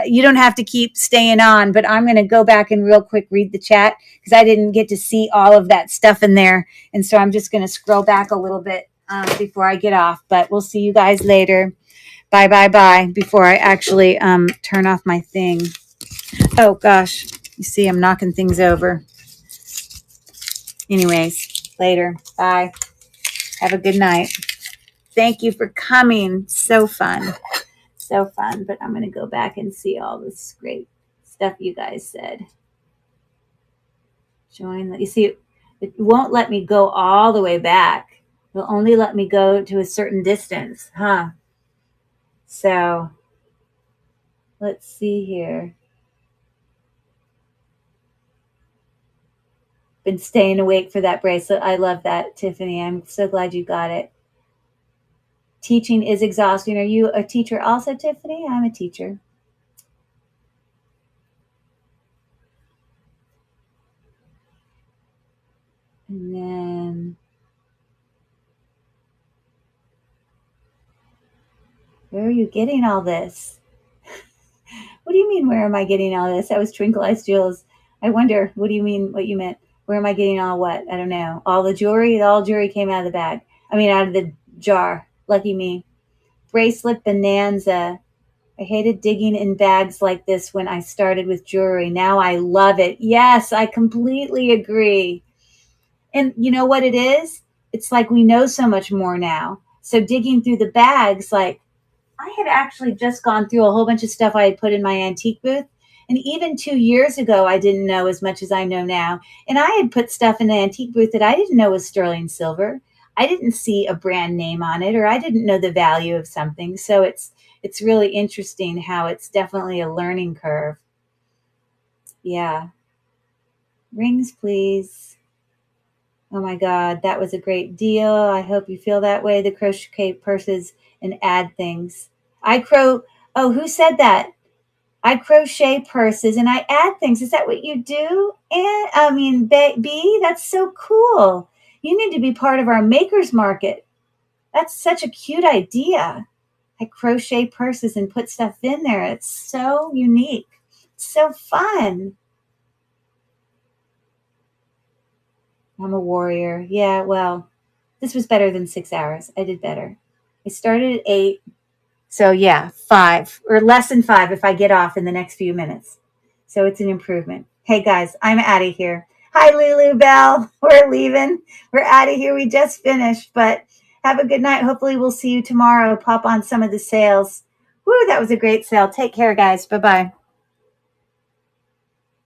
You don't have to keep staying on, but I'm going to go back and real quick read the chat because I didn't get to see all of that stuff in there. And so I'm just going to scroll back a little bit before I get off. But we'll see you guys later. Bye, bye, bye. Before I actually turn off my thing. Oh, gosh. You see, I'm knocking things over. Anyways, later. Bye. Have a good night. Thank you for coming. So fun. So fun. But I'm going to go back and see all this great stuff you guys said. Join. You see, it won't let me go all the way back. It'll only let me go to a certain distance. Huh? So, let's see here. Been staying awake for that bracelet. I love that, Tiffany. I'm so glad you got it. Teaching is exhausting. Are you a teacher also, Tiffany? I'm a teacher. And then, where are you getting all this? What do you mean, where am I getting all this? That was Twinkle Eyes Jules. I wonder, what do you mean, what you meant? Where am I getting all what? I don't know. All the jewelry? All jewelry came out of the bag. I mean, out of the jar. Lucky me. Bracelet bonanza. I hated digging in bags like this when I started with jewelry. Now I love it. Yes, I completely agree. And you know what it is? It's like we know so much more now. So digging through the bags, like I had actually just gone through a whole bunch of stuff I had put in my antique booth. And even 2 years ago, I didn't know as much as I know now. And I had put stuff in the antique booth that I didn't know was sterling silver. I didn't see a brand name on it, or I didn't know the value of something. So it's really interesting how it's definitely a learning curve. Yeah. Rings, please. Oh my God, that was a great deal. I hope you feel that way. The crochet purses and add things. Oh, who said that? I crochet purses and I add things. Is that what you do? And I mean, B, that's so cool. You need to be part of our makers market. That's such a cute idea. I crochet purses and put stuff in there. It's so unique. It's so fun. I'm a warrior. Yeah, well, this was better than 6 hours. I did better. I started at 8. So yeah, 5 or less than 5 if I get off in the next few minutes. So it's an improvement. Hey guys, I'm out of here. Hi Lulu Bell. We're leaving. We're out of here. We just finished, but have a good night. Hopefully we'll see you tomorrow. Pop on some of the sales. Woo, that was a great sale. Take care, guys. Bye-bye.